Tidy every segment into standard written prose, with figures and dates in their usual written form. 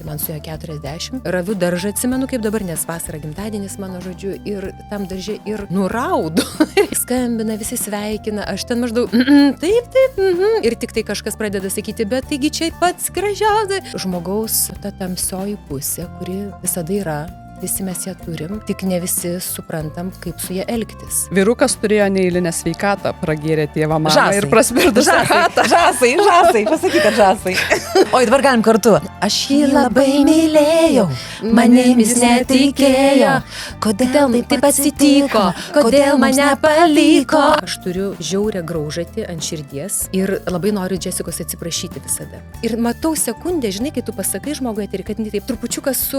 kai man suėjo 40. Raviu daržą, atsimenu kaip dabar, nes vasara gimtadienis mano, žodžiu, ir tam darže ir nuraudu. Skambina, visi sveikina, aš ten maždaug, taip, ir tik tai kažkas pradeda sakyti, bet taigi čia pats gražiausias. Žmogaus ta tamsioji pusė, kuri visada yra. Visi mes ją turim, tik ne visi suprantam, kaip su ją elgtis. Vyrukas turėjo neeilinę sveikatą, pragėrė tėvą mamą ir prasmirdo ratą. Žasai, pasakyk, kad žasai. Oi, dabar galim kartu. Aš jį labai mylėjau, manėmis netikėjo. Kodėl taip atsitiko, kodėl mane paliko? Aš turiu žiaurę graužatį ant širdies ir labai noriu Džesikos atsiprašyti visada. Ir matau sekundę, žinai, kai tu pasakai žmogui, kad taip trupučiukas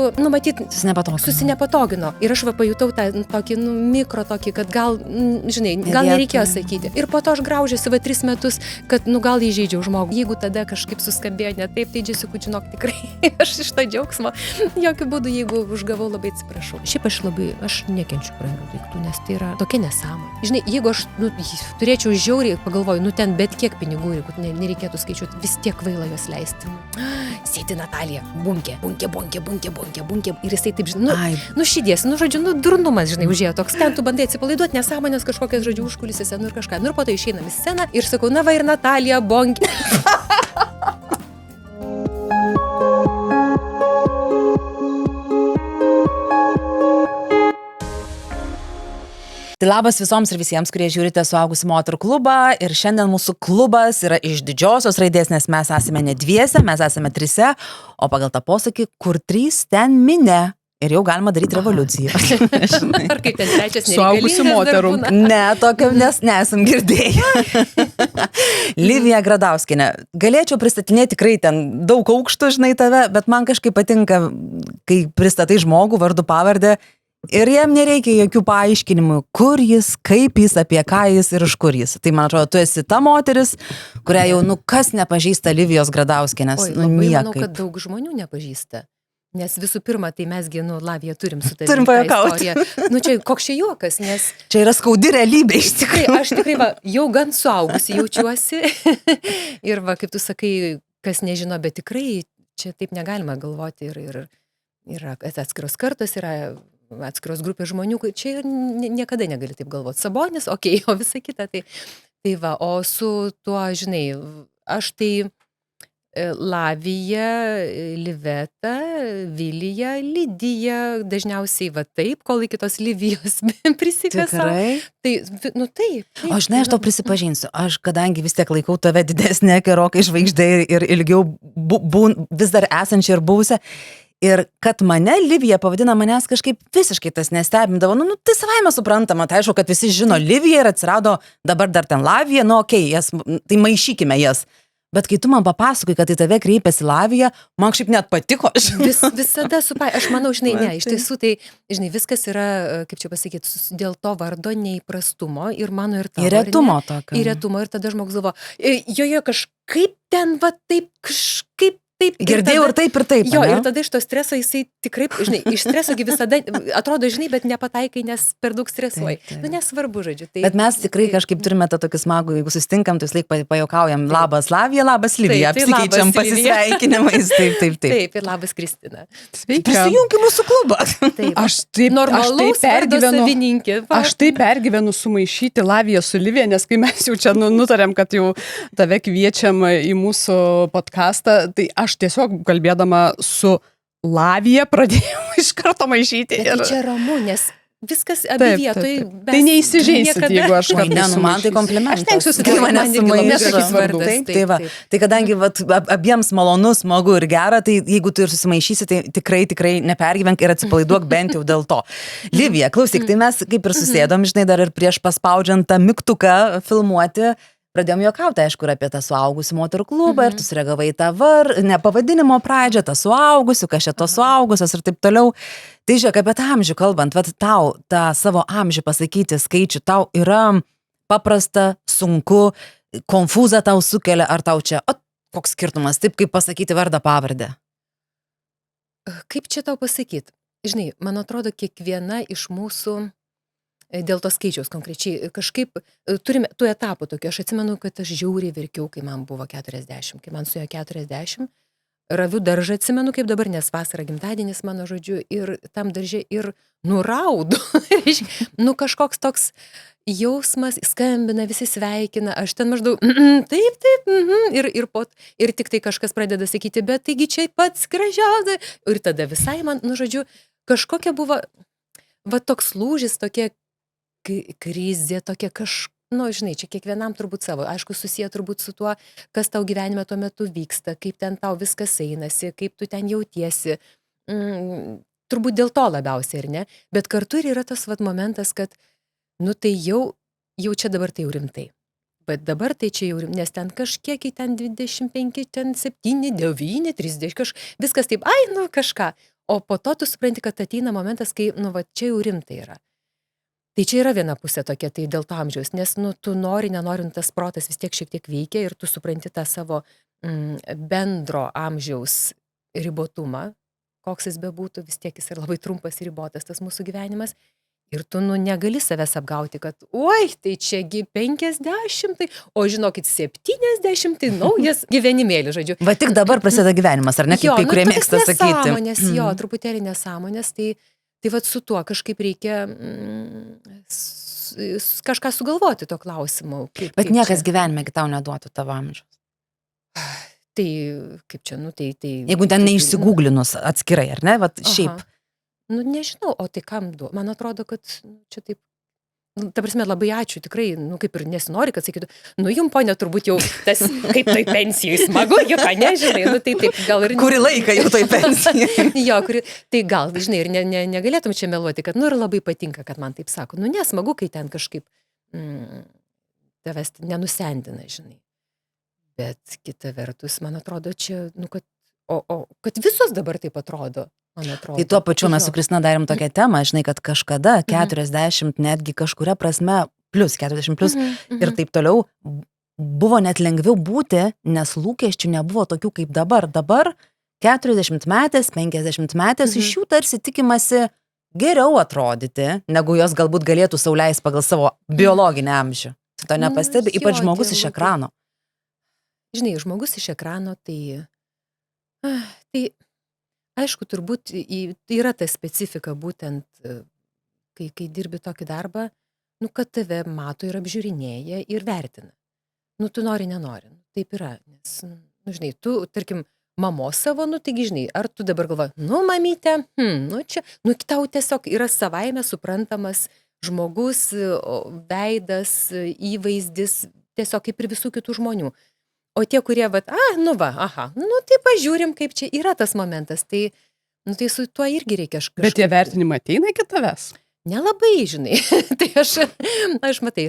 susinepatogino. Ir aš pajutau tą tokį, mikro tokį, kad gal nereikėjo sakyti. Ir po to aš graužiuosi 3 metus, kad gal įžeidžiau žmogų. Jeigu tada kažkaip suskambėjo ne taip, tai Džesikų, žinok, tikrai aš iš to džiaugsmo. Jokių būdų, jeigu užgavau, labai atsiprašau. Šiaip aš nekenčiu brangių daiktų, nes tai yra tokia nesąmonė. Žinai, jeigu aš turėčiau žiauriai, pagalvoju, ten bet kiek pinigų, jeigu nereikėtų skaičiuoti, vis tiek kvaila juos leisti. Sėdi Natalija, bunkė. Ir jisai taip, šidies, žodžiu, durnumas, žinai, užėjo toks, ten tu bandai atsipalaiduoti, nesąmonės kažkokias, žodžiu, užkulisėse, ir kažką. Ir po to išeinam į sceną ir sakau, na va ir Natalija, bonkė. Tai labas visoms ir visiems, kurie žiūrite Suaugusių moterų klubą. Ir šiandien mūsų klubas yra iš didžiosios raidės, nes mes esame ne dviese, mes esame 3, o pagal tą posakį, kur 3, ten minia. Ir jau galima daryti revoliuciją. Ar kaip ten trečias Suaugusių moterų. Ne, tokio nesam girdėję. Livija Gradauskienė. Galėčiau pristatinėti tikrai ten daug aukštų, žinai, tave, bet man kažkaip patinka, kai pristatai žmogų vardu pavardę ir jam nereikia jokių paaiškinimų, kur jis, kaip jis, apie ką jis ir iš kur jis. Tai man atrodo, tu esi ta moteris, kurią jau, kas nepažįsta Livijos Gradauskienės. Oi, labai manau, kad daug žmonių nepažįsta. Nes visų pirma, tai mesgi, Lavija, turim su tavimi tą istoriją. Čia koks čia juokas, nes... Čia yra skaudi realybė, iš tikrųjų. Aš tikrai, jau gan suaugusi jaučiuosi. Ir kaip tu sakai, kas nežino, bet tikrai čia taip negalima galvoti. Ir atskiros kartos, yra atskiros grupės žmonių, čia niekada negali taip galvoti. Sabonis, okei, o visa kita. Tai va, o su tuo, žinai, aš tai... Lavija, Liveta, Vilija, Lidija, dažniausiai taip, kol iki tos Livijos prisikasa. Tai, taip. O žinai, aš tau prisipažinsiu, aš kadangi vis tiek laikau tave didesnė, gerokai žvaigždė ir ilgiau vis dar esančią ir buvusią, ir kad mane Livija pavadina, manęs kažkaip visiškai tas nestebindavo, tai savaime suprantama, tai aišku, kad visi žino Livija ir atsirado dabar dar ten Lavija, tai maišykime jas. Bet kai tu man papasakai, kad į tave kreipiasi Lavija, man šiaip net patiko. Visada aš manau, žinai, iš tiesų tai, žinai, viskas yra, kaip čia pasakyti, dėl to vardo neįprastumo ir mano ir tavo. Ir retumo tokio. Ir retumo, ir tada žmogus galvo, kažkaip ten, taip, kažkaip taip. Girdėjau ir taip. Jo, ir tada iš to streso jisai tikrai, žinai, iš streso visada atrodo, žinai, bet nepataikai, nes per daug stresuoji. Nesvarbu, žodžiu. Bet mes tikrai kažkaip turime tą tokį smagų, jeigu susitinkam, tai laik pajuokaujam, labas Lavija, labas Livija, apsikeičiam pasisveikinimais. Taip. Taip, ir labas Kristina. Prisijungi mūsų klubą. Aš taip pergyvenu sumaišyti Laviją su Livija, nes kai mes jau čia nutarėm, kad jau tave kviečiam į mūsų podcastą, tai aš tiesiog kalbėdama su Lavija pradėjau iš karto maišyti. Bet čia ramu, nes viskas abi vietoj. Tai neįsižeisit, jeigu aš kartais sumaišysiu. Man tai komplimentas. Aš tenksiu, kad manęs sumaišysiu. Tai kadangi abiems malonus, smagu ir gera, tai jeigu tu ir susimaišysi, tai tikrai nepergyvenk ir atsipalaiduok bent jau dėl to. Livija, klausyk, tai mes kaip ir susėdom, žinai, dar ir prieš paspaudžiant tą mygtuką filmuoti, pradėjom juokauti, aišku, ir apie tą Suaugusių moterų klubą, ir tu sureagavai tą pavadinimo pradžią, tą suaugusių, kas čia tos suaugusios ir taip toliau. Tai žiūrėk, apie tą amžių kalbant, tau tą savo amžių pasakyti skaičių, tau yra paprasta, sunku, konfūzą tau sukelia, ar tau čia, koks skirtumas, taip kaip pasakyti vardą pavardę? Kaip čia tau pasakyti? Žinai, man atrodo, kiekviena iš mūsų dėl to skaičiaus konkrečiai, kažkaip turime tų etapų tokių. Aš atsimenu, kad aš žiauriai verkiau, kai man buvo 40, kai man suėjo 40. raviu daržą, atsimenu kaip dabar, nes vasara gimtadienis mano žodžiu, ir tam darže ir nuraudu. Nu kažkoks toks jausmas, skambina, visi sveikina, aš ten maždaug, taip, ir tik tai kažkas pradeda sakyti, bet taigi čia pats gražiausia. Ir tada visai man, nu žodžiu, kažkokia buvo, va toks lūžis, tokia krizė, tokia nu, žinai, čia kiekvienam turbūt savo, aišku, susiję turbūt su tuo, kas tau gyvenime tuo metu vyksta, kaip ten tau viskas einasi, kaip tu ten jautiesi. Turbūt dėl to labiausiai, ir ne? Bet kartu ir yra tas vat momentas, kad, nu tai jau čia dabar tai jau rimtai. Bet dabar tai čia jau rimtai, nes ten kažkiek, ten 25, ten 7, 9, 30, viskas taip, nu kažką. O po to tu supranti, kad ateina momentas, kai, nu va, čia jau rimtai yra. Tai čia yra viena pusė tokia, tai dėl to amžiaus, nes, nu, tu nori, nenori, tas protas vis tiek šiek tiek veikia ir tu supranti tą savo bendro amžiaus ribotumą, koks jis bebūtų, vis tiek jis yra labai trumpas ir ribotas tas mūsų gyvenimas. Ir tu, nu, negali savęs apgauti, kad, oi, tai čiagi 50, tai, o žinokit, 70, tai naujas gyvenimėlis, žodžiu. Va tik dabar prasideda gyvenimas, ar ne, kaip kai kurie mėgsta sakyti. Nesąmonės, jo, truputėlį nesąmonės, tai vat su tuo kažkaip reikia kažką sugalvoti to klausimu. Bet niekas gyvenime tau neduotų tavo amžiaus. Tai, kaip čia, nu, tai... Jeigu ten neišsigūglinus atskirai, ar ne, vat šiaip. Nu, nežinau, o tai kam du? Man atrodo, kad čia taip, nu, ta prasme, labai ačiū, tikrai, nu, kaip ir nesinori, kad sakytų, nu, jum, ponė, turbūt jau tas, kaip toj pensijai smagu, juk, nežinai, nu, tai taip, gal ir... Kurį laiką jau toj pensijai? Jo, tai gal, žinai, ir negalėtum čia meluoti, kad, nu, ir labai patinka, kad man taip sako, nu, nesmagu, kai ten kažkaip tavęs nenusendina, žinai. Bet kita vertus, man atrodo, čia, nu, kad, kad visos dabar taip atrodo. Tai tuo pačiu mes su Kristina darėm tokią temą, žinai, kad kažkada 40, netgi kažkuria prasme, plus 40 plus ir taip toliau, buvo net lengviau būti, nes lūkesčių nebuvo tokių kaip dabar. Dabar 40 metės, 50 metės, iš jų tarsi tikimasi geriau atrodyti, negu jos galbūt galėtų sau leist pagal savo biologinį amžių. Tu to nepastebi, ypač žmogus iš ekrano. Žinai, žmogus iš ekrano, tai aišku, turbūt yra ta specifika būtent, kai dirbi tokį darbą, nu, kad tave mato ir apžiūrinėja ir vertina. Nu, tu nori, nenori. Taip yra. Nes, nu, žinai, tu, tarkim, mamos savo, nu, taigi, žinai, ar tu dabar galvoji, nu, mamytė, nu, čia, nu, tau tiesiog yra savaime suprantamas žmogus, veidas, įvaizdis, tiesiog kaip ir visų kitų žmonių. O tie, kurie, nu tai pažiūrim, kaip čia yra tas momentas, tai, nu, tai su tuo irgi reikia kažkaip. Bet tie vertinimai ateina iki tavęs? Nelabai, žinai. Tai aš matai,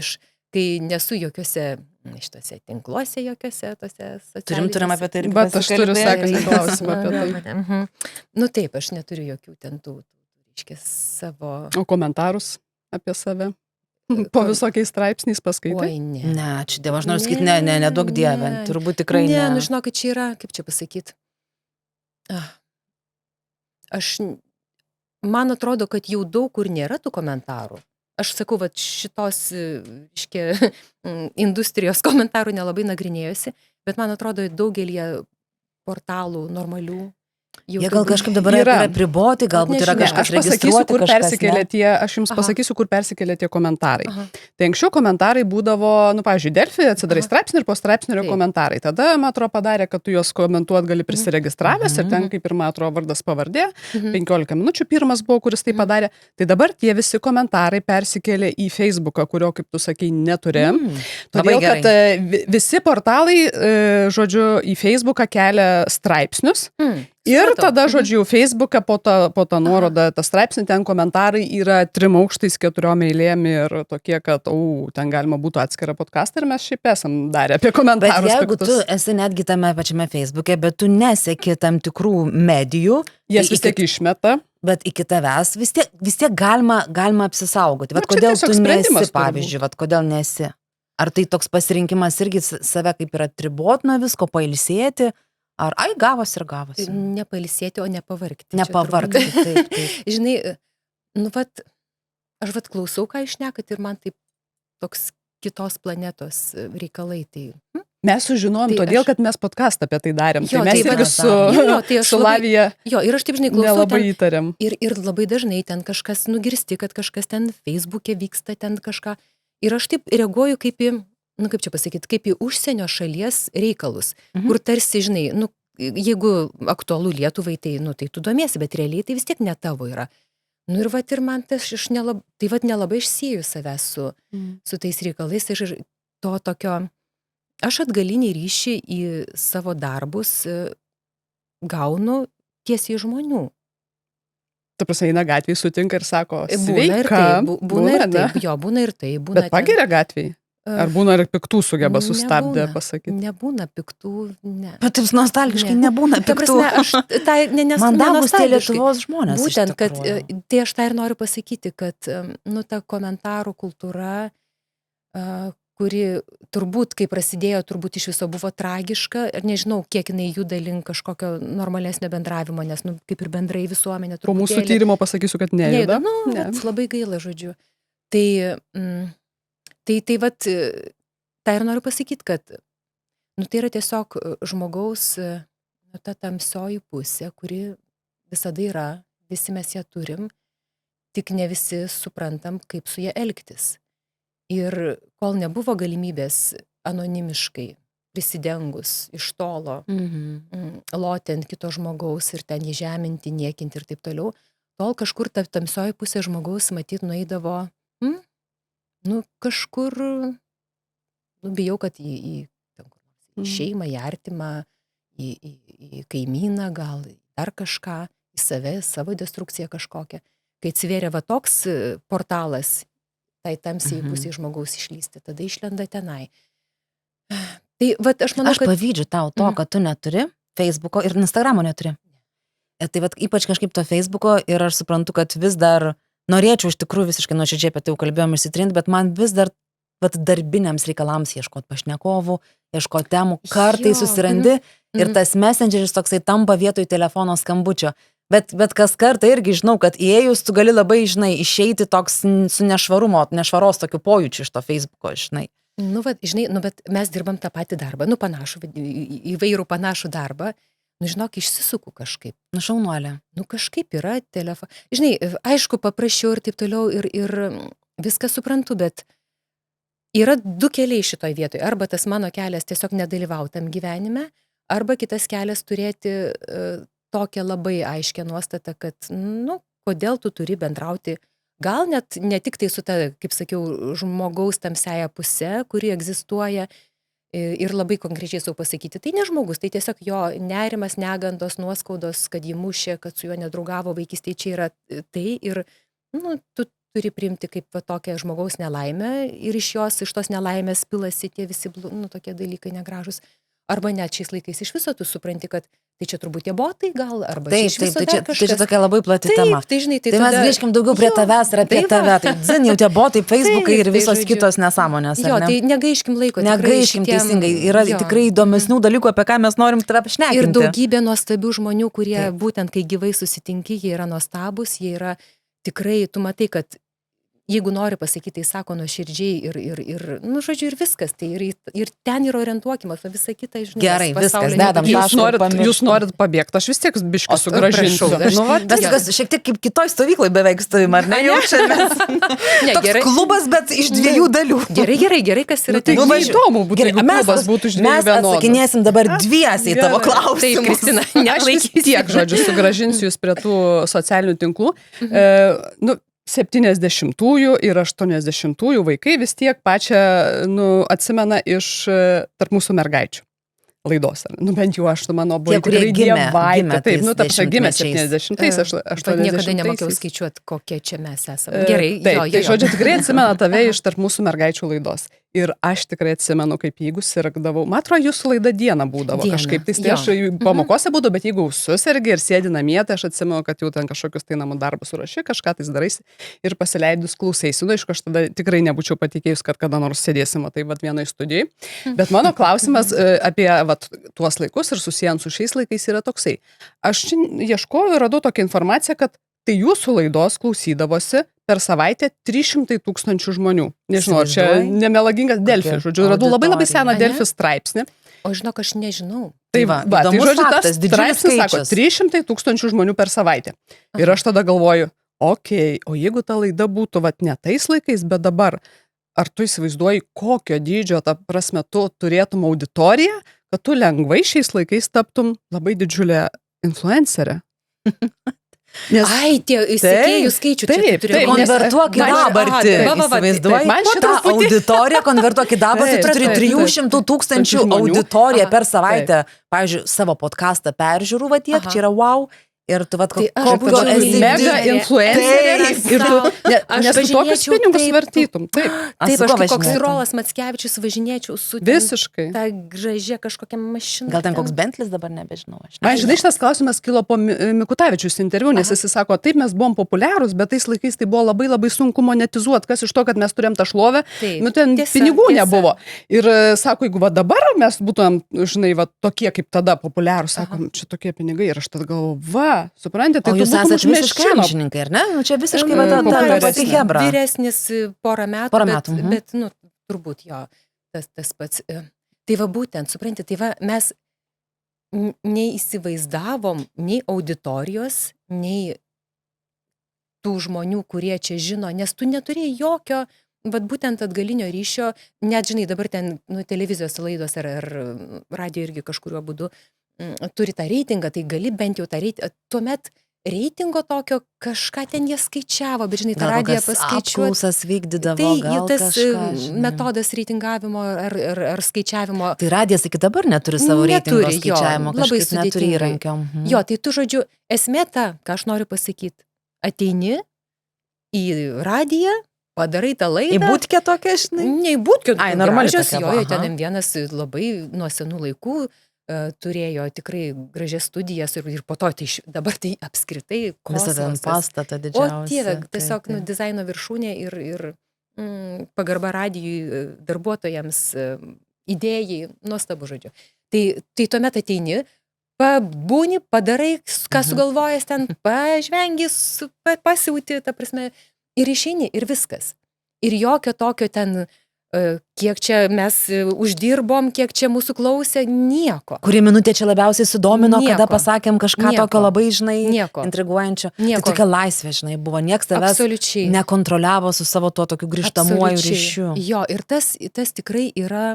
kai nesu jokiuose, šitose tinkluose, jokiuose, tose socialiniuose. Turim apie tai irgi bet aš turiu sekantį klausimą apie tai. Nu taip, aš neturiu jokių ten tų, reiškia, savo... O komentarus apie save? Po visokiais straipsniais paskaitai? Oi, ne. Ne, čia Dievo, aš noriu sakyti, neduok Dievę, turbūt tikrai ne. Ne, nu žinokit, čia yra, kaip čia pasakyti. Man atrodo, kad jau daug kur nėra tų komentarų. Aš sakau, šitos, industrijos komentarų nelabai nagrinėjosi, bet man atrodo, daugelį portalų normalių. Jie gal kažkaip dabar yra priboti, galbūt yra kažkas registruoti, aš jums pasakysiu, kur persikėlė tie komentarai. Tai anksčiau komentarai būdavo, nu, pavyzdžiui, Delfi, atsidarai straipsnį ir po straipsnio komentarai. Tada, man atrodo, padarė, kad tu juos komentuot gali prisiregistravęs ir ten, kaip ir, man atrodo, vardas pavardė, 15 minučių pirmas buvo, kuris tai padarė. Tai dabar tie visi komentarai persikėlė į Facebooką, kurio, kaip tu sakei, neturėjom. Todėl, kad visi portalai, žodžiu, į Facebooką kelia straipsnius. Ir tada, žodžiu, Facebook'e po tą nuorodą, tą straipsnį, ten komentarai yra 3 aukštais, 4 eilėm ir tokie, kad, ten galima būtų atskirą podcastą ir mes šiaip esam darę apie komentarus. Bet jeigu tu esi netgi tame pačiame Facebook'e, bet tu neseki tam tikrų medijų, jas vis tiek išmeta. Bet iki tavęs vis tiek galima apsisaugoti. Vat kodėl tu nesi, pavyzdžiui, kodėl nesi? Ar tai toks pasirinkimas irgi save kaip ir atribot nuo visko, pailsėti? Ar gavosi ir gavosi? Nepailsėti, o nepavargti. Nepavargti, taip. Žinai, nu aš klausau, ką išnekat ir man taip toks kitos planetos reikalai, tai Mes sužinojom Tai todėl, aš- kad mes podcastą apie tai darėm. Jo, Tai mes tai irgi va- su, Jo, tai aš su labai- Lavija Jo, ir aš taip, žinai, klausau nelabai ten, įtariam. ir labai dažnai ten kažkas nugirsti, kad kažkas ten Facebook'e vyksta, ten kažką. Ir aš taip reaguoju kaip į, nu kaip čia pasakyti, kaip į užsienio šalies reikalus, kur tarsi, žinai, nu, jeigu aktualu Lietuvai, tai, nu, tai tu domiesi, bet realiai tai vis tiek ne tavo yra. Nu ir vat ir man tas, tai vat nelabai išsieju savęs su tais reikalais, tai aš to tokio, aš atgalinį ryšį į savo darbus gaunu tiesiai žmonių. Ta prasme, eina gatvėje, sutinka ir sako, Būna ir sveika. taip, būna ir ne? taip, jo, būna ir taip, būna. Bet pagiria gatvėje. Ar būna ir piktų sugeba sustabdę Nebūna. pasakyti? Nebūna piktų, ne. Bet taip nostalgiškai Ne. nebūna Ta piktų. prasme, aš tai Mandagus tie nenostalgiškai. Lietuvos žmonės. iš Būtent, kad tikrųjų. tai aš tą ir noriu pasakyti, kad nu, ta komentarų kultūra, kuri turbūt, kai prasidėjo, turbūt iš viso buvo tragiška, ir nežinau, kiek jinai juda link kažkokio normalesnio bendravimo, nes, nu, kaip ir bendrai visuomenė. Po mūsų truputėlį- tyrimo pasakysiu, kad nejuda. Nu, Ne. vat, labai gaila, žodžiu. Tai vat, tą ir noriu pasakyti, kad nu, tai yra tiesiog žmogaus nu, ta tamsioji pusė, kuri visada yra, visi mes ją turim, tik ne visi suprantam, kaip su ją elgtis. Ir kol nebuvo galimybės anonimiškai prisidengus iš tolo loti ant kito žmogaus ir ten jį žeminti, niekinti ir taip toliau, tol kažkur ta tamsioji pusė žmogaus matyt nueidavo, nu kažkur, nu bijau, kad į šeimą, į artimą, į kaimyną gal, dar kažką, į save, savo destrukciją kažkokią. Kai atsivėrė va toks portalas, tai tamsiai pusiai žmogaus išlysti, tada išlenda tenai. Tai vat aš manau, Aš pavydžiu tau to, kad tu neturi Facebooko ir Instagramo neturi. Tai vat ypač kažkaip to Facebooko ir aš suprantu, kad vis dar norėčiau iš tikrųjų visiškai nuoširdžiai apie tai jau kalbėjom išsitrint, bet man vis dar vat darbiniams reikalams ieškoti pašnekovų, ieškoti temų, kartai susirandi ir tas messengeris toksai tampa vietoj telefono skambučio. Bet kas kartą irgi žinau, kad įėjus tu gali labai, žinai, išeiti toks su nešvaros tokiu pojūčiu iš to Facebooko, žinai. Nu, va, žinai, nu, bet mes dirbam tą patį darbą, nu, panašų, įvairų panašų darbą, nu, žinok, išsisuku kažkaip. Nu, šaunuolė. Nu, kažkaip yra telefonas. Žinai, aišku, paprašiau ir taip toliau ir viską suprantu, bet yra du keliai šitoj vietoje. Arba tas mano kelias tiesiog nedalyvautam gyvenime, arba kitas kelias turėti tokią labai aiškę nuostatą, kad, nu, kodėl tu turi bendrauti, gal net ne tik tai su ta, kaip sakiau, žmogaus tamsiaja puse, kuri egzistuoja ir labai konkrečiai savo pasakyti, tai ne žmogus, tai tiesiog jo nerimas, negandos, nuoskaudos, kad jį mušė, kad su juo nedraugavo vaikystėje, čia yra tai ir, nu, tu turi priimti kaip va, tokią žmogaus nelaimę ir iš tos nelaimės pilasi tie visi, nu, tokie dalykai negražus. Arba net šiais laikais iš viso tu supranti, kad tai čia turbūt tie botai gal, arba taip, iš viso tai dar kažkas. tai čia tokia labai plati tema. Tai, žinai, tai mes grįžkim daugiau prie tavęs ir apie tave. Tai dzin, jau tie botai, Facebookai ir visos kitos nesąmonės. Jo, tai negaiškim laiko. Negaiškim teisingai. Yra tikrai įdomesnių dalykų, apie ką mes norim tave pašnekinti. Ir daugybė nuostabių žmonių, kurie būtent, kai gyvai susitinki, jie yra nuostabus, jie yra tikrai, tu matai, kad jeigu nori pasakyti, tai sako nuoširdžiai ir, nu, žodžiu, ir viskas. Tai ir ten yra orientuokimas, o visa kita, žinai. Gerai, viskas, dedam tašką. Jūs norit pabėgti, aš vis tiek biškį sugrąžinsiu. Viskas šiek tiek kaip kitoj stovyklai beveik stovim, ar ne? Jaučiamės. Toks klubas, bet iš dviejų dalių. Gerai, kas yra tai. Nu, įdomu būtų, jeigu klubas būtų iš dviejų vienodų. Mes atsakinėsim dabar dviesiai tavo klausimus. Taip, Kristina, neatlaikysiu. Tiek, žodžiu, sugrąžinsiu jūs prie tų socialinių tinklų. Nu, 70-ųjų ir 80-ųjų vaikai vis tiek pačią, nu, atsimena iš tarp mūsų mergaičių laidos. Nu, bent jau aš, mano buvo tikrai dievaitė. Taip, nu, ta prasme, gimė 70-ais, 80-ais. Niekada nemokėjau skaičiuoti, kokie čia mes esame. Gerai, taip, tai žodžiu, tikrai atsimena tave iš tarp mūsų mergaičių laidos. Ir aš tikrai atsimenu, kaip jeigu sirgdavau. Man atrodo, jūsų laida dieną būdavo kažkaip. Tai aš pamokose būdavau, bet jeigu susirgi ir sėdi namie, tai aš atsimenu, kad jau ten kažkokius tai namų darbus surašy, kažką tais daraisi ir pasileidus klausaisi. Nu, aišku, aš tada tikrai nebūčiau patikėjus, kad kada nors sėdėsim, tai vat vienoje studijoje. Bet mano klausimas apie vat, tuos laikus ir susijant su šiais laikais yra toksai. Aš ieškojau ir radau tokią informaciją, kad tai jūsų laidos klausydavosi per savaitę 300 000 žmonių. Nežinau, ar čia Įsivaizduoji? nemelagingas Delfi, žodžiu, radau labai auditorija, seną ane? Delfi straipsnį. O žinok, aš nežinau. Tai va, tai įdomus žodžiu, faktas, tas didžiulis straipsnis sako skaičius. 300 000 žmonių per savaitę. Ir aš tada galvoju, okei, o jeigu ta laida būtų vat ne tais laikais, bet dabar, ar tu įsivaizduoji, kokio dydžio, ta prasme, tu turėtum auditoriją, kad tu lengvai šiais laikais taptum labai didžiulė influencerė? Nes Ai, tie sekėjų skaičių čia taip, tu turi. taip, nes- Konvertuok į man- dabartį. taip, man Įsivaizduoji, šitą tą auditoriją konvertuok į dabartį. Tu turi Taip, 300 000 žmonių. auditoriją Aha. per savaitę. Pavyzdžiui, savo podcastą peržiūrų, va tiek, Aha. čia yra wow. Ir tu vat Tai aš kokio būčiau esi mega didžiulė. influencerė Taip. ir tu, Aš nes tu tokius važinėčiau pinigus taip. vartytum. Taip, A, Taip, su aš kuo kaip koks važinėtum? Rolas Mackevičius važinėčiau su visiškai. ta gražia kažkokia mašina. Gal ten koks Bentlis dabar nebežinau. Aš Man, nežinau. žinai, šitas klausimas kilo po Mikutavičius interviu, nes jis sako, taip mes buvom populiarūs, bet tais laikais tai buvo labai sunku monetizuoti, kas iš to, kad mes turėjom tą šlovę, Taip. nu ten Tiesa, pinigų tiesa. nebuvo. Ir sako, jeigu va dabar mes būtumėm, žinai, va tokie kaip tada populiarūs, sakom, čia tokie pinigai ir aš tada galvoju, va, suprantate, tai O tu jūs būtum esate visiškai užmiršęs. amžininkai, ar ne? Nu, čia visiškai va ta populiaresnė. pati hebra. Vyresnis porą metų, Porą metų, mhm. bet, nu, turbūt jo, tas pats. Tai va būtent, supranti, tai va mes neįsivaizdavom nei auditorijos, nei tų žmonių, kurie čia žino, nes tu neturėjai jokio, vat būtent atgalinio ryšio, net žinai, dabar ten nu, televizijos laidos ar radio irgi kažkuriuo būdu turi tą reitingą, tai gali bent jau tą reitingą. Tuomet reitingo tokio kažką ten jie skaičiavo, bet žinai, tą radiją paskaičiuoti. Apklausas vykdydavo, Tai gal tas kažką, žinai. metodas reitingavimo ar skaičiavimo. Tai radijas iki dabar neturi savo reitingo Neturi, jo, skaičiavimo, labai kažkaip neturi sudėtingai. įrankio. Jo, tai tu žodžiu, esmė ta, ką aš noriu pasakyti, ateini į radiją, padarai tą laidą. Į būtkę tokią, žinai. Ne į būtkį. Ai, normali gražios, tokia, jo, va, jo, aha. ten vienas labai nuo senų laikų turėjo tikrai gražias studijas ir po to tai dabar tai apskritai Visą ten kosmosas. pastatą O didžiausią. Dieve, taip, tiesiog taip. nu, dizaino viršūnė ir pagarba radijui, darbuotojams, idėjai, nuostabu žodžiu. Tai tuomet ateini, pabūni, padarai, ką sugalvojęs ten, pažvengi, pasiūti, ta prasme, ir išeini, ir viskas. Ir jokio tokio ten, kiek čia mes uždirbom, kiek čia mūsų klausė, nieko. Kuri minutė čia labiausiai sudomino, kada Nieko. pasakėm kažką Nieko. tokio labai, žinai, Nieko. intriguojančio. Nieko. Tai tokia laisvė, žinai, buvo. Niekas tavęs Absoliučiai. nekontroliavo su savo tuo tokiu grįžtamuoju Absoliučiai. ryšiu. Jo, ir tas tikrai yra,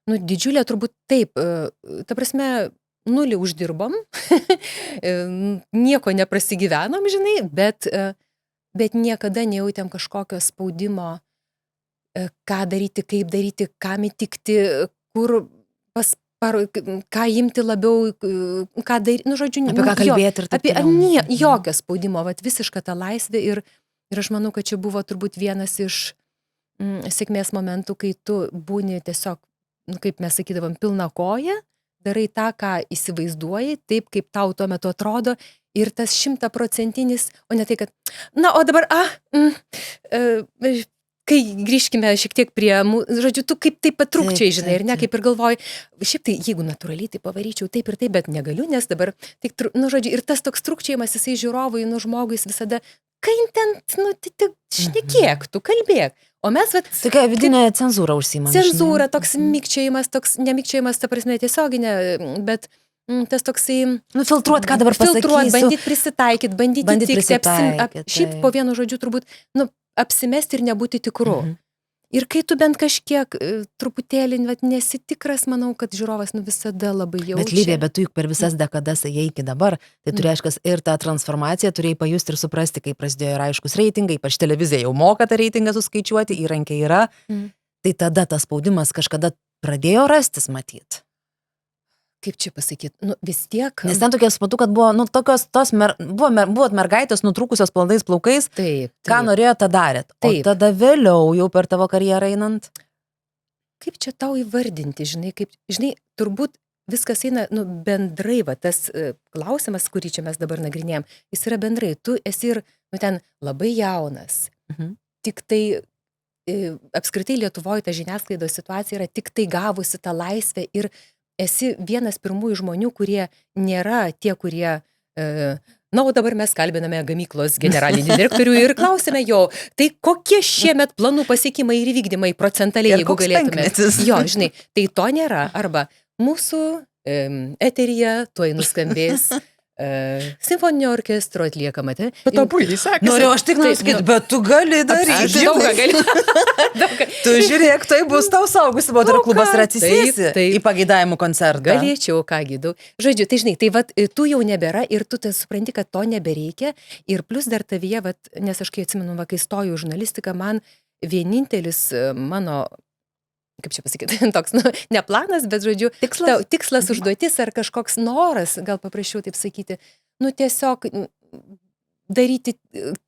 nu, didžiulė turbūt taip, ta prasme, nulį uždirbom, nieko neprasigyvenom, žinai, bet niekada nejautėm kažkokio spaudimo, ką daryti, kaip daryti, kam įtikti, kur ką imti labiau, ką daryti, nu, žodžiu, Apie ką kalbėti ir taip apie toliau. jokio spaudimo, vat visišką tą laisvę ir aš manau, kad čia buvo turbūt vienas iš sėkmės momentų, kai tu būni tiesiog, nu, kaip mes sakydavom, pilna koja, darai tą, ką įsivaizduoji, taip, kaip tau tuo metu atrodo, ir tas 100%, o ne tai, kad, na, o dabar, kai grįžkime šiek tiek prie, žodžiu, tu kaip taip patrukčiai, žinai, ir ne, kaip ir galvoji, šiaip tai, jeigu natūraliai tai pavaryčiau taip ir taip, bet negaliu, nes dabar, tik, nu, žodžiu, ir tas toks trukčiajimas, jisai žiūrovui, nu, žmogui, jis visada, kai ten, nu, tai šnekėk, tu kalbėk, o mes, vat, Tokia vidinė cenzūra užsiima. cenzūra, toks mikčiojimas, toks nemikčiojimas, ta prasme, tiesioginė, bet tas toksai... Nu, filtruot, ką dabar pasakysiu. Filtruot, bandyti prisitaikyti, bandyti Bandyt tikti, prisitaikyt, šiaip taip. po vienu žodžiu turbūt, nu, apsimesti ir nebūti tikru. Ir kai tu bent kažkiek truputėlį nesi tikras, manau, kad žiūrovas nu visada labai jaučia. Bet Livija, bet tu juk per visas dekadas ėjai iki dabar, tai tu reiškia ir tą transformaciją turėjai pajusti ir suprasti, kai prasidėjo ir aiškus reitingai, ypač televizija jau moka tą reitingą suskaičiuoti, įrankiai yra, tai tada tas spaudimas kažkada pradėjo rastis matyt. Kaip čia pasakyti, nu vis tiek. Nes ten tokie supatu, kad buvo, nu, tokios, buvot mergaitės nutrūkusios plonais plaukais, Taip. ką norėjo, tą darėt. O Taip. tada vėliau jau per tavo karjerą einant. Kaip čia tau įvardinti, žinai, kaip, žinai, turbūt viskas eina, nu, bendrai, va, tas klausimas, kurį čia mes dabar nagrinėjom, jis yra bendrai, tu esi ir, nu, ten labai jaunas. Tik tai apskritai Lietuvoje ta žiniasklaidos situacija yra tik tai gavusi tą laisvę ir esi vienas pirmųjų žmonių, kurie nėra tie, kurie Na, o dabar mes kalbiname gamyklos generalinį direktorių ir klausime jo, tai kokie šiemet planų pasiekimai ir įvykdymai procentaliai, Ir jeigu koks galėtume. penkmetis? Jo, žinai, tai to nėra. Arba mūsų eteryje tuoj nuskambės simfoninio orkestro atliekama. Bet to puikiai sekasi. Noriu aš tik nusakyti, bet tu gali Aš daryti. daug ką galiu. Tu žiūrėk, tai bus tau saugusi moterų Daug klubas ką, ir atsisėsi taip. į pageidavimų koncertą. Galėčiau, kągi daug. Žodžiu, tai žinai, tai vat, tu jau nebėra ir tu tai supranti, kad to nebereikia. Ir plus dar tavyje, vat, nes aš kai atsimenu, va, kai stojau į žurnalistiką, man vienintelis mano, kaip čia pasakyti, toks, nu, ne planas, bet, žodžiu, tikslas užduotis ar kažkoks noras, gal paprašiau taip sakyti, nu, tiesiog daryti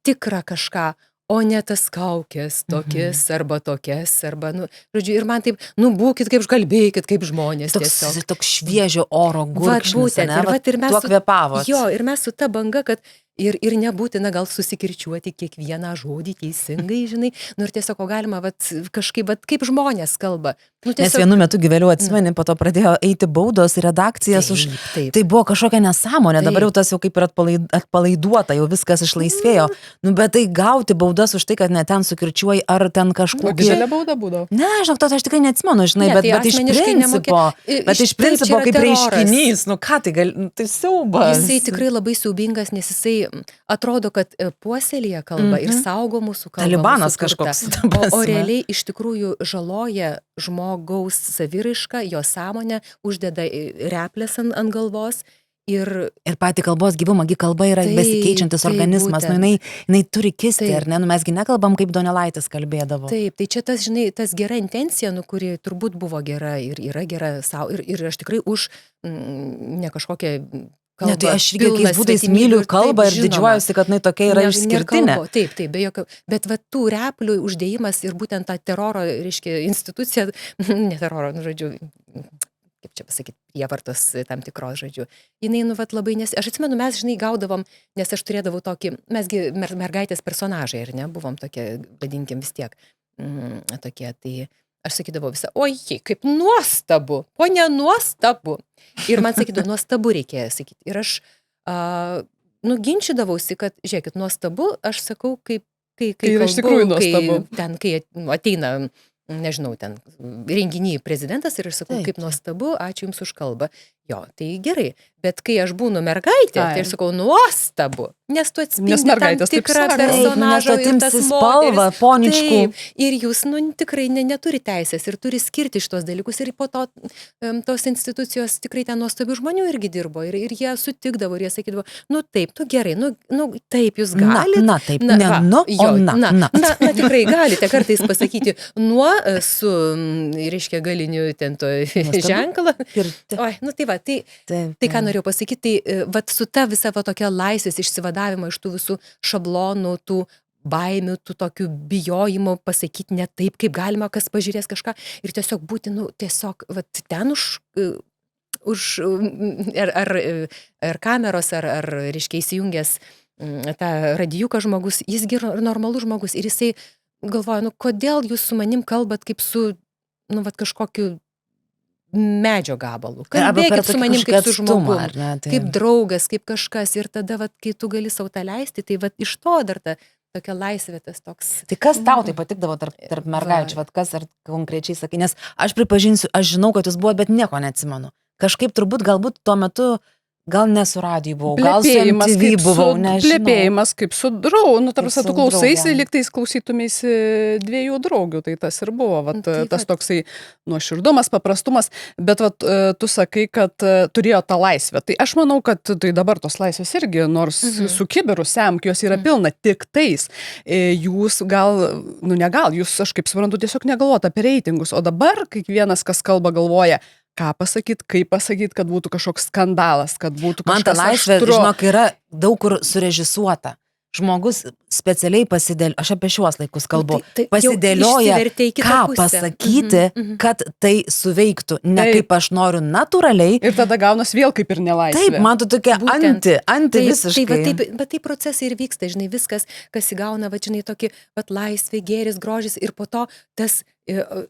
tikrą kažką, o ne tas kaukės tokias arba tokias, arba, nu, žodžiu, ir man taip, nu, būkit kaip kalbėkit, kaip žmonės tiesiog. Toks šviežio oro gurkšnis, būtent, ne? ir mes Tuo kvėpavot. Jo, ir mes su ta banga, kad ir nebūtina gal susikirčiuoti kiekvieną žodį teisingai, žinai, nu ir tiesiog galima kažkaip, kaip žmonės kalba. Nu, Nes vienu metu gyveliu atsimeni, po to pradėjo eiti baudos į redakcijas už... Tai buvo kažkokia nesąmonė, dabar jau tas jau kaip ir atpalaiduota, jau viskas išlaisvėjo. Nu, bet tai gauti baudas už tai, kad ne ten sukirčiuoji, ar ten kažkokį... Didelė bauda būdavo. Ne, žinok, to aš tikrai neatsimenu, žinai, Ne, bet tai iš asmeniškai principo, taip, čia kaip yra reiškinys, nu ką tai gali, tai siaubas. Jisai tikrai labai siaubingas, nes jisai atrodo, kad puoselėje kalba ir saugo mūsų kalbą. Talibanas mūsų turtą. kažkoks, ta prasme. O realiai iš tikrųjų žaloja žmogaus saviraišką, jo sąmonę, uždeda replės ant galvos. Ir patį kalbos gyvumą, kalba yra besikeičiantis organizmas, nu, jinai turi kisti, ar ne, nu, mesgi nekalbam, kaip Donelaitis kalbėdavo. Taip, tai čia tas, žinai, tas gera intencija, nu, kuri turbūt buvo gera ir yra gera savo, ir aš tikrai už ne kažkokią kalbą. Ne, tai aš irgi kokiais būdais myliu kalbą ir didžiuojuosi, kad jinai tokia yra išskirtinė. Taip, be jokio, bet va tų replių uždėjimas ir būtent tą teroro, reiškia, institucija, ne teroro, nu, žodžiu, kaip čia pasakyti, prievartos tam tikros, žodžiu. Jinai, nu, vat, labai aš atsimenu, mes, žinai, gaudavom, nes aš turėdavau tokį, mesgi mergaitės personažai, ar ne, buvom tokie, vadinkim vis tiek, tokie, tai aš sakydavau visą, oi, kaip nuostabu, ponia nuostabu. Ir man sakydavo, nuostabu reikėjo sakyti. Ir aš, nu, ginčydavausi, kad, žiūrėkit, nuostabu, aš sakau, kai yra iš tikrųjų nuostabu. Kai ateina, nežinau, ten renginį prezidentas ir aš sakau, kaip nuostabu, ačiū Jums už kalbą. Jo, tai gerai, bet kai aš būnu mergaitė, tai aš sakau, nuostabu, nes tu atspindi tam tikrą personažą ir tas spalvą, poničkų. Ir jūs, nu, tikrai neturi teisės ir turi skirti šitos dalykus ir po to tos institucijos tikrai ten nuostabių žmonių irgi dirbo ir jie sutikdavo ir jie sakydavo, nu taip, tu gerai, nu taip, jūs galite. Na, taip, ne, nu, o na. Na, tikrai galite kartais pasakyti nuo su, reiškia, galiniu ten to ženklą. Oi, nu tai va, tai ką norėjau pasakyti, tai vat su ta visa va tokia laisvės išsivadavimo iš tų visų šablonų, tų baimių, tų tokių bijojimo pasakyti ne taip, kaip galima, kas pažiūrės kažką ir tiesiog būti, nu, tiesiog vat ten už ar kameros, ar reiškia įsijungęs tą radijuką žmogus, jisgi normalus žmogus ir jisai galvoja, nu, kodėl jūs su manim kalbat kaip su, nu, vat kažkokiu medžio gabalu. Kalbėkit su manim kaip su žmogum, kaip draugas, kaip kažkas. Ir tada, vat, kai tu gali sau tą leisti, tai vat, iš to dar ta tokia laisvė tas toks. Tai kas tau tai patikdavo tarp mergaičių, vat, kas ar konkrečiai sakai? Nes aš pripažinsiu, aš žinau, kad jūs buvo, bet nieko neatsimenu. Kažkaip turbūt galbūt tuo metu gal nesu radijų buvau, gal su MTV buvau, nežinau. Plepėjimas kaip su draugu, nu, tarsi tu klausaisi, lygtais klausytumėsi dviejų draugių, tai tas ir buvo, vat, tas toksai nuoširdumas, paprastumas, bet vat, tu sakai, kad turėjo tą laisvę. Tai aš manau, kad tai dabar tos laisvės irgi, nors su kiberu semk, jos yra pilna, tik tais. Jūs gal, nu negal, jūs, aš kaip suprantu, tiesiog negalvot apie reitingus, o dabar kiekvienas, kas kalba, galvoja, ką pasakyt, kaip pasakyt, kad būtų kažkoks skandalas, kad būtų kažkas aštru. Man ta laisvė, žinok, yra daug kur surežisuota. Žmogus specialiai aš apie šiuos laikus kalbu, pasidėlioja, ką pasakyti, kad tai suveiktų, ne kaip aš noriu natūraliai. Ir tada gaunas vėl kaip ir nelaisvė. Taip, man tu tokia anti visiškai. Bet tai procesai ir vyksta, žinai, viskas, kas įgauna, va, žinai, tokį, va, laisvė, gėris, grožis ir po to tas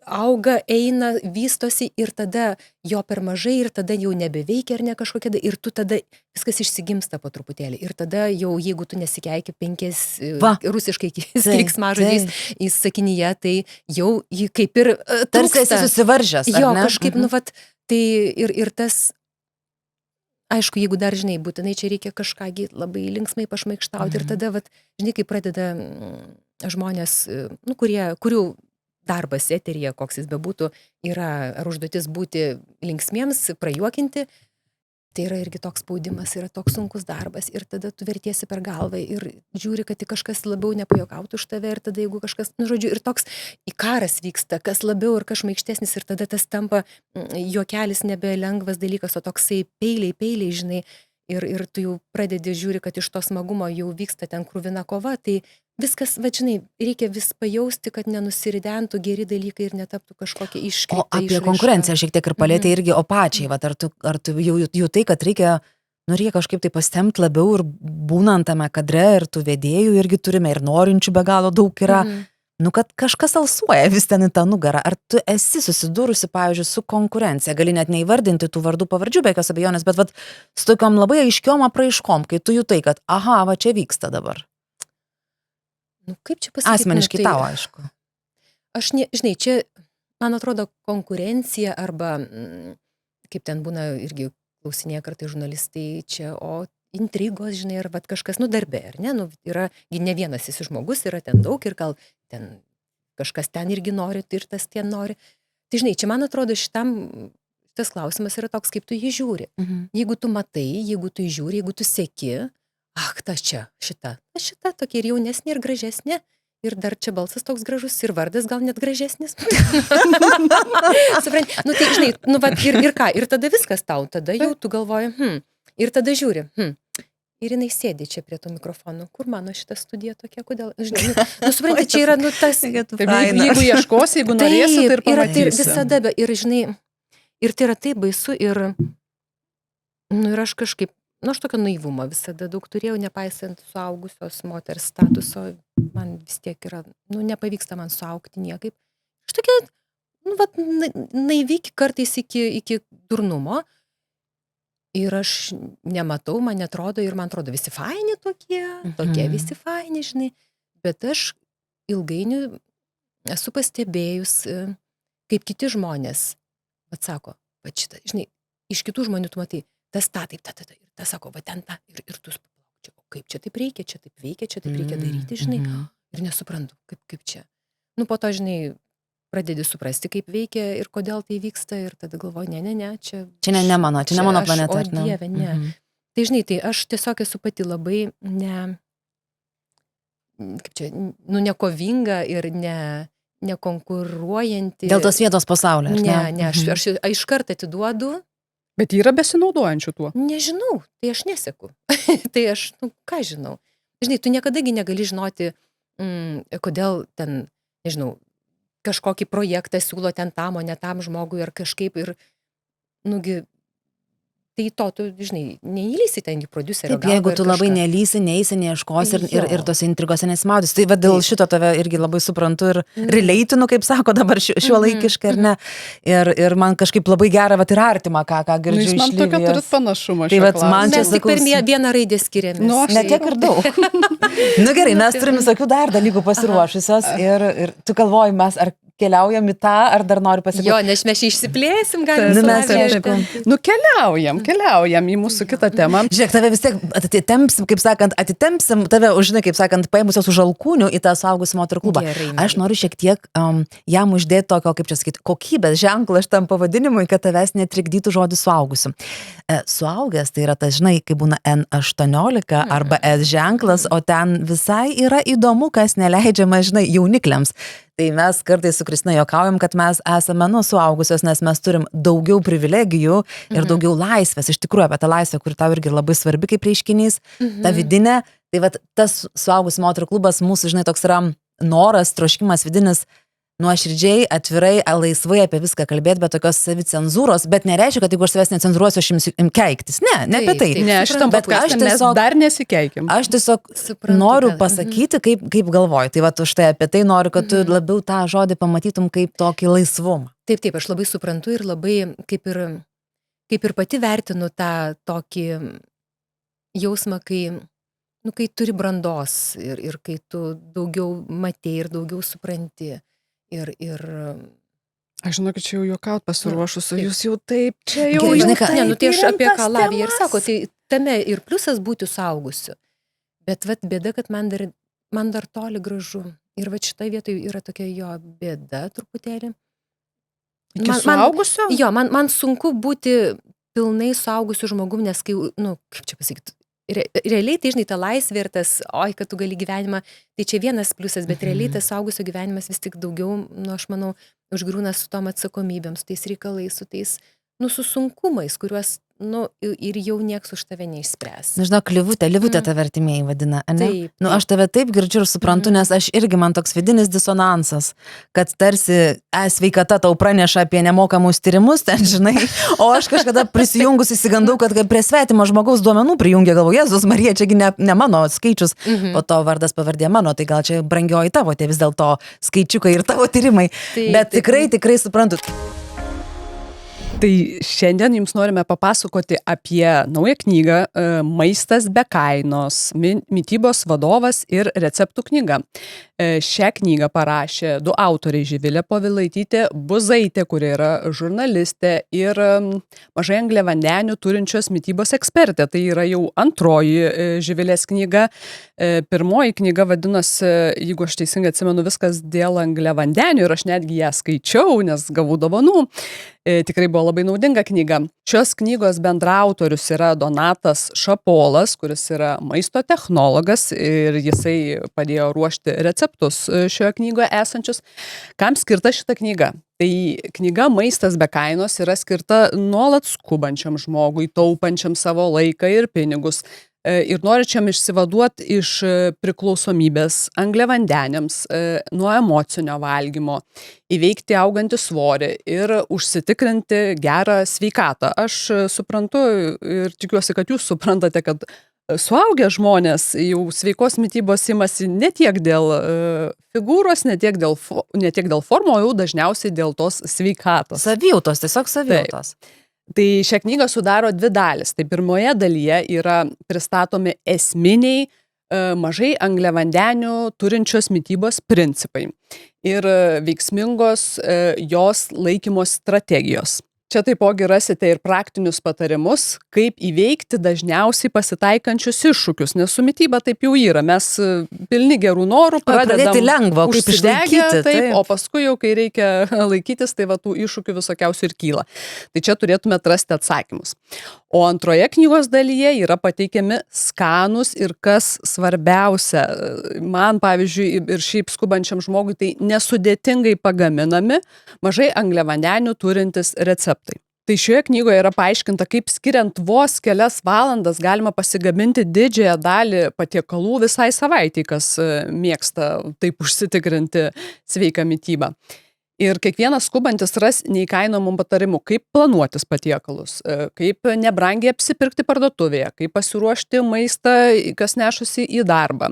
auga, eina, vystosi ir tada jo per mažai ir tada jau nebeveikia ar ne kažkokia, ir tu tada viskas išsigimsta po truputėlį. Ir tada jau, jeigu tu nesikeiki 5 rusiškai keiksmažodžiais į sakinyje, tai jau jį kaip ir tarsi esi susivaržęs. Jo, kažkaip, nu vat, tai ir tas, aišku, jeigu dar, žinai, būtinai čia reikia kažkągi labai linksmai pašmaikštauti ir tada, vat, žinai, kai pradeda žmonės, nu, kurių darbas eteryje, koks jis bebūtų, yra ar užduotis būti linksmiems, prajuokinti, tai yra irgi toks spaudimas, yra toks sunkus darbas ir tada tu vertiesi per galvą ir žiūri, kad kažkas labiau nepajuokautų už tave ir tada jeigu kažkas, nu žodžiu, ir toks karas vyksta, kas labiau ir kas šmaikštesnis ir tada tas tampa juokelis nebe lengvas dalykas, o toksai peiliai, žinai, ir tu jau pradedi žiūri, kad iš to smagumo jau vyksta ten kruvina kova, tai viskas, va, žinai, reikia vis pajausti, kad nenusiridentų geri dalykai ir netaptų kažkokia iškreipta. O apie konkurenciją šiek tiek ir palėtė irgi, o pačiai, va, ar tu jau tai, kad reikia kažkaip tai pastemti labiau ir būnant tame kadre ir tų vedėjų irgi turime ir norinčių be galo daug yra, nu, kad kažkas alsuoja vis ten į tą nugarą. Ar tu esi susidūrusi, pavyzdžiui, su konkurencija, gali net neįvardinti tų vardų pavardžių, be jokios abejonės, bet vat, su tokiom labai aiškiom apraiškom, kai tu jutai, kad aha, va čia vyksta dabar. Nu, kaip čia pasakyti? Asmeniškai tau, aišku. Aš, žinai, čia, man atrodo, konkurencija arba, kaip ten būna irgi klausinėje kartai žurnalistai, čia, o intrigos, žinai, ar vat kažkas, nu, darbe, ar ne, nu, yra, ne vienas jis žmogus, yra ten daug ir gal ten kažkas ten irgi nori ir tas ten nori. Tai, žinai, čia, man atrodo, tas klausimas yra toks, kaip tu jį žiūri. Jeigu tu matai, jeigu tu jį žiūri, jeigu tu seki, šita tokia ir jaunesnė, ir gražesnė, ir dar čia balsas toks gražus, ir vardas gal net gražesnis. Supranti, nu tai, žinai, nu, va, ir ką, ir tada viskas tau, tada jau tu galvoji, ir tada žiūri, ir jinai sėdi čia prie to mikrofono, kur mano šita studija tokia, kodėl, žinai, nu supranti, čia yra, nu, tas, jeigu ieškosi, jeigu norėsi, tai ir pamatysi. Ir visada, ir žinai, ir tai yra taip baisu, ir, nu, ir aš kažkaip, nu, aš tokio naivumo visada daug turėjau, nepaisant suaugusios moters statuso, man vis tiek yra, nu, nepavyksta man suaugti niekaip. Aš tokia, nu, vat, naivyki kartais iki durnumo, ir aš nematau, man netrodo, ir man atrodo visi faini tokie visi faini, žinai, bet aš ilgainiui esu pastebėjus, kaip kiti žmonės, atsako, va šitą, žinai, iš kitų žmonių tu matai, tas taip, ir tas sako, va ten ir tu spalauk, o kaip čia taip reikia, čia taip veikia, čia taip reikia daryti, žinai, ir nesuprantu, kaip čia. Nu, po to, žinai, pradedi suprasti, kaip veikia ir kodėl tai vyksta, ir tada galvoju, ne, čia ne mano planeta. O Dieve, ne. Tai, žinai, tai aš tiesiog esu pati labai nekovinga ir nekonkuruojanti. Dėl tos vietos pasaulio, ne, aš iškart atiduodu. Bet yra besinaudojančių tuo. Nežinau, tai aš neseku. Tai aš, nu, ką žinau. Žinai, tu niekadagi negali žinoti, kodėl ten, nežinau, kažkokį projektą siūlo ten tam, o ne tam žmogui, ar kažkaip ir, nugi, tai to tu, žinai, neįlysi ten į prodiuserio galvą. Taip, jeigu tu labai nelysi, neįsi, neieškosi ir tose intrigose nesimaudys. Tai va dėl šito tave irgi labai suprantu ir relatinu, kaip sako dabar šiuo laikiškai, ar ne. Ir man kažkaip labai gera, va ir artima, ką girdžiu iš Livijos. Man tokia turit panašumą šio klausimą. Mes tik per vieną raidę skiriamės. Ne tiek ir daug. Nu gerai, mes turim visokių dar dalykų pasiruošusios ir tu galvoji, mes ar keliaujam į tą, ar dar noriu pasakyti? Jo, nes mes išsiplėsim, galim. Nu keliaujam į mūsų kitą temą. Žiūrėk, tave vis tiek atitempsim, kaip sakant, tave, žinai, kaip sakant, paėmusios už alkūnių į tą suaugusių moterų klubą. Gerai, aš noriu šiek tiek jam uždėti tokio, kaip čia sakyti, kokybės ženklą šitam pavadinimui, kad tavęs netrikdytų žodis suaugusių. Suaugęs tai yra tas, žinai, kai būna N18 arba S ženklas, o ten visai yra įdomu, kas neleidžiama, žinai, jaunikliams. Tai mes kartais su Kristina juokaujam, kad mes esame suaugusios, nes mes turim daugiau privilegijų ir daugiau laisvės. Iš tikrųjų, apie tą laisvę, kuri tau irgi labai svarbi kaip reiškinys, ta vidinė. Tai vat tas suaugusių moterų klubas mūsų, žinai, toks yra noras, troškimas vidinis, nuoširdžiai, atvirai, laisvai apie viską kalbėti, bet tokios savicenzūros, bet nereiškia, kad jeigu aš savęs necenzūruosiu, aš imsiu keiktis. Ne apie tai. Ne, šitam podcast'e mes dar nesikeikim. Aš tiesiog noriu pasakyti, kaip galvoju. Tai va, už tai apie tai noriu, kad tu labiau tą žodį pamatytum kaip tokį laisvumą. Taip, aš labai suprantu ir labai kaip ir pati vertinu tą tokį jausmą, kai turi brandos ir kai tu daugiau matei ir daugiau supranti. Ir Aš žinau, kad čia jau juokaut pasiruošus, jūs jau taip, čia jau Gerai, žinai ką? Ne, tai aš apie ką Lavija ir sako, tai tame ir pliusas būti suaugusiu. Bet vat bėda, kad man dar toli gražu. Ir vat šitoj vietoj yra tokia jo bėda truputėlį. Iki suaugusio? Jo, man sunku būti pilnai suaugusiu žmogum, nes kai, kaip čia pasakyti, realiai tai, žinai, ta laisvė ir tas, kad tu gali gyvenimą, tai čia vienas pliusas, bet realiai tas suaugusio gyvenimas vis tik daugiau, aš manau, užgrūna su tom atsakomybėm, su tais reikalais, su tais, su sunkumais, kuriuos, ir jau nieks už tave neišspręs. Nežinau, Livutė tave artimieji vadina, ne? Taip. Aš tave taip girdžiu ir suprantu, nes aš irgi man toks vidinis disonansas, kad tarsi sveikata tau praneša apie nemokamus tyrimus, ten žinai, o aš kažkada prisijungus įsigandau, kad prie svetimo žmogaus duomenų prijungia, galvoju, Jėzus Marija, čiagi ne mano skaičius, o to vardas pavardė mano, tai gal čia brangioji tavo, tie vis dėlto skaičiukai ir tavo tyrimai, bet tikrai suprantu. Tai šiandien jums norime papasakoti apie naują knygą Maistas be kainos, mitybos vadovas ir receptų knyga. Šią knygą parašė du autoriai, Živilė Povilaitytė Buzaitė, kuri yra žurnalistė ir mažai angliavandenių turinčios mitybos ekspertė. Tai yra jau antroji Živilės knyga. Pirmoji knyga vadinosi, jeigu aš teisingai atsimenu, viskas dėl angliavandenių ir aš netgi ją skaičiau, nes gavau dovanų. Tikrai buvo labai naudinga knyga. Šios knygos bendraautorius yra Donatas Šapolas, kuris yra maisto technologas ir jisai padėjo ruošti receptus šioje knygoje esančius. Kam skirta šita knyga? Tai knyga Maistas be kainos yra skirta nuolat skubančiam žmogui, taupančiam savo laiką ir pinigus. Ir norinčiam išsivaduoti iš priklausomybės angliavandeniams, nuo emocinio valgymo, įveikti augantį svorį ir užsitikrinti gerą sveikatą. Aš suprantu ir tikiuosi, kad jūs suprantate, kad suaugę žmonės jau sveikos mitybos imasi ne tiek dėl figūros, ne tiek dėl formo, jau dažniausiai dėl tos sveikatos. Savijautos, tiesiog savijautos. Taip. Tai šią knygą sudaro dvi dalis. Tai pirmoje dalyje yra pristatomi esminiai mažai angliavandenių turinčios mitybos principai ir veiksmingos jos laikymo strategijos. Čia taipogi rasite ir praktinius patarimus, kaip įveikti dažniausiai pasitaikančius iššūkius, nes su mityba taip jau yra. Mes pilni gerų norų pradedam lengva, kaip išlaikyti. Taip, o paskui jau, kai reikia laikytis, tai va tų iššūkių visokiausių ir kyla. Tai čia turėtume atrasti atsakymus. O antroje knygos dalyje yra pateikiami skanūs ir kas svarbiausia, man pavyzdžiui ir šiaip skubančiam žmogui, tai nesudėtingai pagaminami mažai angliavandenių turintis receptai. Tai šioje knygoje yra paaiškinta, kaip skiriant vos kelias valandas galima pasigaminti didžiąją dalį patiekalų visai savaitei, kas mėgsta taip užsitikrinti sveiką mitybą. Ir kiekvienas skubantis ras neįkainomų patarimų, kaip planuotis patiekalus, kaip nebrangiai apsipirkti parduotuvėje, kaip pasiruošti maistą, kas nešasi į darbą,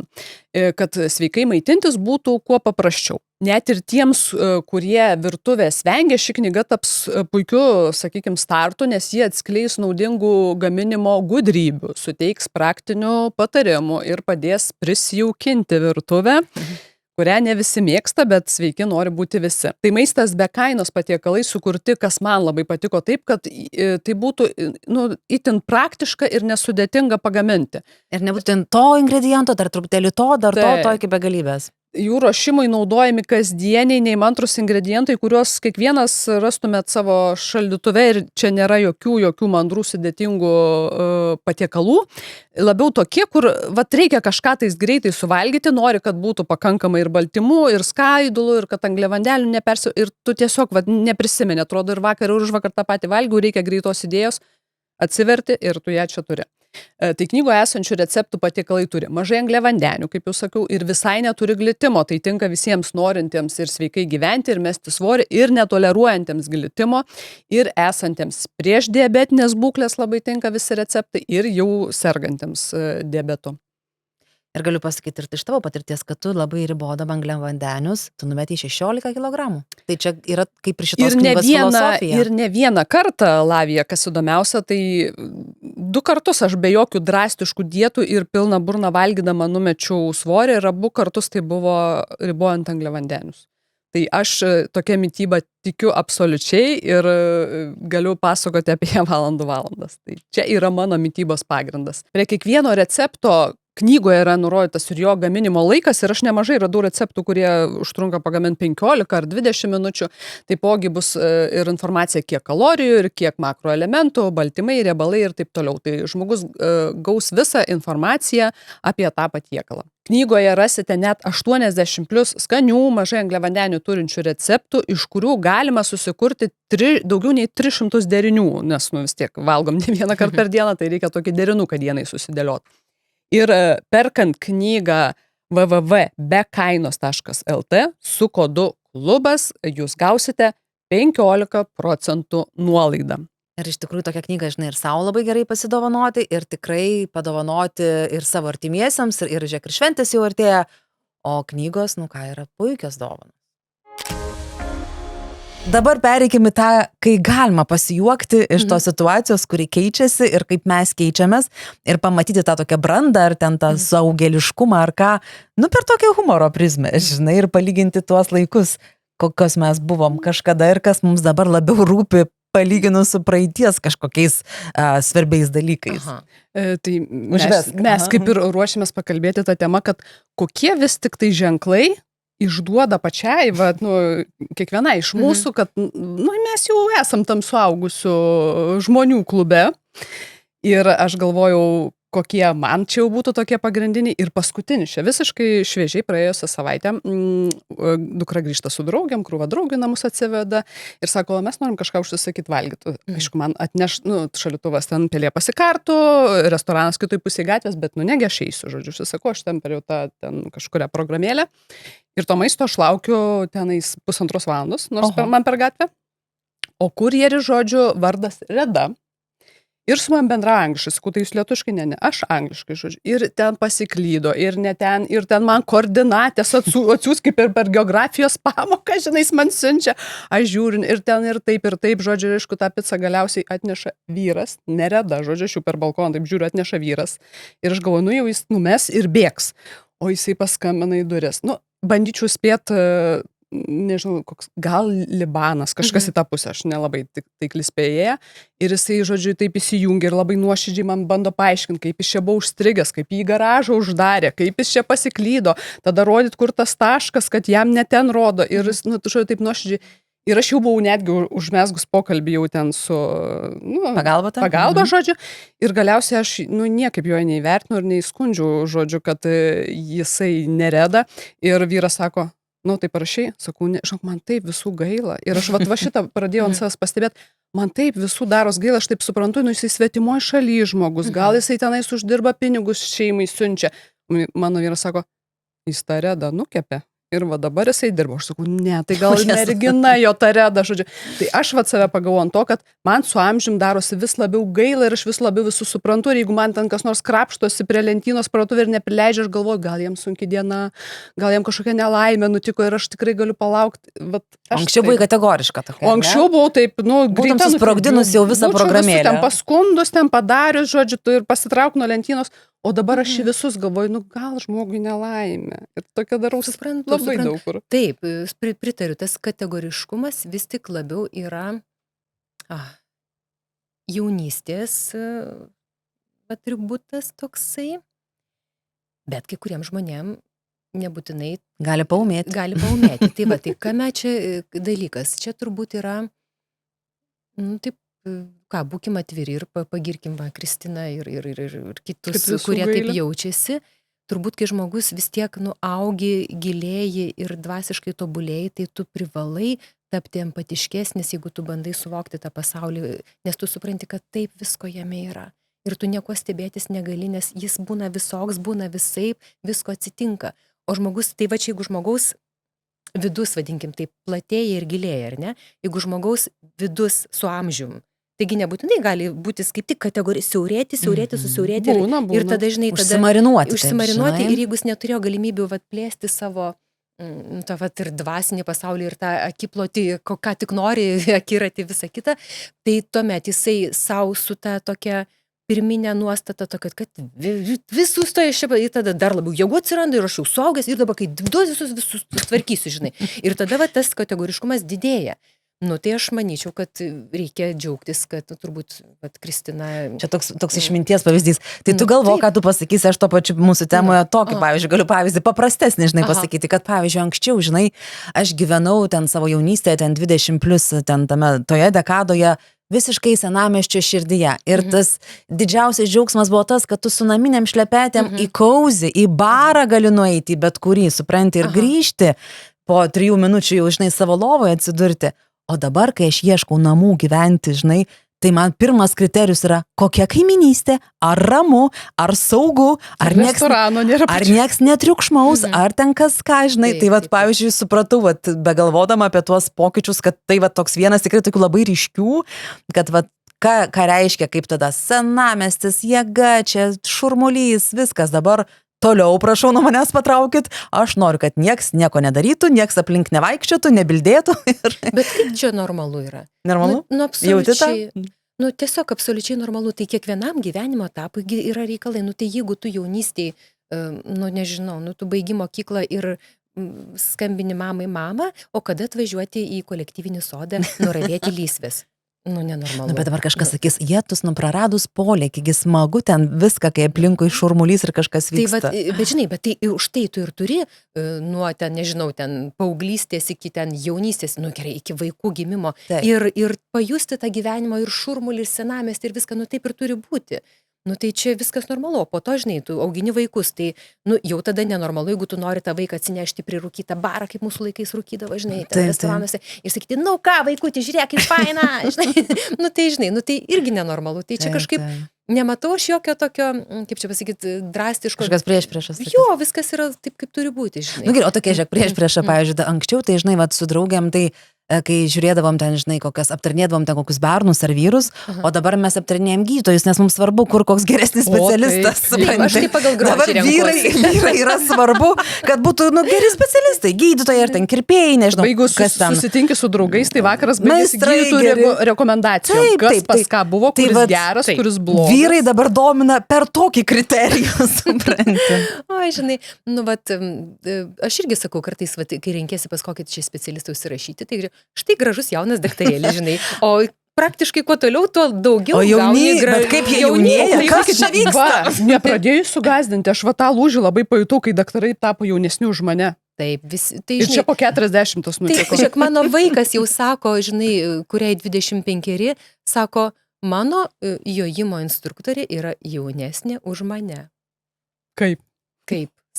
kad sveikai maitintis būtų kuo paprasčiau. Net ir tiems, kurie virtuvės vengia, ši knyga taps puikiu, sakykime, startu, nes jie atskleis naudingų gaminimo gudrybių, suteiks praktinių patarimų ir padės prisijaukinti virtuvę, kurią ne visi mėgsta, bet sveiki nori būti visi. Tai Maistas be kainos patiekalai sukurti, kas man labai patiko taip, kad tai būtų itin praktiška ir nesudėtinga pagaminti. Ir nebūtų to ingrediento, dar truputėlį to, dar to iki begalybės. Jų ruošimui naudojami kasdieniai neįmantrus ingredientai, kuriuos kiekvienas rastumėt savo šaldytuve ir čia nėra jokių mandrų sudėtingų patiekalų. Labiau tokie, kur reikia kažką tais greitai suvalgyti, nori, kad būtų pakankamai ir baltymų, ir skaidulų, ir kad angliavandenių nepersiu, ir tu tiesiog neprisimeni, atrodo ir vakar ir užvakar tą patį valgiau, reikia greitos idėjos, atsiverti ir tu ją čia turi. Tai knygoje esančių receptų patiekalai turi mažai angliavandenių, kaip jau sakiau, ir visai neturi glitimo. Tai tinka visiems norintiems ir sveikai gyventi, ir mesti svorį, ir netoleruojantiems glitimo, ir esantiems prieš diabetinės būklės labai tinka visi receptai, ir jau sergantiems diabetu. Ir galiu pasakyti ir iš tavo patirties, kad tu labai ribodama angliavandenius, tu numetei 16 kilogramų. Tai čia yra kaip ir šitos knygos filosofija. Ir ne vieną kartą, Lavija, kas įdomiausia, tai 2 kartus aš be jokių drastiškų dietų ir pilną burną valgydama numečiau svorį, ir abu kartus tai buvo ribojant angliavandenius. Tai aš tokia mityba tikiu absoliučiai ir galiu pasakoti apie ją valandas. Tai čia yra mano mitybos pagrindas. Prie kiekvieno recepto knygoje yra nurodytas ir jo gaminimo laikas, ir aš nemažai radau receptų, kurie užtrunka pagaminti 15 ar 20 minučių. Taipogi bus ir informacija, kiek kalorijų ir kiek makroelementų, baltymai, riebalai ir taip toliau. Tai žmogus gaus visą informaciją apie tą patiekalą. Knygoje rasite net 80+ skanių, mažai angliavandenių turinčių receptų, iš kurių galima susikurti daugiau nei 300 derinių, nes vis tiek valgom ne vieną kartą per dieną, tai reikia tokį derinuką dienai susidėlioti. Ir perkant knygą www.bekainos.lt su kodu klubas jūs gausite 15% nuolaidą. Ir iš tikrųjų tokią knygą, žinai, ir savo labai gerai pasidovanoti, ir tikrai padovanoti ir savo artimiesiams, ir žiūrėk, ir šventės jau artėja, o knygos, yra puikios dovanos. Dabar pereikime tą, kai galima pasijuokti iš tos situacijos, kuri keičiasi ir kaip mes keičiamės, ir pamatyti tą tokią brandą, ar ten tą suaugėliškumą, ar ką, per tokią humoro prizmę, žinai, ir palyginti tuos laikus, kokios mes buvom kažkada ir kas mums dabar labiau rūpi, palyginus su praeities kažkokiais svarbiais dalykais. Tai mes kaip ir ruošimės pakalbėti tą temą, kad kokie vis tik tai ženklai išduoda pačiai, kiekviena iš mūsų, kad mes jau esam tam suaugusių žmonių klube. Ir aš galvojau, kokie man čia jau būtų tokie pagrindiniai. Ir paskutinis, čia visiškai šviežiai praėjusią savaitę, dukra grįžta su draugiam, krūva draugių namus atsiveda ir sako, mes norim kažką užsisakyti valgyti. Aišku, man atneš, šalituvas ten pelė pasikartų, restoranas kitoj pusėje gatvės, bet negi aš eisiu, žodžiu, užsisakau, aš ten pariau tą kažkurią programėlę. Ir to maisto aš laukiu tenais 1,5 valandos, nors man per gatvę. O kurjeris, žodžiu, vardas Reda. Ir su man bendra angliškai, sakau, tai jūs lietuškai, ne, aš angliškai, žodžiu. Ir ten pasiklydo, ir ne ten, ir ten man koordinatės atsiūs kaip ir per geografijos pamoką, žinai, jis man siunčia. Aš žiūriu, ir ten, ir taip, žodžiu, aišku, tą pizzą galiausiai atneša vyras, ne Reda, žodžiu, aš jau per balkoną, taip žiūriu, atneša vyras. Ir aš galvoju, jau jis numes ir bėgs. O jisai paskambina į duris. Bandyčiau spėti, nežinau, gal Libanas, kažkas į tą pusę, aš nelabai taikliai spėjau. Ir jisai, žodžiu, taip įsijungia ir labai nuoširdžiai man bando paaiškinti, kaip jis čia buvo užstrigęs, kaip jį garažą uždarė, kaip jis čia pasiklydo, tada rodyt, kur tas taškas, kad jam ne ten rodo. Ir jis, žodžiu, taip nuoširdžiai. Ir aš jau buvau netgi užmesgus pokalbį jau ten su pagalba, žodžiu. Ir galiausiai aš, niekaip jo neįvertinu ir neįskundžiu, žodžiu, kad jisai nereda. Ir vyras sako, tai parašai, sakau, žinok, man taip visų gaila. Ir aš va šitą pradėjau ant savęs pastebėti, man taip visų daros gaila, aš taip suprantu, jisai svetimoje šalyje žmogus, gal jisai tenais uždirba pinigus šeimai siunčia. Mano vyras sako, jis tą Redą nukepė. Ir va dabar jisai dirbo. Aš sakau, ne, tai gal mergina jo tą Redą, žodžiu. Tai aš va save pagavau ant to, kad man su amžium darosi vis labiau gaila ir aš vis labiau visus suprantu. Ir jeigu man ten kas nors krapštosi prie lentynos parduotuvėje ir neprileidžia, aš galvoju, gal jam sunki diena, gal jam kažkokia nelaimė nutiko ir aš tikrai galiu palaukti. Anksčiau buvai kategoriška tokia. O anksčiau buvau taip, būtum susprogdinus jau visą programėlę. Ten paskundus, ten padarius, žodžiu, ir pasitrauk nuo lentynos. O dabar aš visus galvoju, gal žmogui nelaimė. Ir tokia darau labai daug kur. Taip, pritariu, tas kategoriškumas vis tik labiau yra jaunystės atributas toksai, bet kai kuriem žmonėm nebūtinai gali paumėti. Tai va, tai kame čia dalykas? Čia turbūt yra, taip, būkim atviri ir pagirkim Kristiną ir kitus, kurie taip jaučiasi. Turbūt, kai žmogus vis tiek augi, gilėji ir dvasiškai tobulėjai, tai tu privalai tapti empatiškesnis, jeigu tu bandai suvokti tą pasaulį, nes tu supranti, kad taip visko jame yra. ir tu nieko stebėtis negali, nes jis būna visoks, būna visaip, visko atsitinka. O žmogus, tai va čia jeigu žmogaus vidus, vadinkim, taip platėja ir gilėja, ar ne? Jeigu žmogaus vidus su amžium, taigi nebūtinai gali būti kaip tik kategorija siaurėti, susiaurėti ir tada, žinai, užsimarinuoti ir jeigu jis neturėjo galimybių plėsti savo tą ir dvasinį pasaulį ir tą akiplotį, ką tik nori, akiratį, visą kitą, tai tuomet jisai savo su tą tokia pirminę nuostatą, kad visus to iš čia, tada dar labiau jėgų atsiranda ir aš jau suaugęs ir dabar, kai visus tvarkysiu, žinai. Ir tada tas kategoriškumas didėja. Nu, tai aš manyčiau, kad reikia džiaugtis, kad turbūt Kristina... Čia toks išminties pavyzdys. Tai tu galvo, ką tu pasakysi, aš to pačiu mūsų temoje tokį, pavyzdžiui, galiu pavyzdį paprastesnį, žinai, pasakyti, kad, pavyzdžiui, anksčiau, žinai, aš gyvenau ten savo jaunystėje, ten 20 plus, ten toje dekadoje, visiškai senamiesčio širdyje. Ir tas didžiausias džiaugsmas buvo tas, kad tu su naminiam šlepetėm į kauzį, į barą gali nueiti, bet kurį, supranti, ir grįžti po 3 minučių jau, žinai, savo lovoje atsidurti. O dabar, kai aš ieškau namų gyventi, žinai, tai man pirmas kriterijus yra, kokia kaiminystė, ar ramu, ar saugu, ar nieks netriukšmaus, ar ten kas ką, žinai. Tai vat, pavyzdžiui, supratau, vat, begalvodama apie tuos pokyčius, kad tai vat, toks vienas tikrai tokių labai ryškių, kad vat, ką reiškia, kaip tada senamiestis, jėga, čia šurmulys, viskas dabar. Toliau, prašau, nuo manęs patraukit, aš noriu, kad nieks nieko nedarytų, nieks aplink nevaikščiotų, nebildėtų. Bet kaip čia normalu yra? Normalu? Nu, absoliučiai. Nu, tiesiog absoliučiai normalu. Tai kiekvienam gyvenimo etapui yra reikalai. Nu, tai jeigu tu jaunystėj, nu, nežinau, nu, tu baigi mokyklą ir skambini mamai mamą, o kada atvažiuoti į kolektyvinį sodą, nuravėti lysvės. Nu, nenormalu. Bet dabar kažkas sakys, jėtus praradus polėkį, smagu ten viską, kai aplinkui šurmulys ir kažkas vyksta. Tai, bet žinai, bet tai už tai tu ir turi nuo ten, nežinau, ten paauglystės iki ten jaunystės, nu gerai, iki vaikų gimimo. Ir pajusti tą gyvenimą ir šurmulį, ir senamiestį, ir viską, nu taip ir turi būti. Nu tai čia viskas normalu, po to, žinai, tu augini vaikus, tai nu, jau tada nenormalu, jeigu tu nori tą vaiką atsinešti prie rūkytą barą, kaip mūsų laikais rūkydavo, žinai, restoranuose, ir sakyti, nu ką, vaikutį, žiūrėk, kaip faina, žinai, nu tai irgi nenormalu, tai čia kažkaip nematau aš jokio tokio, kaip čia pasakyti, drastiško. Kažkas priešpriešas. Jo, viskas yra taip, kaip turi būti, žinai. Nu gerai, o tokia, žiūrėk, priešpriešą, pavyzdžiui, anksčiau, tai, žinai, vat, su draugiam, tai kai žiūrėdavom ten, žinai, aptarnėdavom ten kokius bernus ar vyrus, o dabar mes aptarnėjom gydytojus, nes mums svarbu, kur koks geresnis specialistas. Aš tai pagal grožį renkuosi. Vyrai yra svarbu, kad būtų, nu, geri specialistai, gydytojai ar ten kirpėjai, nežinau, baigus kas ten. Susitinki su draugais, tai vakaras baigėsi gydytojų rekomendacijom. Kas pas ką buvo, kuris geras, kuris blogas. Vyrai dabar domina per tokį kriterijų, supranti. O, žinai, nu, vat, aš irgi sakau kartais, vat, kai renkėsi pas kokį čia specialistą užsirašyti, tai štai gražus jaunas daktarėlis, žinai, o praktiškai kuo toliau, tuo daugiau gauni. Bet kaip jie jaunėja, kas čia vyksta? Nepradėjau sugąsdinti, aš va tą lūžį labai pajutau, kai daktarai tapo jaunesni už mane. Taip, tai, ir čia po 40 nutiko. Tai, žiūrėk, mano vaikas jau sako, žinai, kuriai 25, sako, mano jojimo instruktorė yra jaunesnė už mane. Kaip?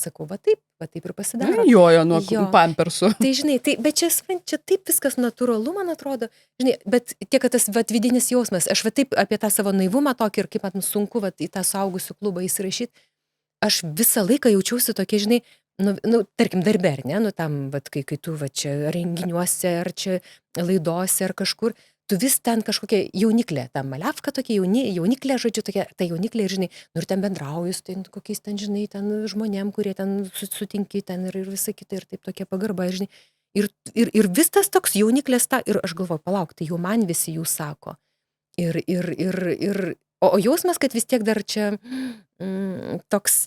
Sakau, va taip ir pasidaro. Jojo nuo pampersų. Tai, žinai, bet čia taip viskas natūralu, man atrodo. Žinai, bet tiek, kad tas vidinis jausmas, aš va taip apie tą savo naivumą tokį ir kaip man sunku į tą suaugusių klubą įsirašyti, aš visą laiką jaučiausi tokie, žinai, nu tarkim, darbe, ar ne, nu tam, va, kai tu va čia renginiuose, ar čia laidose, ar kažkur, tu vis ten kažkokia jauniklė, ta maliavka tokia jauniklė, žodžiu, tokia, ta jauniklė ir, žinai, nu ir ten bendrauju su ten kokiais ten, žinai, ten žmonėm, kurie ten sutinki ten ir visa kita ir taip tokia pagarba, ir, žinai, ir vis tas toks jauniklės ta, ir aš galvoju, palauk, tai jau man visi jų sako. O jausmas, kad vis tiek dar čia toks,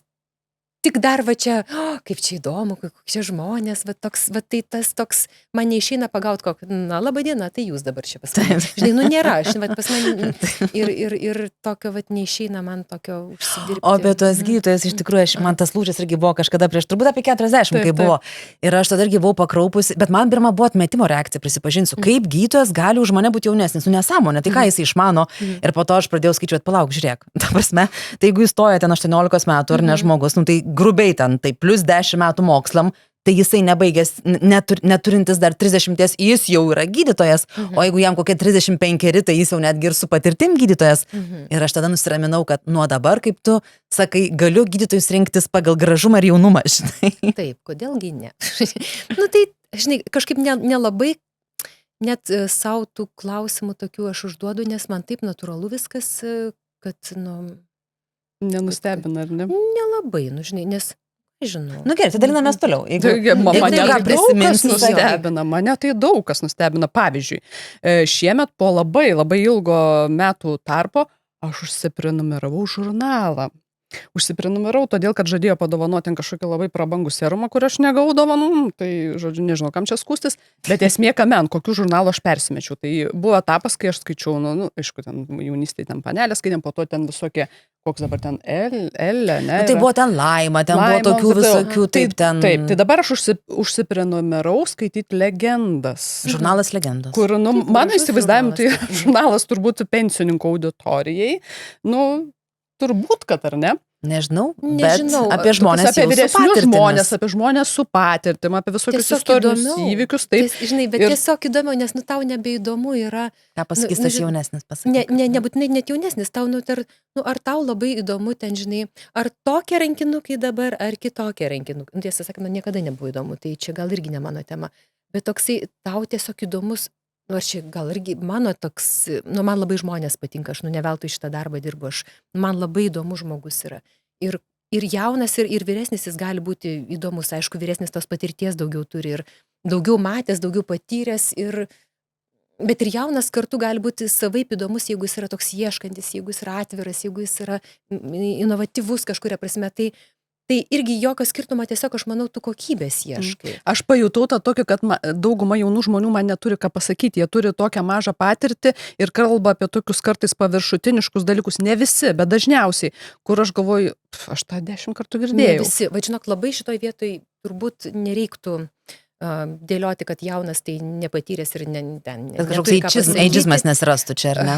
tik dar va čia, kaip čia įdomu, kokie čia žmonės, va toks, va tai tas toks, man neišeina pagauti kokį, na, laba diena, tai jūs dabar čia pas mane. Žinai, nu nėra, aš, va pas mane, ir tokio, va neišeina man tokio užsidirbti. O apie tuos gydytojus, iš tikrųjų, man tas lūžis irgi buvo kažkada prieš, turbūt apie 40, kai buvo. Ir aš tada irgi buvau pakraupusi, bet man pirma buvo atmetimo reakcija, prisipažinsiu, kaip gydytojas gali už mane būti jaunesnis, nu nesąmonė, tai ką jis išmano. Ir po to aš pradėjau skaičiuoti, palauk, žiūrėk, ta prasme, tai jeigu įstoja ten 18 metų ar ne žmogus, nu tai grubiai ten, tai plus 10 metų mokslam, tai jisai nebaigęs, neturintis dar 30, jis jau yra gydytojas, o jeigu jam kokie 35, tai jis jau netgi ir su patirtim gydytojas. Ir aš tada nusiraminau, kad nuo dabar, kaip tu sakai, galiu gydytojus rinktis pagal gražumą ir jaunumą, žinai. Taip, kodėlgi ne? Nu tai, žinai, kažkaip nelabai net savo tų klausimų tokių aš užduodu, nes man taip natūralu viskas, kad, nu... Nenustebina, ar ne? Nelabai, nu, žinai, nes, žinau. Nu gerai, tai dalinamės toliau. Mane tai daug kas nustebina. Pavyzdžiui, šiemet po labai ilgo metų tarpo aš užsiprenumeravau žurnalą. Užsiprenumerau, todėl, kad žadėjo padovanoti kažkokį labai prabangų serumą, kur aš negavau dovanų, tai, žodžiu, nežinau, kam čia skūstis, bet esmė kame, ant kokių žurnalų aš persimečiau. Tai buvo etapas, kai aš skaičiau, aišku, ten jaunystėj ten panelės, skaitėm, po to ten visokie, koks dabar ten ne? Tai buvo ten Laima, ten buvo tokių visokių, taip ten. Taip, tai dabar aš užsiprenumerau skaityti legendas. Žurnalas legendos. Kur, mano įsivaizdavimu, tai žurnalas turbūt pensininkų auditorijai, turbūt, kad ar ne? Nežinau, bet apie žmonės apie vyresnius žmonės, apie žmonės su patirtim, apie visokius istorinius įvykius. Taip, žinai, bet tiesiog įdomu, nes tau nebeįdomu yra... Ką pasakys tas jaunesnis pasakys? Nebūtinai net jaunesnis, tau, ar tau labai įdomu ten, žinai, ar tokie rankinukai dabar, ar kitokie rankinukai. Tiesą sakant, niekada nebuvo įdomu, tai čia gal irgi ne mano tema. Bet toksai tau tiesiog įdomus, nors čia gal irgi mano toks, man labai žmonės patinka, aš neveltui šitą darbą dirbu, man labai įdomus žmogus yra. Ir jaunas, ir vyresnis jis gali būti įdomus, aišku, vyresnis tos patirties daugiau turi ir daugiau matęs, daugiau patyręs, bet ir jaunas kartu gali būti savaip įdomus, jeigu jis yra toks ieškantis, jeigu jis yra atviras, jeigu jis yra inovatyvus kažkuria prasme, tai irgi jokio skirtumo, tiesiog aš manau, tu kokybės ieškai. Aš pajutau tą tokį, kad dauguma jaunų žmonių man neturi ką pasakyti, jie turi tokią mažą patirtį ir kalba apie tokius kartais paviršutiniškus dalykus, ne visi, bet dažniausiai, kur aš galvoju, aš tą 10 kartų girdėjau. Ne visi, va žinok, labai šitoj vietoj turbūt nereiktų dėlioti, kad jaunas tai nepatyręs ir ten... Kažkoks eidžizmas nesirastų čia, ar ne?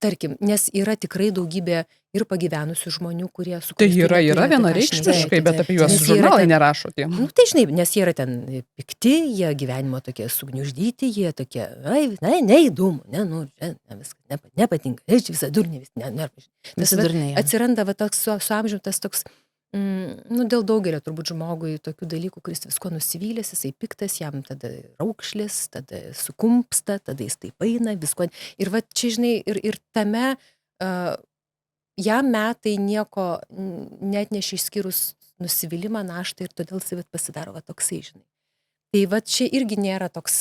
Tarkim, nes yra tikrai daugybė ir pagyvenusių žmonių, kurie... Tai yra vienareikšmiškai, bet apie juos žurnalai nerašo tie. Nu, tai žinai, nes jie yra ten pikti, jie gyvenimo tokie sugniuždyti, jie tokie, neįdomu, viskas nepatinka, visą durnį, atsiranda va toks su amžiumi tas toks dėl daugelio turbūt žmogui tokių dalykų, kuris visko nusivylęs, jisai piktas, jam tada raukšlis, tada sukumpsta, tada jis taip eina, visko. Ir va čia, žinai, ir tame jam metai nieko net nešia išskyrus nusivylimą, naštą ir todėl jisai pasidaro va toksai, žinai. Tai va čia irgi nėra toks,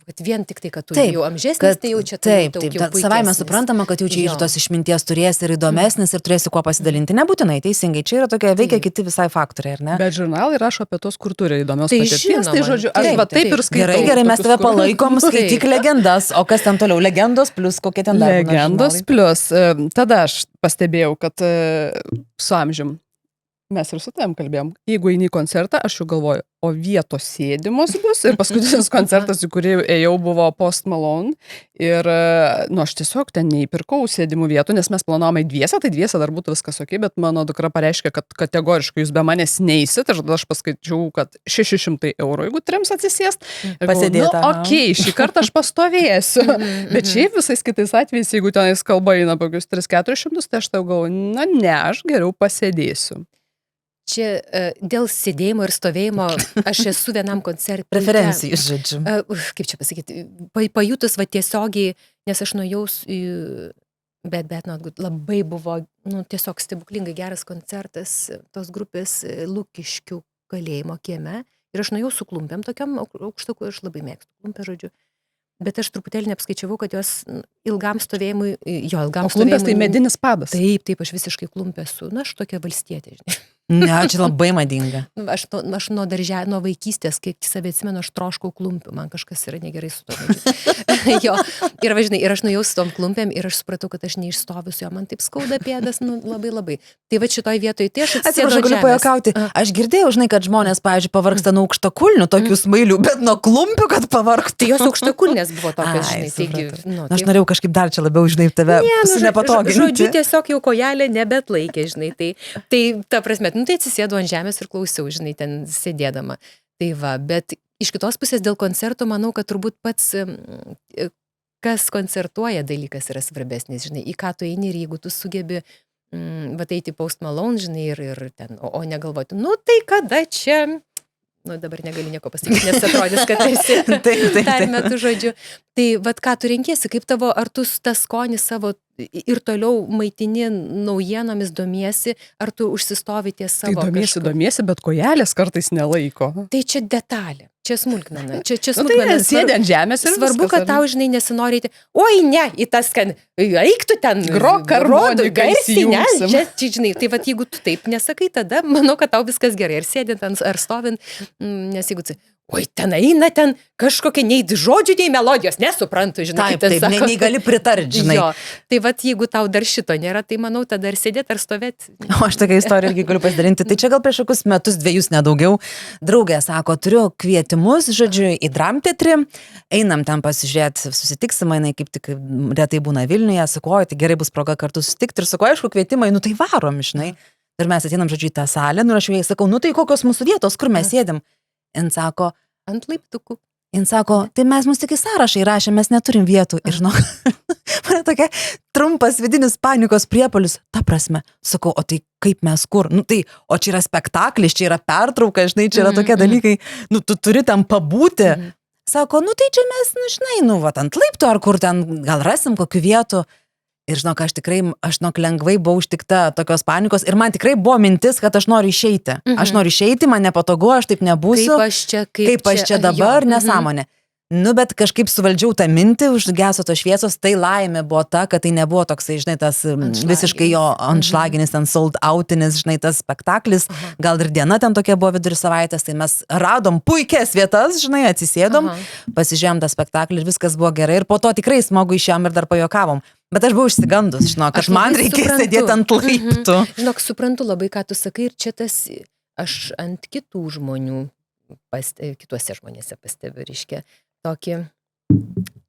kad vien tik tai, kad tu jau amžesnis, tai jau čia taip, savai mes suprantama, kad jau čia ir tos išminties turės ir įdomesnis ir turėsi kuo pasidalinti. Nebūtinai, teisingai, čia yra tokia veikia kiti visai faktoriai, ar ne? Bet žurnalai rašo apie tos, kur turi įdomios patirties, tai žodžiu, aš va taip ir skaitau. Gerai, mes tave palaikom, skaityk legendas, o kas ten toliau? Legendos plus kokie ten dar? Legendos plus. Tada aš pastebėjau, kad su amžium mes ir su tavim kalbėjom. Jeigu eini į koncertą, aš jau galvoju, o vietos sėdimos bus. Ir paskutinis koncertas, į kurį ėjau, buvo Post Malone. Ir, aš tiesiog ten neįpirkau sėdimų vietų, nes mes planuojame dviese, tai dviese dar būtų viskas ok, bet mano dukra pareiškė, kad kategoriškai jūs be manęs neisit. Ir tada aš paskaičiau, kad 600 €, jeigu trims atsisėst. Pasėdėta. Okei, šį kartą aš pastovėsiu. Bet šiaip visais kitais atvejais, jeigu tenais kalba eina kokius 300-400, tai aš tau galvoju, ne, aš geriau pasėdėsiu. Čia dėl sėdėjimo ir stovėjimo aš esu vienam koncerte. Preferencijų, žodžiu. Kaip čia pasakyti, pajutus va tiesiogiai, nes aš nuėjau, bet labai buvo tiesiog stebuklingai geras koncertas tos grupės Lukiškių kalėjimo kieme. Ir aš nuėjau su klumpėm tokiam aukštuku, aš labai mėgstu klumpę, žodžiu. Bet aš truputėlį neapskaičiavau, kad jos ilgam stovėjimui, ilgam stovėjimui... O klumpės tai medinis padas. Taip, aš visiškai klumpė esu, aš tokia valstietė, žinai. Ne, čia labai madinga. Aš nuo vaikystės, kai save atsimenu, aš troškau klumpių, man kažkas yra negerai su to. Jo, ir važinai, ir aš nuėjau su tom klumpėm ir aš supratau, kad aš neišstoviu su jo, man taip skauda pėdas, labai. Tai va šitoj vietoj, tai aš atsisėdu galiu pajuokauti. Aš girdėjau, žinai, kad žmonės, pavyzdžiui, pavargsta nuo aukštakulnių, tokių smailių, bet nuo klumpių, kad pavargtų. Tai jos aukštakulnės buvo tokios, žinai. Taigi, aš norėjau kažkaip dar čia labiau, žinai, tave nepatoginti. Žodžiu, tiesiog jau kojelė nebetlaikė, žinai. Tai ta prasme, tai atsisėdu ant žemės ir klausiau, žinai, ten sėdėdama. Tai va, bet iš kitos pusės dėl koncerto, manau, kad turbūt pats, kas koncertuoja dalykas yra svarbesnis, žinai, į ką tu eini ir jeigu tu sugebi, va tai Post Malone, žinai, ir ten, o negalvoti, nu tai kada čia, nu dabar negali nieko pasakyti, nes atrodys, kad esi dar metų žodžiu. Tai vat ką tu renkiesi, kaip tavo, ar tu tą skonį savo ir toliau maitini naujienomis, domiesi, ar tu užsistovi ties savo Tai domiesi, bet kojelės kartais nelaiko. Tai čia detalė, čia smulkmena. Čia Tai smulkmena. sėdė ant žemės ir Svarbu, viskas, kad ar ne? tau, žinai, nesinorėti, oi ne, į tas, kad eik tu ten, Grok harmoniką garsiai, ne, įsijungsim. čia, žinai, tai vat jeigu tu taip nesakai, tada manau, kad tau viskas gerai, ar sėdint, ar stovint, nes jeigu tu, oi, ten eina, ten kažkokia nei žodžių, nei melodijos, nesuprantu, žinai, Taip, nei gali pritarti, žinai. Jo, tai vat jeigu tau dar šito nėra, tai manau, tada ar sėdėti, ar stovėti. O aš tokią istoriją irgi galiu pasidalinti. Tai čia gal prieš kokius metus, 2 nedaugiau, draugė sako, turiu kvietimus, žodžiu, į dramteatrį, einam ten pasižiūrėti, susitiksim, jinai kaip tik retai būna Vilniuje, sako, tai gerai bus proga kartu susitikti ir sako, aišku, kvietimai, nu tai varom, žinai. Ir mes ateinam, žodžiu, į tą salę, nu aš jau jai sakau, nu tai kokios mūsų vietos, kur mes sėdim. Jin sako, Ant laiptukų. Jin sako, tai mes mus tik į sąrašą įrašė, mes neturim vietų. Ir žinok, man tokia trumpas vidinis panikos priepuolis. Ta prasme, sakau, o tai kaip mes kur? Nu tai, o čia yra spektaklis, čia yra pertrauka, žinai, čia yra tokie dalykai. Nu tu turi ten pabūti. Sako, nu tai čia mes, nu žinai, nu va ant laiptų ar kur ten, gal rasim kokių vietų. Ir žinok, aš lengvai buvau užtikta tokios panikos ir man tikrai buvo mintis, kad aš noriu išeiti. Aš noriu išeiti, man nepatogu, aš taip nebūsiu. Kaip aš čia dabar, nesąmonė. Nu, bet kažkaip suvaldžiau tą mintį, užgeso tos šviesos, tai laimė buvo ta, kad tai nebuvo toksai, žinai, tas visiškai jo anšlaginis, ten sold outinis, žinai, tas spektaklis, gal ir diena ten tokia buvo vidury savaitės, tai mes radom puikias vietas, žinai, atsisėdom, pasižiūrėjom tą spektaklį ir viskas buvo gerai ir po to tikrai smagu išėjom ir dar pajuokavom. Bet aš buvau išsigandus, žinok, kad man reikia sėdėti ant laiptų. Žinok, suprantu labai, ką tu sakai ir čia tas, aš ant kitų žmonių, kituose žmonėse pastebiu, reiškia, tokį,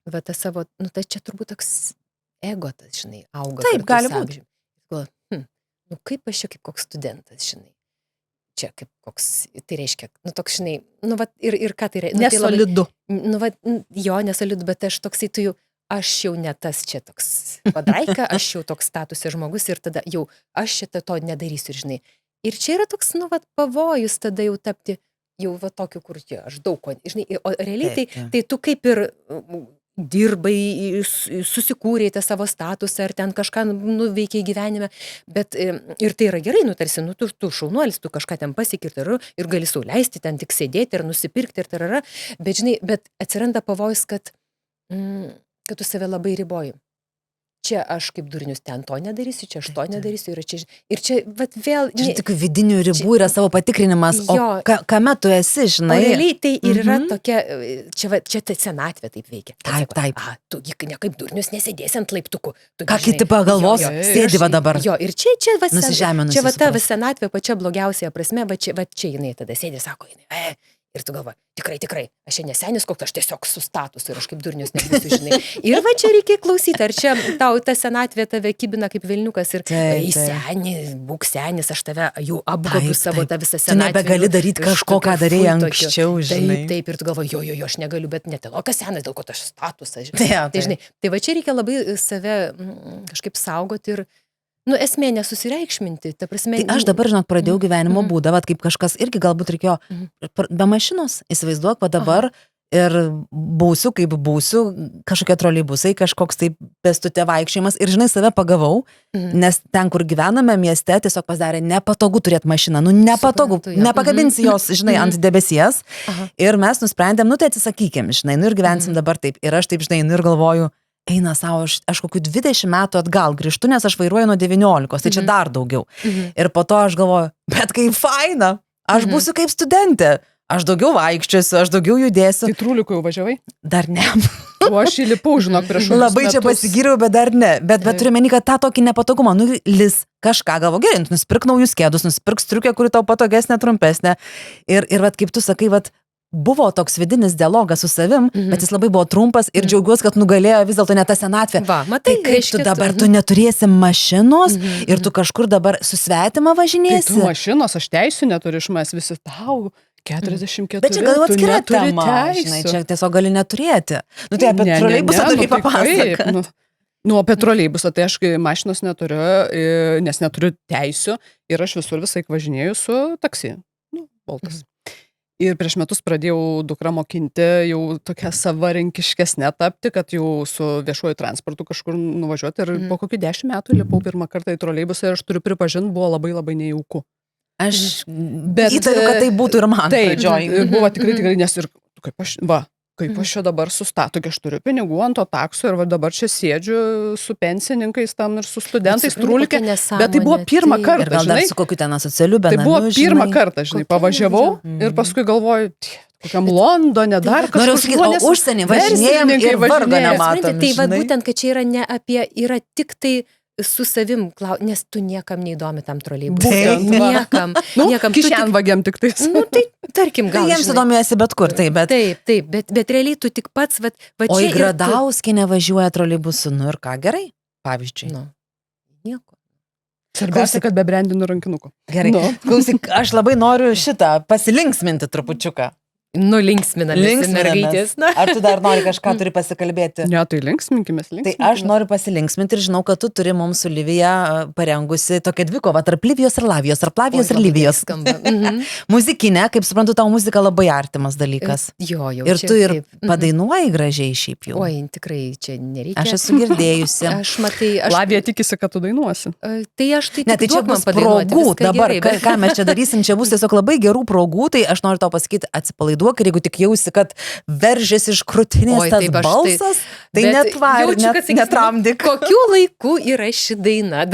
va tą savo, nu tai čia turbūt toks ego, tas, žinai, auga. Taip, gali būti. Nu kaip aš čia kaip koks studentas, žinai. Čia kaip koks, tai reiškia, nu toks, žinai, nu va ir ką tai reiškia. Nesolidu. Nu va, jo, nesolidu, bet aš toksai, tu jau, aš jau ne tas čia toks padraika, aš jau toks statusė žmogus ir tada jau aš šitą to nedarysiu, žinai. Ir čia yra toks, nu va, pavojus tada jau tapti jau va tokiu, kur čia aš daug ko, žinai, o realiai tai tu kaip ir dirbai, susikūrei tą savo statusą, ar ten kažką nuveikiai gyvenime, bet ir tai yra gerai, nu tarsi, nu tu šaunuolis, tu kažką ten pasiekti ir gali sau leisti ten tik sėdėti ir nusipirkti ir tarara, bet žinai, bet atsiranda pavojus, kad tu save labai riboji. Čia aš kaip durnius ten to nedarysiu, čia aš to nedarysiu ir čia vat vėl... Čia tokių vidinių ribų yra savo patikrinimas, o kame tu esi, žinai? O realiai tai ir yra tokia, čia ta senatvė taip veikia. Taip. Tu ne kaip durnius nesėdėsi ant laiptukų. Ką kiti pagalvos, sėdi va dabar. Jo, ir čia nusižeminusi. Čia va ta senatvė pačia blogiausia prasme, va čia jinai tada sėdė, sako jinai, ir tu galvoji, tikrai, aš čia nesenis, koks aš tiesiog su statusu ir aš kaip durnius nebūsiu, žinai. Ir va čia reikia klausyti, ar čia tau ta senatvė tave kibina kaip velniukas ir būk senis, aš tave jau apgobiu savo tą visą senatvę. Tu nebegali daryti kažko, ką darėjai anksčiau, žinai. Taip, ir tu galvoji, jo, aš negaliu, bet ne dėl to, kas senas, dėl ko aš statusą, žinai. Tai žinai, tai va čia reikia labai save kažkaip saugoti ir esmė nesusireikšminti, ta prasme... Tai aš dabar, žinok, pradėjau gyvenimo būdą, vat kaip kažkas irgi galbūt reikėjo be mašinos, įsivaizduok, va dabar ir būsiu, kaip būsiu, kažkokie troleibusai, kažkoks taip pėstute vaikščiojimas ir, žinai, save pagavau, nes ten, kur gyvename mieste, tiesiog pasidarė nepatogu turėti mašiną, nu nepatogu, nepakabinsi jos, žinai, ant debesies ir mes nusprendėm, nu tai atsisakykim, žinai, nu ir gyvensim dabar taip ir aš taip, žinai, nu ir galvoju, eina savo, aš kokių 20 metų atgal grįžtu, nes aš vairuoju nuo 19, tai čia dar daugiau. Ir po to aš galvoju, bet kaip faina, aš būsiu kaip studentė, aš daugiau vaikščiosiu, aš daugiau judėsiu. Tai Trūliku jau važiavai? Dar ne. O aš įlipau, žinok, prieš metus. Labai čia pasigyriau, bet dar ne. Bet turiu meni, kad tą tokį nepatogumą, nu, lis kažką galvo, gerai, nusipirk naujus kėdus, nusipirk striukę, kuri tau patogesnė, trumpesnė. Ir vat kaip tu sakai, vat, buvo toks vidinis dialogas su savim, bet jis labai buvo trumpas ir džiaugiuosi, kad nugalėjo vis dėlto ne ta senatvė. Va, matai, tai kaip tu dabar, tu neturėsi mašinos ir tu kažkur dabar su svetima važinėsi. Tai tu mašinos, aš teisių neturiu iš manęs, visi tau 44. Bet čia gal tu atskira neturi tema, teisių. žinai, čia tiesiog gali neturėti. Nu tai apie troleibusą tu kaip tai papasakok. kaip, Nu, apie troleibusą, tai aš mašinos neturiu, nes neturiu teisių ir aš visai važinėju su taksi, Boltas. Ir prieš metus pradėjau dukrą mokinti jau tokia savarankiškesnė tapti, kad jau su viešuoju transportu kažkur nuvažiuoti ir po kokių 10 metų lipau pirmą kartą į troleibusą ir aš turiu pripažinti, buvo labai nejauku. Aš įtariu, kad tai būtų ir man pradžioj. Buvo tikrai, nes ir kaip aš čia dabar sustatu, kai aš turiu pinigų ant to takso ir dabar čia sėdžiu su pensininkais tam ir su studentais trūlikė, bet tai buvo pirmą kartą, ir gal dar su kokiu ten asocialiu benamiu, žinai. Tai buvo pirmą kartą, žinai, pavažiavau ir paskui galvoju, kokiam Londone dar kažkur. Noriu sakyti, o užsienį važinėjom ir vargo nematom. Tai va būtent, kad čia yra ne apie, yra tik tai su savim, nes tu niekam neįdomi tam troleibusui. Niekam. Kišenvagiam tik tais. Tai tarkim, gal. Tai jiems įdomiuosi bet kur, taip, bet realiai tu tik pats, va čia. O į Gradauskienę važiuoja troleibusu, nu ir ką, gerai, pavyzdžiui. Nieko. Svarbiausia, kad be brandinų rankinukų. Gerai, klausyk, aš labai noriu šitą pasilinksminti trupučiuką. Linksminamės mergaitės. Ar tu dar nori kažką turi pasikalbėti? Ne, tai linksminkimės. Tai aš noriu pasilinksminti ir žinau, kad tu turi mums su Livija parengusi tokią dvikovą tarp Livijos ir Lavijos, tarp Lavijos ir Livijos. Muzikinė, kaip suprantu, tau muzika labai artimas dalykas. Jo, jau. Ir tu ir padainuoji gražiai šiaip jau. Oi, tikrai čia nereikia. Aš esu girdėjusi. Lavija tikisi, kad tu dainuosi. Tai aš tai ne, tai čia bus progų dabar, ką mes čia darysim, čia bus tiesiog labai gerų progų, tai aš noriu tau pasakyti, atsipalaiduok. Ir jeigu tik jausi, kad veržėsi iš krūtinės tas balsas, tai netramdyk. Kokiu laiku yra ši daina?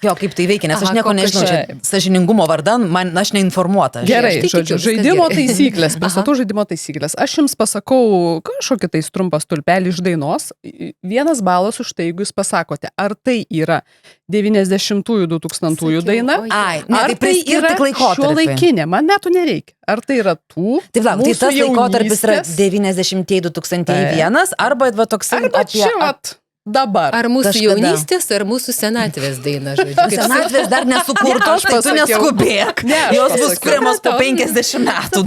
Jo, kaip tai veikia, nes aš nieko nežinau, čia sąžiningumo vardan, aš neinformuota. Gerai, žaidimo taisyklės, pristatau žaidimo taisyklės. Aš jums pasakau kažkokį tai trumpą stulpelį iš dainos. 1 balas už tai, jeigu jūs pasakote, ar tai yra 90-ųjų, 2000-ųjų daina, ar tai yra šiuolaikinė, man metų nereikia. Ar tai yra tų taip, tai tas laikotarpis yra 90-2001 arba va toks dabar. Ar mūsų jaunystės, ar mūsų senatvės daina, žodžiu. Senatvės dar nesukurtos, tai tu neskubėk. Jos bus kuriamos po 50 metų.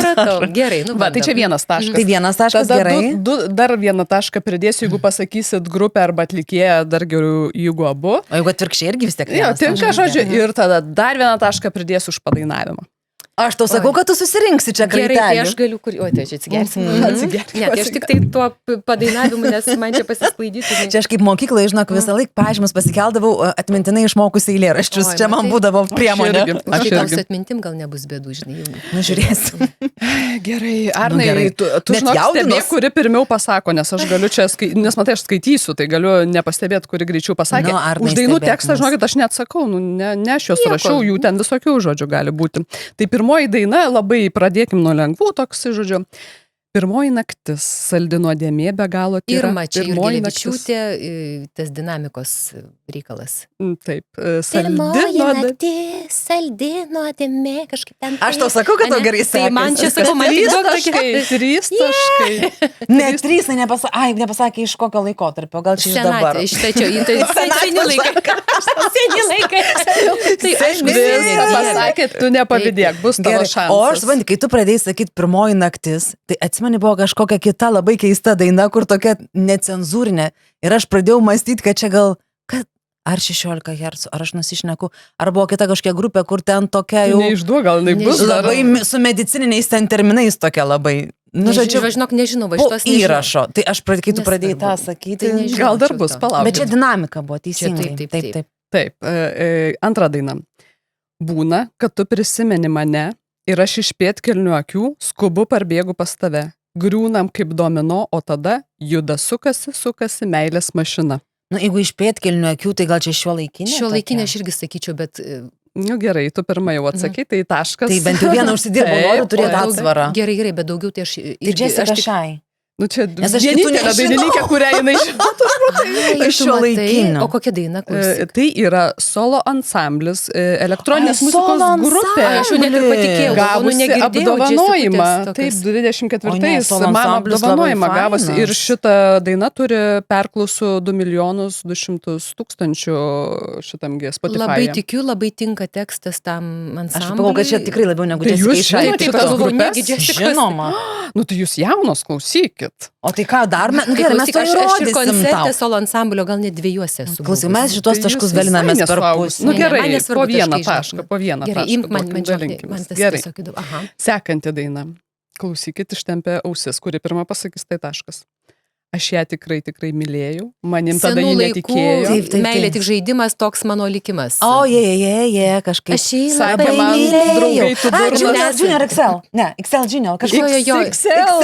Gerai, tai čia 1 taškas. Tai 1 taškas, gerai. Dar 1 tašką pridėsiu, jeigu pasakysit grupę arba atlikėją, dar geriau, jeigu abu. O jeigu atvirkščiai irgi vis tiek. Jo, tinka, žodžiu, ir tada dar 1 tašką pridėsiu už padainavimą. Aš tau sakau, kad tu susirinksi čia kraitelį. Gerai, tai aš galiu, tai čia atsigersim. Ne, tai aš tik tai tuo padainavimu, nes man čia pasisklaidyti. Čia aš kaip mokyklai, žinok, visą laiką pažymus pasikeldavau atmintinai išmokusi eilėraščius. Čia man būdavo priemonė. Aš gal su atmintim gal nebus bėdų, žinai. Nu, žiūrėsim. Gerai, Arnai, tu žinok, stebėk, kuri pirmiau pasako, nes aš galiu čia, nes matai, aš skaitysiu, tai galiu nepastebėti, kuri greičiau pasakė. Už dainų tekstą, žinokit, aš neatsakau, ne aš juos rašiau, jų ten visokių žodžių gali būti. Tai pirmoji daina, labai pradėkim nuo lengvų, toks, žodžiu. Pirmoji naktis, saldi nuodėmė be galo tyra. Irma, čia Jurgelevičiūtė, tas dinamikos reikalas. Taip, saldi nuodėmė, kažkaip ten. Aš tau sakau, kad tau gerai sekasi. Tai man čia sakau, man tik daug tokie. 3 taškai. Ne, 3, nepasakė iš kokio laikotarpio, gal čia iš dabar. Seni laikai. Seni laikai. Tai aš viską pasakėt, tu nepavydėk, bus tavo šansas. O aš supranti, kai tu pradėjai sakyti pirmoji naktis, tai atsimeni buvo kažkokia kita labai keista daina, kur tokia necenzūrinė. Ir aš pradėjau mąstyti, kad čia gal, ar 16 Hz, ar aš nusišneku, ar buvo kita kažkokia grupė, kur ten tokia jau... Neišduok, gal nebus. Labai su medicininiais ten terminais tokia labai... Nu, žodžiu, žinok, nežinau, va šitos nežinau. Įrašo. Tai aš, kai tu pradėjai tą sakyti, gal dar bus, palauk. Bet čia dinamika buvo, teisingai. Taip. Antra daina. Būna, kad tu prisimeni mane ir aš iš pėdkelnių akių skubu parbėgu pas tave. Griūnam kaip domino, o tada juda sukasi meilės mašina. Nu, jeigu iš pėdkelnių akių, tai gal čia šiuolaikinė? Šiuolaikinė aš irgi sakyčiau, bet... Nu gerai, tu pirmą jau atsakai, tai taškas. Tai bent jau vieną užsidirbau, noriu turėti atsvarą. Gerai, bet daugiau tai aš... Tai Jessica Shy. Nu, čia Nes aš kitų vienintelė nežinau. dainininkė, kurią jinai žino. Iš šiuolaikinio. O kokia daina, klausyk? Tai yra solo ansamblis, elektroninės Ai, muzikos solo grupė. ansamblis. Aš jau net ir patikėjau, Gavusi apdovanojimą. Taip, O ne, 24-ais solo mama ansamblis apdovanojimą labai gavosi. fainas. Ir šita daina turi perklausų 2,2 milijonus šitam Spotify. Labai tikiu, labai tinka tekstas tam Aš ansambliui. pagalvoju, kad čia tikrai labiau negu Tai Jessica jūs Išai. žinote Taip, šitas aš galvoju, grupes? negi Jessica. Žinoma. Nu, tai jūs jaunos, klausykit. O tai ką, dar mes, nu, Tai gerai, mes klausyk, to aš ir įrodysim koncerte tau. solo ansamblio, gal net 2 esu. Klausyk, mes šitos Tai taškus jūs dalinamės visai per nesuaugus. pusę. Nu Ne, ne, gerai, man nesvarbu po vieną taškai, žinok. tašką, po vieną Gerai, tašką. imk man, duokim, žinok, man tas Gerai. tiesiog įdomu. Aha. Sekanti daina. Klausykit, ištempė ausis, kuri pirmą pasakys, tai taškas. Aš ją tikrai mylėjau, manim tada Senų ji laikų netikėjo. Taip. meilė tik žaidimas, toks mano likimas. O, kažkaip. Aš jį Sakė labai man, mylėjau. draugai, tu A, durnas. Junior XL. Ne, XL Junior. Kažkaip. Jo. XL.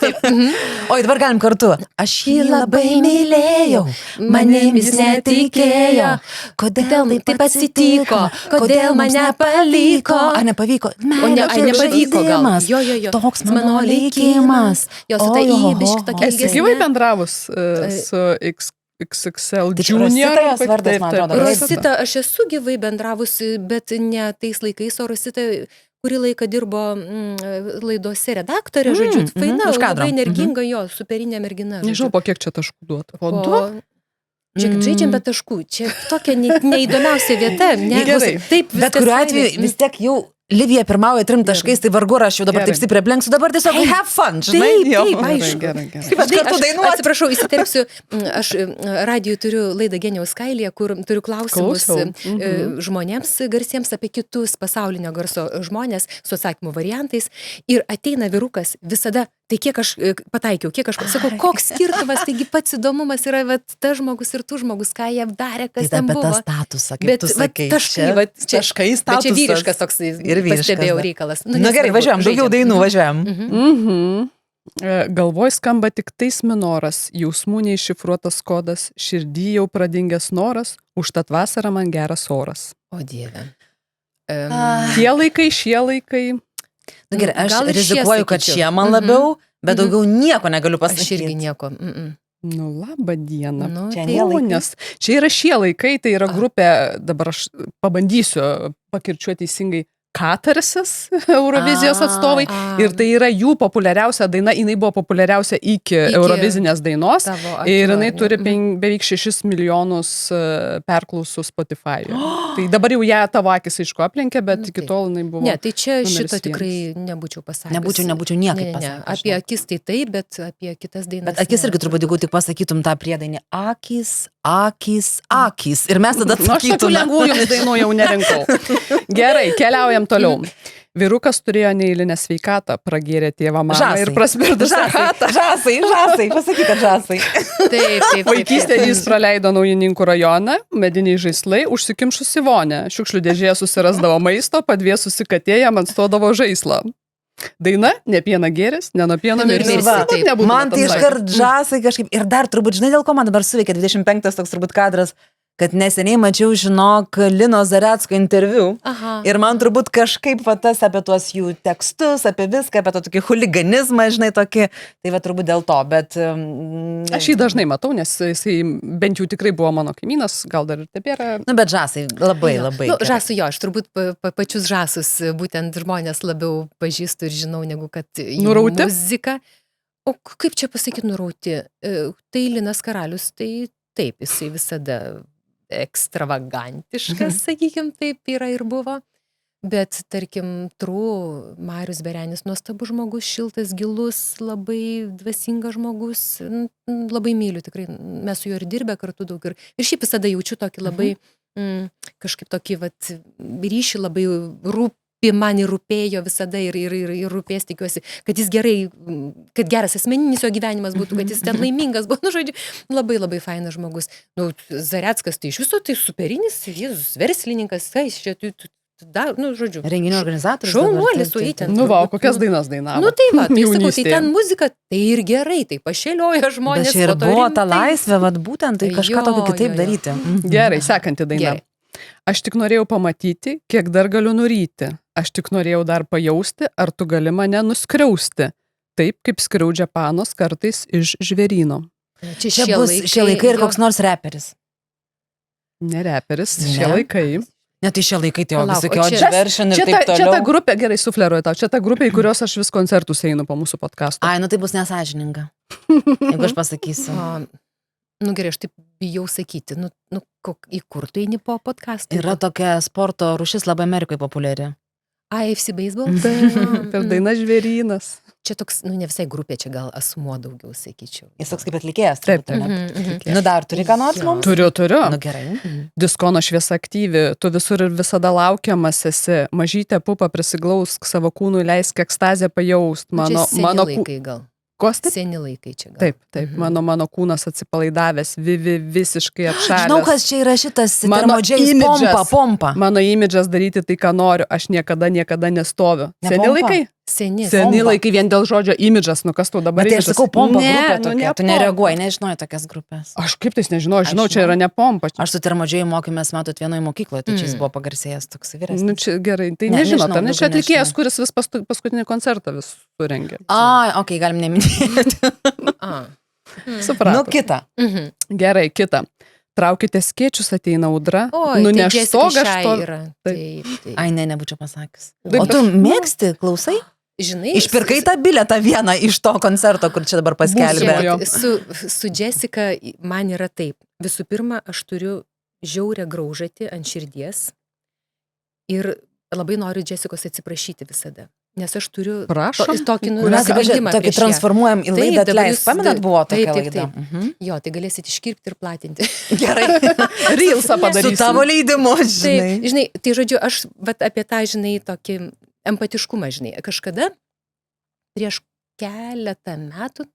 Taip. Mhm. Oi, dabar galim kartu. Aš jį labai mylėjau, manim jis netikėjo. Kodėl taip atsitiko? Kodėl mane paliko? Ar nepavyko? O ne, ai, nepavyko gal. Jo. Toks mano likimas. Jo, su ta įbiški tokia Esi gyvai bendravus su XXL Tai čia Junior? Rosita jos vardas, man atrodo. Rosita, aš esu gyvai bendravusi, bet ne tais laikais, o Rosita kurį laiką dirbo laidose redaktorė, žodžiu, faina, už kadro. labai energinga, jo, superinė mergina. Nežinau, po kiek čia taškų duotų. Po du? Čia žaidžiam be taškų, čia tokia neįdomiausia vieta. Ne, Gerai. taip, Bet kuriuo atveju vis tiek jau Livija pirmauja 3 taškais, tai vargu ar aš jau dabar Gerai. taip stipriai aplenksiu, dabar tiesiog have fun, žinai. Taip, Jo. aišku. Gerai. Kaip aš kartu dainuoti. Atsiprašau, įsiterpsiu, aš radijų turiu laidą Genijaus kailyje, kur turiu klausimus Klausau. žmonėms garsiems apie kitus pasaulinio garso žmonės su atsakymų variantais. Ir ateina vyrukas visada, tai kiek aš pataikiau, kiek aš pasakau, koks skirtumas, taigi pats įdomumas yra vat, tas žmogus ir tu žmogus, ką jie darė, kas Tai ten apie tą buvo. statusą, kaip Bet tu sakai. taškai, čia vat, čia, taškai bet čia statusas. vyriškas toks Ir vyriškas pastebėjau dar. reikalas. Na gerai, nesvarbu, važiuojam, daugiau žaidžiam. dainų važiuojam. Galvoj skamba tik tais minoras, jausmų neiššifruotas kodas, širdį jau pradingęs noras, užtat vasarą man geras oras. O Dieve. Tie laikai, šie laikai. Na gerai, aš Gal ir šie, rizikuoju, kad sakyčiau. šie man labiau, bet daugiau nieko negaliu Aš irgi pasakyti. nieko. Nu, laba diena. Nu, Čia tai- ne laikai. Nes čia yra šie laikai, tai yra grupė, dabar aš pabandysiu pakirčiuoti teisingai, Katarsis, Eurovizijos atstovai. Ir tai yra jų populiariausia daina, jinai buvo populiariausia iki Eurovizinės dainos. Tavo Ir akių, jinai ar ne? turi beveik 6 milijonus perklausų Spotify. Tai dabar jau ją tavo akis aišku aplenkė, bet Nu, iki taip. tol jinai buvo. Ne, tai čia numeris šito vienas. tikrai nebūčiau pasakius. Nebūčiau niekaip Ne. pasakius. Apie akis tai taip, bet apie kitas dainas. Bet akis ne. irgi turbūt, jeigu tik pasakytum tą priedainį. Akis. Ir mes tada Nu, aš tokių atsakytume. lengvų jums dainų jau nerinkau. Gerai, keliaujam toliau. Vyrukas turėjo neįlinę sveikatą, pragėrė tėvą mamą ir prasmirdo sveikatą. Žasai, pasakyk, kad žasai. Taip. Vaikystėje jis praleido Naujininkų rajoną, mediniai žaislai, užsikimšusi vonę. Šiukšlių dėžėje susirasdavo maisto, padvėsusi katė jam atstodavo žaislą. Daina, ne piena gėris, ne nuo pieno mirsi. Va, taip. Man tai iškart žasai kažkaip. Ir dar turbūt, žinai, dėl ko man dabar suveikia 25 toks turbūt kadras, kad neseniai mačiau, žinok, Lino Zaretsko interviu. Aha. Ir man turbūt kažkaip va tas apie tuos jų tekstus, apie viską, apie tą tokį huliganizmą, žinai, tokį. Tai va turbūt dėl to, bet... Aš jį dažnai matau, nes jisai bent jau tikrai buvo mano kaimynas, gal dar ir tebėra. Nu, bet žasai, labai. Nu, gerai. žasų jo, aš turbūt pačius žasus būtent žmonės labiau pažįstu ir žinau, negu kad jų Nurauti? muzika. O kaip čia pasakyti nurauti? Tai Linas Karalius, tai taip, jisai visada ekstravagantiškas, sakykim, taip yra ir buvo. Bet, tarkim, Marius Berenis, nuostabus žmogus, šiltas, gilus, labai dvasingas žmogus, labai myliu tikrai, mes su juo ir dirbę kartu daug ir šiaip visada jaučiu tokį labai, kažkaip tokį vat, ryšį labai man ir rūpėjo visada ir rūpės, tikiuosi, kad jis gerai, kad geras asmeninis jo gyvenimas būtų, kad jis ten laimingas buvo, nu, žodžiu, labai labai fainas žmogus. Nu, Zareckas tai iš viso, tai superinis, Jėzus, verslininkas, tai čia, nu, žodžiu. Renginio organizatorius. Šaunuolis su įten. Nu, va, kokias dainas dainavo. Nu, tai va, tai sakau, tai Jaunystėje. ten muzika, tai ir gerai, tai pašėliojo žmonės. Bet čia ir po to buvo ta rimtai. laisvė, vad būtent, tai kažką Jo, tokio kitaip jo. daryti. Gerai, sekanti daina. Gerai. Aš tik norėjau pamatyti, kiek dar galiu nuryti. Aš tik norėjau dar pajausti, ar tu gali mane nuskriausti. taip kaip skriaudžia panos kartais iš žvėryno. Čia bus šie laikai ir koks nors reperis. Ne reperis, Ne? šie laikai. Ne, tai šie laikai, tai Palauk, visokio o čia- atveršin ir Čia taip ta toliau. grupė, gerai, sufleruoju tau, čia ta grupė, į kurios aš vis koncertus einu po mūsų podcast'o. Ai, nu tai bus nesąžininga. Jeigu aš pasakysiu. Nu gerai, aš taip bijau sakyti, į kur tu eini po podcast'o? Yra tokia sporto rūšis labai Amerikoje populiari. AFC Baseball? Ir daina žvėrynas. Čia toks, ne visai grupė, čia gal asmuo daugiau, sakyčiau. Jis toks kaip atlikėjas. Taip, turbūt, ne? Mhm. Nu dar turi ką nors Jo. mums? Turiu. Nu gerai. Diskono šviesa aktyvi, tu visur ir visada laukiamas esi. Mažytė pupa prisiglausk, savo kūnui leisk ekstazę pajaust. Mano Mano laikai gal. Kostai? Seni laikai čia gal. Taip. Mano kūnas atsipalaidavęs, visiškai atšalęs. Žinau, kas čia yra šitas Mano termodžiais imidžas. pompa. Mano imidžas daryti tai, ką noriu, aš niekada nestoviu. Ne Seni pompa? laikai? Seni. Seni Pompa. laikai vien dėl žodžio imidžas, nu kas tau dabar Bet tai aš imidžas? sakau, pompa Ne, grupė nu tokia. ne Tu pompa. nereaguoji, nežinojai tokias grupės. Aš kaip tais nežinau, Aš žinau, čia yra žinau. ne pompa. Aš su termodžiai mokėmės metų vienoje mokykloje, tai čia jis buvo pagarsėjęs toks vyresnis. Nu, čia gerai, tai Ne, nežinot, nežinau, ar ne? Čia daugiau atlikėjas, nežinau. kuris vis paskutinį koncertą vis surengė. Ai, okei, galim neminėti. A. Supratom. Nu, kita. Mhm. Gerai, kita. Traukite skėčius, ateina audra. Oi, Nuneš tai Jessica stogą, aš Shy to... yra. Taip. Ai, ne, nebūčiau pasakius. Taip, O tu mėgsti, klausai? Žinai, Išpirkai tą bilietą vieną iš to koncerto, kur čia dabar paskelbė. Jo. Su Jessica man yra taip. Visų pirma, aš turiu žiaurę graužatį ant širdies ir labai noriu Jessicos atsiprašyti visada. Nes aš turiu Prašom. tokį Mes dabar nusikaltimą tokį prieš ją. transformuojam į Taip, laidą dabar atleis. jūs- Pamenat, buvo tokia taip, laida. taip. Mhm. Jo, tai galėsit iškirpti ir platinti. Gerai. Reelsą Su padarysim. tavo leidimu, Tai, žinai. žinai, tai žodžiu, aš vat, apie tą, žinai, tokį empatiškumą, žinai, kažkada prieš keletą metų,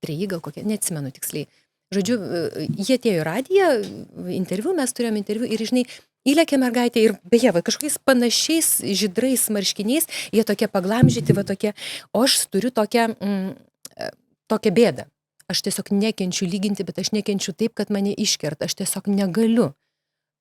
3 gal kokie, neatsimenu tiksliai. Žodžiu, jie atėjo į radiją, interviu, mes turėjome interviu ir, žinai, įlėkė mergaitė ir beje, va, kažkokiais panašiais žydrais marškiniais, jie tokie paglamžyti, va tokie, o aš turiu tokią bėdą. Aš tiesiog nekenčiu lyginti, bet aš nekenčiu taip, kad mane iškerta, aš tiesiog negaliu.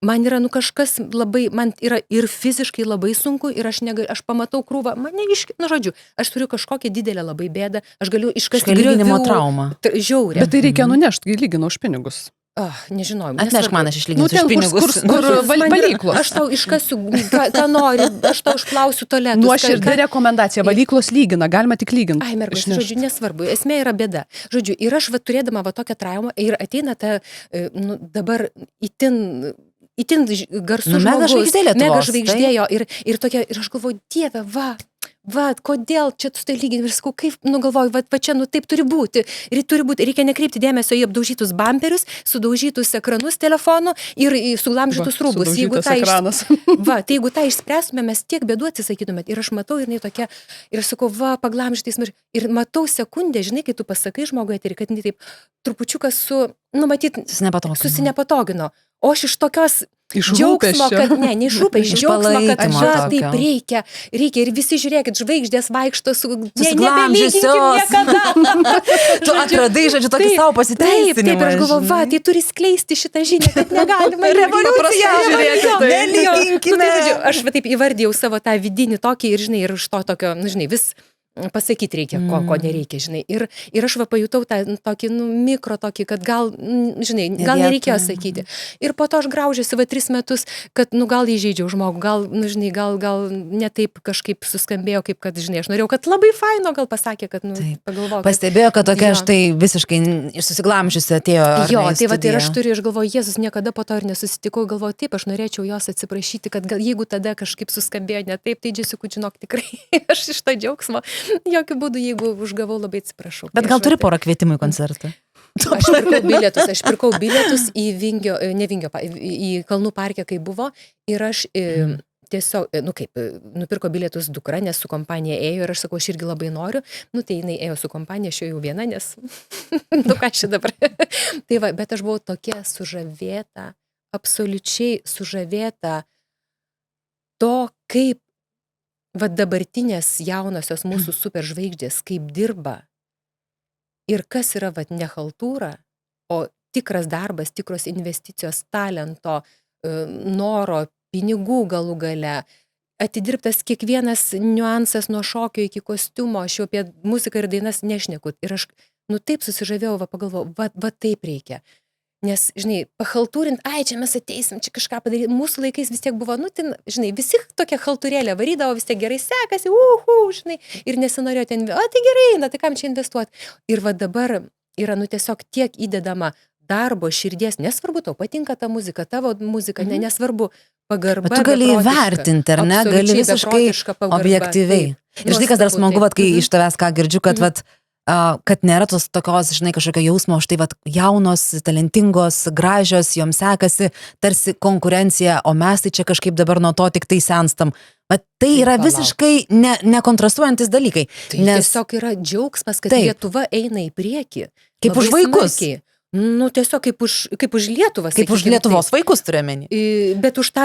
Man yra, kažkas labai, man yra ir fiziškai labai sunku ir aš pamatau krūvą, mane žodžiu, aš turiu kažkokią didelę labai bėdą, aš galiu iškasti Lyginimo trauma. Žiaurę. Bet tai reikia nunešti, kai lyginu už pinigus. Nežinau. Atnešk man, aš Nu, išlyginsiu ten už pinigus. kur valyklos. Aš tau iškasiu, ką nori, aš tau išplausiu tualetus. Nuoširdė rekomendacija, valyklos lygina, galima tik lyginti. Ai, mergos, žodžiu, nesvarbu, esmė yra bėda. Žodžiu, ir aš turėdama tokią traumą ir ateina ta dabar itin garsus Mega žvaigždė Lietuvos, mega žvaigždėjo ir tokia, ir aš galvoju, Dieve, va, kodėl čia tu tai lygini, ir sakau, kaip, galvoju, va čia, taip turi būti, reikia nekreipti dėmesio į apdaužytus bamperius, sudaužytus ekranus telefonų ir suglamžytus rūbus. Jeigu tą išspręstume, mes tiek bėdų atsisakytumėt. Ir aš matau, ir jinai tokia, ir aš sakau, paglamžytais, ir matau sekundę, žinai, kai tu pasakai žmogui, ir kad jinai taip trupučiukas susinepatogino. O aš iš tokios džiaugsmo, kad ne iš rūpesčio, džiaugsmo, kad taip reikia ir visi žiūrėkit, žvaigždės vaikšto su nebelyginkim niekada. Tu atradai, žodžiu, tokį savo pasiteisinimą. Taip, aš galvoju, tai turi skleisti šitą žinią, kad negalima. Revoliucija, nelyginkime. Aš taip įvardėjau savo tą vidinį tokį ir, žinai, ir iš to tokio, žinai, vis pasakyti reikia, ko nereikia, žinai. Ir aš pajutau tą tokį, mikro tokį, kad gal nereikėjo sakyti. Ir po to aš graužiuosi 3 metus, kad, gal įžeidžiau žmogų, gal ne taip kažkaip suskambėjo, kaip kad, žinai, aš norėjau, kad labai faino, gal pasakė, kad, pagalvojau. Pastebėjo, kad tokia štai visiškai susiglamžiusi atėjo. Jo, tai ir aš galvoju, Jėzus, niekada po to ir nesusitikau, galvoju, taip, aš norėčiau jos atsiprašyti, kad gal jeigu tada kažkaip suskambėjo ne taip, tai Jessica, žinok, tikrai, aš iš to džiaugsmo. Jokių būdų, jeigu užgavau, labai atsiprašau. Bet gal turi porą kvietimų į koncertą? Aš pirkau bilietus į į Kalnų parke, kai buvo, ir aš tiesiog, nupirko bilietus dukra, nes su kompanija ėjo ir aš sakau, aš irgi labai noriu, tai jinai ėjo su kompanija, aš jau viena, nes, ką čia dabar. Tai va, bet aš buvau tokia sužavėta, absoliučiai sužavėta to, kaip dabartinės jaunosios mūsų superžvaigždės, kaip dirba ir kas yra ne chaltūra, o tikras darbas, tikros investicijos, talento, noro, pinigų galų gale, atidirbtas kiekvienas niuansas nuo šokio iki kostiumo, aš jau apie muziką ir dainas nešneku. Ir aš, taip susižavėjau, pagalvojau, va taip reikia. Nes, žinai, pachaltūrint, čia mes ateisim, čia kažką padaryti. Mūsų laikais vis tiek buvo, žinai, visi tokia haltūrėlė varydavo, vis tiek gerai sekasi, žinai, ir nesinorėjo ten, tai gerai, tai kam čia investuoti. Ir va dabar yra, tiesiog tiek įdedama darbo, širdies, nesvarbu, tau patinka ta muzika, tavo muzika, nesvarbu, pagarba. Bet tu gali įvertinti, ar ne, gali visiškai objektyviai. Ir žinai, kas dar smagu, kai iš tavęs ką girdžiu, kad nėra tos tokios, žinai, kažkokio jausmo, štai jaunos, talentingos, gražios, joms sekasi, tarsi konkurencija, o mes tai čia kažkaip dabar nuo to tik tai senstam. Bet tai yra visiškai nekontrastuojantis dalykai. Tiesiog yra džiaugsmas, kad Lietuva eina į priekį. Kaip už vaikus. Tiesiog kaip už Lietuvą. Kaip už Lietuvos vaikus turėmenį. Bet už tą,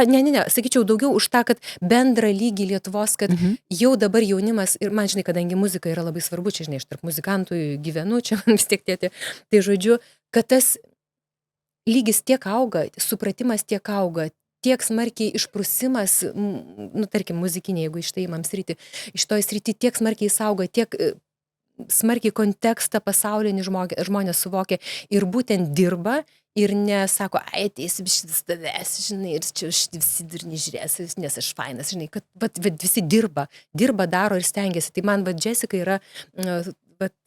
sakyčiau, daugiau už tą, kad bendrą lygį Lietuvos, kad jau dabar jaunimas, ir man, žinai, kadangi muzika yra labai svarbu, čia, žinai, aš tarp muzikantų gyvenu, čia man vis tiek tėti, tai žodžiu, kad tas lygis tiek auga, supratimas tiek auga, tiek smarkiai išprusimas, tarkim, muzikinė, jeigu iš tai imam sritį, iš to sritį tiek smarkiai sauga, tiek smarkiai kontekstą pasaulinį žmonės suvokia ir būtent dirba ir nesako, ateisi šitas tavęs, žinai, ir čia visi durni žiūrės, nes aš fainas, žinai, kad visi dirba, daro ir stengiasi. Tai man Jessica yra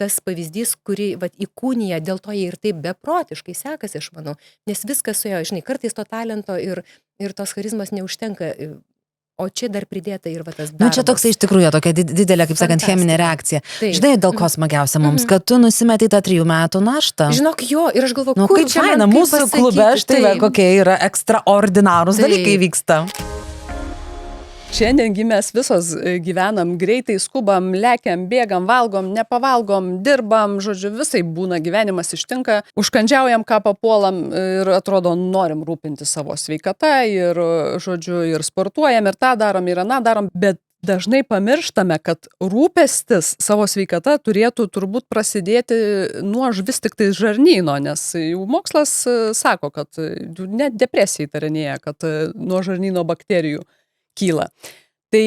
tas pavyzdys, kurį įkūnija, dėl to jie ir taip beprotiškai sekasi, aš manau, nes viskas su jo, žinai, kartais to talento ir tos charizmos neužtenka. O čia dar pridėta ir tas darbas. Čia toksai iš tikrųjų tokia didelė, kaip sakant, cheminė reakcija. Taip. Žinai, dėl ko smagiausia mums, kad tu nusimetai tą 3 metų naštą. Žinok, jo, ir aš galvoju, kur čia man, mūsų klube, štai kokie yra ekstraordinarūs dalykai vyksta. Šiandiengi mes visos gyvenam greitai, skubam, lekiam, bėgam, valgom, nepavalgom, dirbam, žodžiu, visai būna, gyvenimas ištinka, užkandžiaujam, ką papuolam ir atrodo, norim rūpinti savo sveikatą ir, žodžiu, ir sportuojam, ir tą darom, ir aną darom, bet dažnai pamirštame, kad rūpestis savo sveikata turėtų turbūt prasidėti nuo vis tik tai žarnyno, nes jau mokslas sako, kad net depresija įtarinėja, kad nuo žarnyno bakterijų kyla. Tai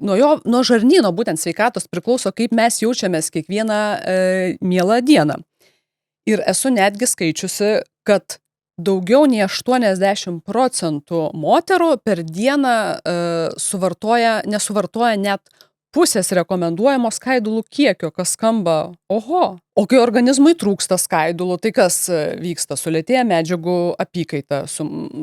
nuo žarnyno būtent sveikatos priklauso, kaip mes jaučiamės kiekvieną mielą dieną. Ir esu netgi skaičiusi, kad daugiau nei 80% moterų per dieną nesuvartoja net pusės rekomenduojamo skaidulų kiekio, kas skamba, oho. O kai organizmui trūksta skaidulų, tai kas vyksta? Sulėtėja medžiagų apykaita,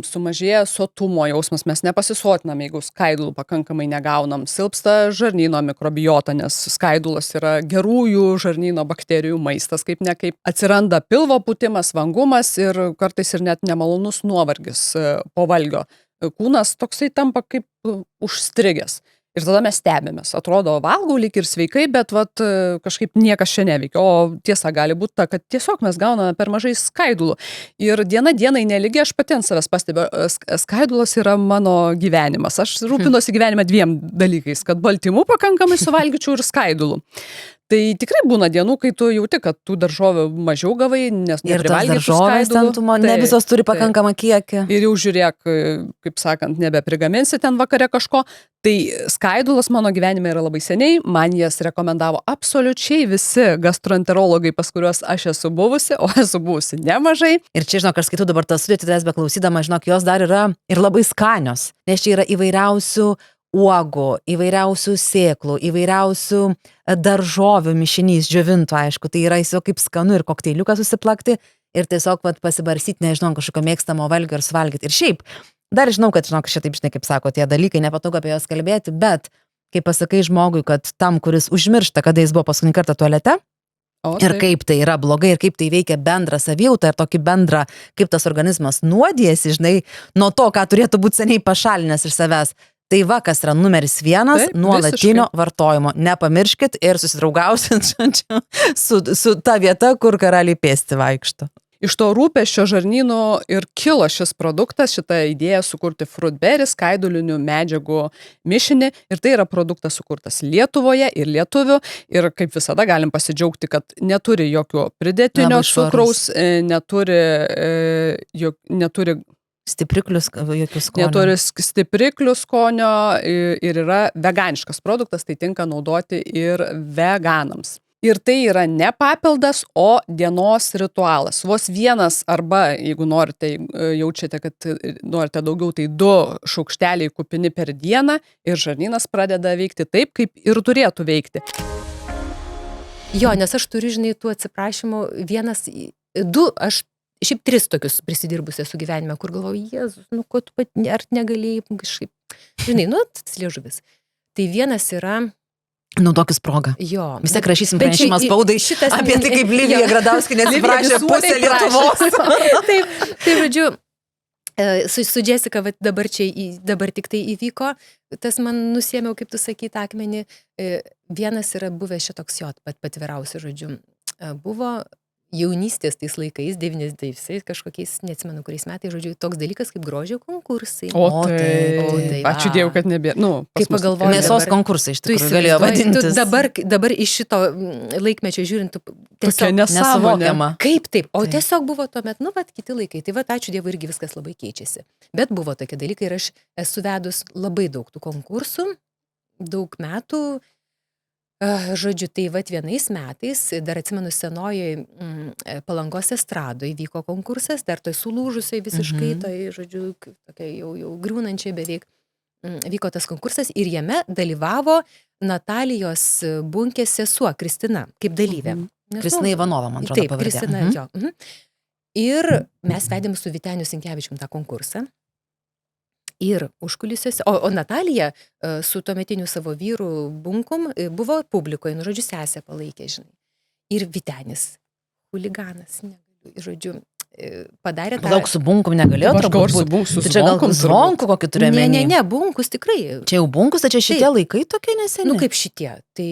sumažėja sotumo jausmas, mes nepasisotinam, jeigu skaidulų pakankamai negaunam, silpsta žarnyno mikrobiota, nes skaidulos yra gerųjų žarnyno bakterijų maistas, kaip ne kaip. Atsiranda pilvo pūtimas, vangumas ir kartais ir net nemalonus nuovargis po valgio. Kūnas toksai tampa kaip užstrigęs. Ir tada mes stebėmės. Atrodo, valgau lyg ir sveikai, bet kažkaip niekas čia neveikia. O tiesa gali būti ta, kad tiesiog mes gauname per mažai skaidulų. Ir diena dienai nelygi, aš pati ant savęs pastebiu, skaidulos yra mano gyvenimas. Aš rūpinuosi gyvenime 2 dalykais, kad baltymų pakankamai suvalgyčiau ir skaidulų. Tai tikrai būna dienų, kai tu jauti, kad tų daržovių mažiau gavai, nes neprivalgė tų skaidulų. Ne visos turi pakankamą kiekį. Ir jau žiūrėk, kaip sakant, nebeprigaminsi ten vakare kažko. Tai skaidulos mano gyvenime yra labai seniai, man jas rekomendavo absoliučiai visi gastroenterologai, pas kuriuos aš esu buvusi, o esu buvusi nemažai. Ir čia, žinok, aš skaitau dabar tas sudėtį, tavęs beklausydama, žinok, jos dar yra ir labai skanios, nes čia yra įvairiausių uogų, įvairiausių sėklų, įvairiausių daržovių mišinys, džiovintų, aišku, tai yra tiesiog kaip skanu ir kokteiliuką susiplakti ir tiesiog pasibarsyti, nežinau, kažkokio mėgstamo valgio ir suvalgyti. Ir šiaip, dar žinau, kad, žinok, šitaip, žinai, kaip sako, tie dalykai, nepatogu apie juos kalbėti, bet kai pasakai žmogui, kad tam, kuris užmiršta, kada jis buvo paskutinį kartą tualete, ir kaip tai yra blogai, ir kaip tai veikia bendrą savijautą, ir tokį bendrą, kaip tas organizmas nuodijasi, žinai, nuo to, ką turėtų būti seniai pašalinęs iš savęs. Tai va, kas yra numeris 1 nuolatinio vartojimo. Nepamirškit ir susidraugausit su ta vieta, kur karaliai pėsti vaikšto. Iš to rūpesčio žarnyno ir kilo šis produktas, šita idėja sukurti Fruitberry skaidulinių medžiagų mišinį. Ir tai yra produktas sukurtas Lietuvoje ir lietuvių. Ir kaip visada galim pasidžiaugti, kad neturi jokio pridėtinio cukraus, neturi stipriklius, jokius skonio. Neturi stipriklių skonio ir yra veganiškas produktas, tai tinka naudoti ir veganams. Ir tai yra ne papildas, o dienos ritualas. Vos vienas arba, jeigu norite, jaučiate, kad norite daugiau, tai 2 šaukšteliai kupini per dieną ir žarnynas pradeda veikti taip, kaip ir turėtų veikti. Jo, nes aš turiu, žinai, tų atsiprašymų 1, 2, aš šiaip 3 tokius prisidirbusi esu gyvenime, kur galvoju, Jėzus, nu, ko tu pat, ar negalėjai kažkaip, žinai, nu, sliežuvis. Tai vienas yra... Naudokis progą. Jo. Vis tiek rašysim pranešimą spaudai apie tai, kaip Livija Gradauskienė atsiprašė pusę Lietuvos. Tai žodžiu, su Jessica dabar tik tai įvyko, tas man nusėmiau, kaip tu sakai, tą akmenį. Vienas yra buvęs šitoks jo, patviriausias, žodžiu. Buvo jaunystės tais laikais, 90-aisiais, kažkokiais, neatsimenu, kuriais metais, žodžiu, toks dalykas kaip grožio konkursai. O tai, ačiū Dievui, kad nebėra. Nu, kaip pagalvoju, mėsos konkursai iš tikrųjų galėjo vadintis. Dabar iš šito laikmečio žiūrint, tiesiog nesuvokiama. Kaip taip? O tiesiog buvo tuomet, nu, vat, kiti laikai. Tai vat, ačiū Dievui, irgi viskas labai keičiasi. Bet buvo tokie dalykai ir aš esu vedus labai daug tų konkursų, daug metų. Žodžiu, tai vat vienais metais, dar atsimenu senojoje Palangos estradoje vyko konkursas, dar toj sulūžusiai visiškai, toj, žodžiu, tokia jau griūnančiai beveik vyko tas konkursas ir jame dalyvavo Natalijos Bunkės sesuo Kristina, kaip dalyvė. Kristina Ivanova, man atrodo, pavardė. Taip, Kristina, jo. Ir mes vedėm su Vyteniu Sinkevičium tą konkursą. Ir užkulisiuose, o Natalija su tuometiniu savo vyru Bunkum buvo publikoje, nu, žodžiu, sesę palaikė, žinai. Ir Vytenis, huliganas, žodžiu, padarė tą... Daug su Bunkum negalėjo turbūt būti. Tai čia gal Zvonku kokį turėjome? Ne, Bunkus tikrai. Čia jau Bunkus, tai čia šitie laikai tokie neseniai? Nu, kaip šitie. Tai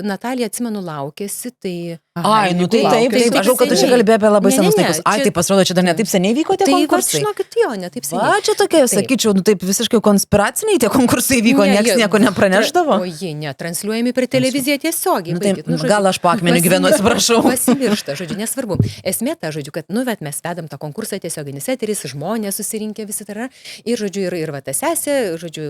Natalija, atsimenu, laukėsi, tai... Ai, nu tai taip, aš žinau, kad tu čia kalbėjai apie labai senus laikus. Ai, tai pasirodo, čia dar ne taip seniai vyko tie konkursai. Tai žinokit, jo, ne taip seniai. Va, čia tokie, sakyčiau, nu taip visiškai konspiraciniai tie konkursai vyko, nieks nieko nepraneždavo. O jie netransliuojami per televiziją tiesiogiai. Gal aš po akmeniu gyvenu, atsiprašau. Pasimiršta, žodžiu, nesvarbu. Esmė ta, žodžiu, kad, nu, mes vedam tą konkursą tiesioginis eteris, žmonės susirinkę visi tai yra. Ir, žodžiu, ir va ta sesė, žodžiu,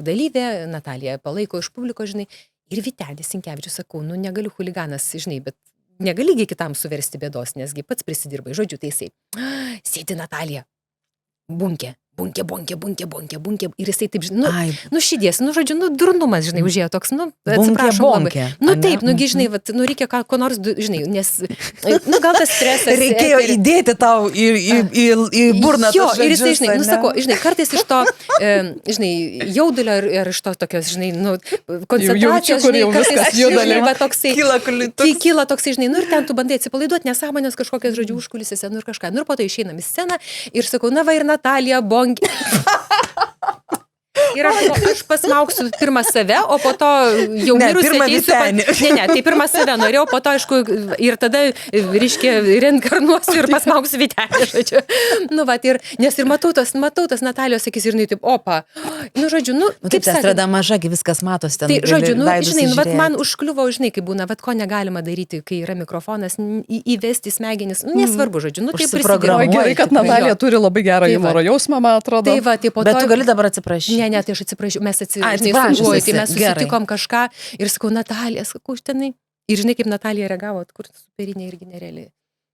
dalyvė, Natalija palaiko iš publiko, žinai. Ir Vytenis Sinkevičius, sakau, nu, negaliu huliganas, žinai, bet negali kitam suversti bėdos, nesgi pats prisidirbai. Žodžiu, tai jisai, sėdi Natalija, bunkė. Ir jisai taip, nu širdies, nu žodžiu, nu durnumas, žinai, užėjo toks, nu, atsiprašau labai. Nu taip, nugi, žinai, vat, nu reikia ko nors, žinai, nes, nu gal tas stresas. Reikėjo įdėti tau į burną. Jo, ir jisai, žinai, nu sako, žinai, kartais iš to, žinai, jaudulio ir iš to tokios, žinai, nu, koncentracijos, žinai, kartais, žinai, va toksai, kyla toksai, žinai, nu ir ten tu bandai atsipalaiduoti, nesąmonės kažkokias, žodžiu, užkulisėse, nu ir kažką, nu ir po to išeinam į sceną ir sakau, na va ir Natalija, ir aš pasmauksiu pirmą save, o po to jau mirusią ateisiu. Ne, tai pirmą save norėjau, po to, aišku, ir tada, reiškia, reinkarnuosiu ir pasmauksiu Vytenį, žodžiu. Nu, va, nes ir matau tas Natalijos, sakys, ir taip, opa. Nu, žodžiu, nu, kaip sakant. Estrada maža, viskas matos ten. Tai, žodžiu, nu, žinai, nu, man užkliuvo, žinai, kaip būna, vat, ko negalima daryti, kai yra mikrofonas, įvesti smegenis, nu, nesvarbu, žodžiu, nu, tai prisiprogramuoja. Gerai, kad Natalija turi labai gerą humoro jausmą, man atrodo. Tai va, tai po to... Bet tu gali dabar atsiprašyti. Ne, tai aš atsiprašiau, mes mes susitikom kažką ir sakau, Natalija, sakau, štenai. Ir žinai, kaip Natalija reagavo, kur superinė irgi nerealiai.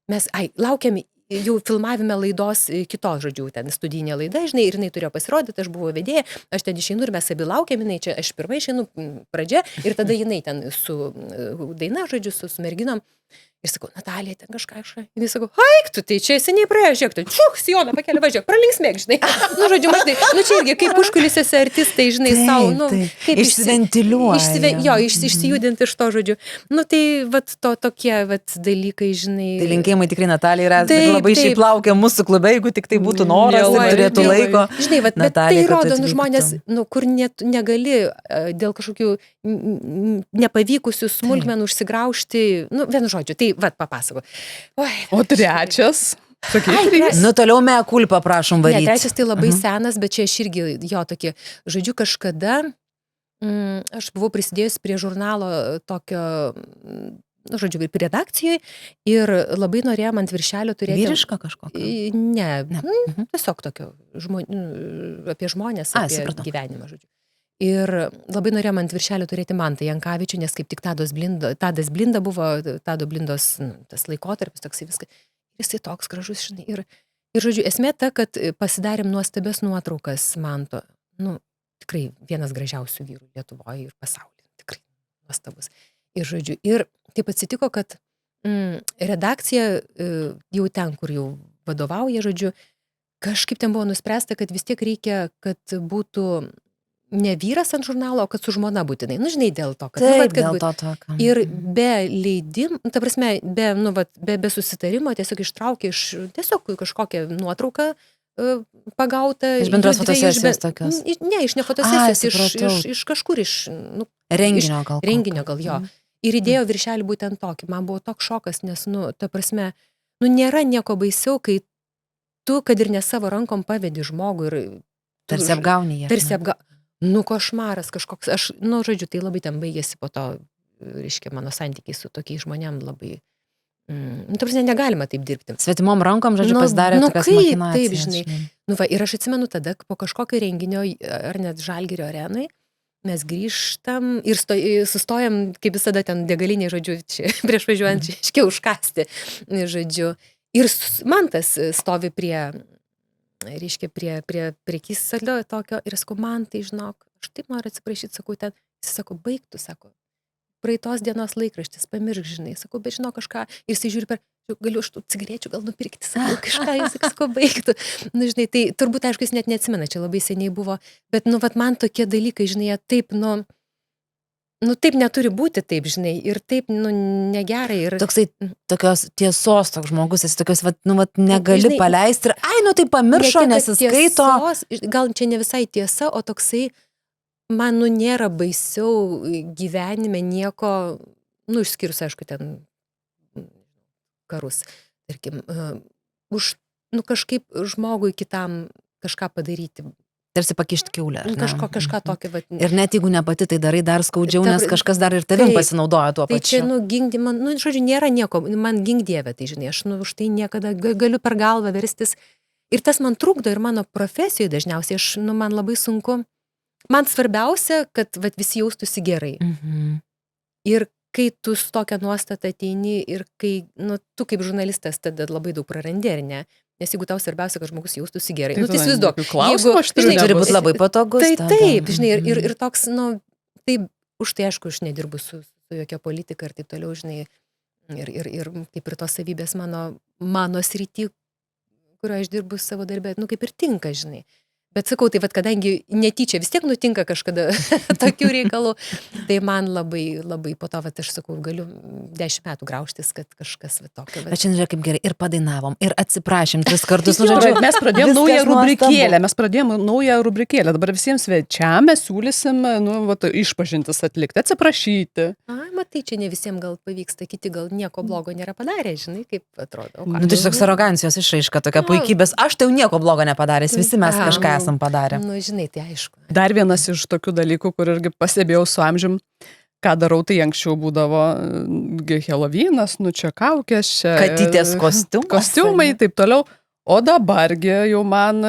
Mes, laukiam, jau filmavime laidos kitos, žodžiu, ten studijinė laida, žinai, ir jinai turėjo pasirodyti, aš buvau vedėja, aš ten išeinu ir mes abi laukiam, jinai čia, aš pirmai išeinu pradžia ir tada jinai ten su daina, žodžiu, su merginom. Ir sakau, Natalija, ten kažką. Jinai sakau, haik, tu tai čia seniai praėjo, žiūrėk, tu čiuk, sijoną pakelį važiuok, pralinksmėk, žinai. Nu, žodžiu, maždai, nu čia irgi kaip užkulisėse artistai, žinai, savo, nu, kaip išsiventiliuoja. Jo, išsijudinti iš to, žodžiu. Nu, tai, vat, tokie, vat, dalykai, žinai. Tai linkėjimai tikrai Natalija yra labai šiaip laukia mūsų klube, jeigu tik tai būtų noras ir turėtų laiko. Žinai, vat, bet tai rodo, nu, žmonės, nu, kur negali dėl kažkokių nepavykusių smulkmenų užsigraužti, nu, vienu žodžiu, tai vat papasako. O trečias? Nu, toliau mea culpa, prašom varyti. Ne, trečias tai labai senas, bet čia aš irgi jo tokie, žodžiu, kažkada aš buvau prisidėjus prie žurnalo tokio nu, žodžiu, ir redakcijoje ir labai norėjom ant viršelio turėti... Vyriška kažkokia? Ne. Tiesiog tokio apie žmonės, apie gyvenimą, žodžiu. Ir labai norėjom ant viršelio turėti Mantą Jankavičių, nes kaip tik Tadas Blinda buvo, Tado Blindos tas laikotarpis, toksai viskas. Jisai toks gražus, žinai. Ir, žodžiu, esmė ta, kad pasidarėm nuostabias nuotraukas Manto. Nu, tikrai vienas gražiausių vyrų Lietuvoje ir pasaulyje. Tikrai nuostabus. Ir, žodžiu, ir taip atsitiko, kad redakcija jau ten, kur jau vadovauja, žodžiu, kažkaip ten buvo nuspręsta, kad vis tiek reikia, kad būtų ne vyras ant žurnalo, o kad su žmona būtinai. Nu, žinai, dėl to, kad... Taip, dėl to. Ir be leidimų, ta prasme, be susitarimo tiesiog ištraukė iš tiesiog kažkokią nuotrauką pagautą. Iš bendros fotosesijos tokios? Ne, iš ne fotosesijos, iš kažkur, iš... Nu, renginio gal jo. Ir įdėjo viršelį būtent tokį. Man buvo toks šokas, nes, nu, ta prasme, nu, nėra nieko baisiau, kai tu, kad ir ne savo rankom pavedi žmogų ir... Tarsi apgauni jie. Nu, košmaras kažkoks, aš, nu, žodžiu, tai labai ten baigėsi po to, reiškia, mano santykiai su tokiais žmonėm labai, nu, ta prasme, negalima taip dirbti. Svetimom rankom, žodžiu, pasidarė tokias machinacijas. Taip, žinai. Nu, va, ir aš atsimenu tada, po kažkokio renginio, ar net Žalgirio arenai, mes grįžtam ir sustojam, kaip visada ten degaliniai, žodžiu, čia, prieš važiuojant, čia, iškiau užkasti, žodžiu. Ir Mantas stovi prie kisalio tokio ir sakau, man tai žinok, aš taip noriu atsiprašyti, sakau, ten, jis sako, baigtų, sako, praeitos dienos laikraštis, pamiršk, žinai, sakau, bet žinok kažką, ir jis žiūri galiu aš tų cigarečių gal nupirkti, sakau, kažką, jis sako, baigtų. Nu, žinai, tai turbūt, aišku, jis net neatsimena, čia labai seniai buvo, bet, nu, vat man tokie dalykai, žinai, jie taip, nu, taip neturi būti taip, žinai, ir taip, nu, negerai. Ir... Toksai, tokios tiesos toks žmogus, esi tokios, nu, negali žinai, paleisti ir, ai, nu, tai pamiršo, nesiskaito. Tiesos, gal čia ne visai tiesa, o toksai, man, nu, nėra baisiau gyvenime nieko, nu, išskyrus, aišku, ten karus, tarkim, nu, kažkaip žmogui kitam kažką padaryti. Tarsi pakišti kiaulę. Kažką tokio. Ir net jeigu ne pati, tai darai dar skaudžiau, nes kažkas dar ir tavim pasinaudoja tuo pačiu. Tai čia, nu, gingdi, man, nu, žodžiu, nėra nieko, man gink Dieve, tai žinai, aš, nu, už tai niekada galiu per galvą verstis. Ir tas man trukdo ir mano profesijoje dažniausiai, aš, nu, man labai sunku. Man svarbiausia, kad vat, visi jaustųsi gerai. Ir kai tu su tokia nuostata ateini ir kai, nu, tu kaip žurnalistas tada labai daug prarandi, ar ne? Nes jeigu tau svarbiausia, kad žmogus jaustųsi gerai, nu, tai įsivaizduok. Klausimas, žinai, turi būti labai patogus. Tai taip, žinai, ir toks, nu, taip, už tai, aišku, aš nedirbu su jokia politika ir taip toliau, žinai, ir kaip ir tos savybės mano srity, kurio aš dirbu savo darbę, nu, kaip ir tinka, žinai. Bet sakau, tai vat, kadangi netyčia vis tiek nutinka kažkada tokių reikalų, tai man labai, labai po to, vat, aš sakau, galiu 10 metų graužtis, kad kažkas tokio. Bet šiandien kaip gerai, ir padainavom, ir atsiprašėm 3 kartus. Mes pradėjom naują rubrikėlę. Dabar visiems svečiam mes siūlysim, nu, vat, išpažintis atlikti, atsiprašyti. Ai, matai, čia ne visiems gal pavyksta, kiti gal nieko blogo nėra padarę, žinai, kaip atrodo. Nu, tai toks arogancijos išraiška, tokia puikybės. Aš tai nieko blogo nepadaręs, visi mes kažką esam padarę. Nu, žinai, tai aišku. Dar vienas iš tokių dalykų, kur irgi pastebėjau su amžium, ką darau, tai anksčiau būdavo Helovynas, nu čia kaukės, čia katytės kostiumai, taip toliau. O dabargi jau man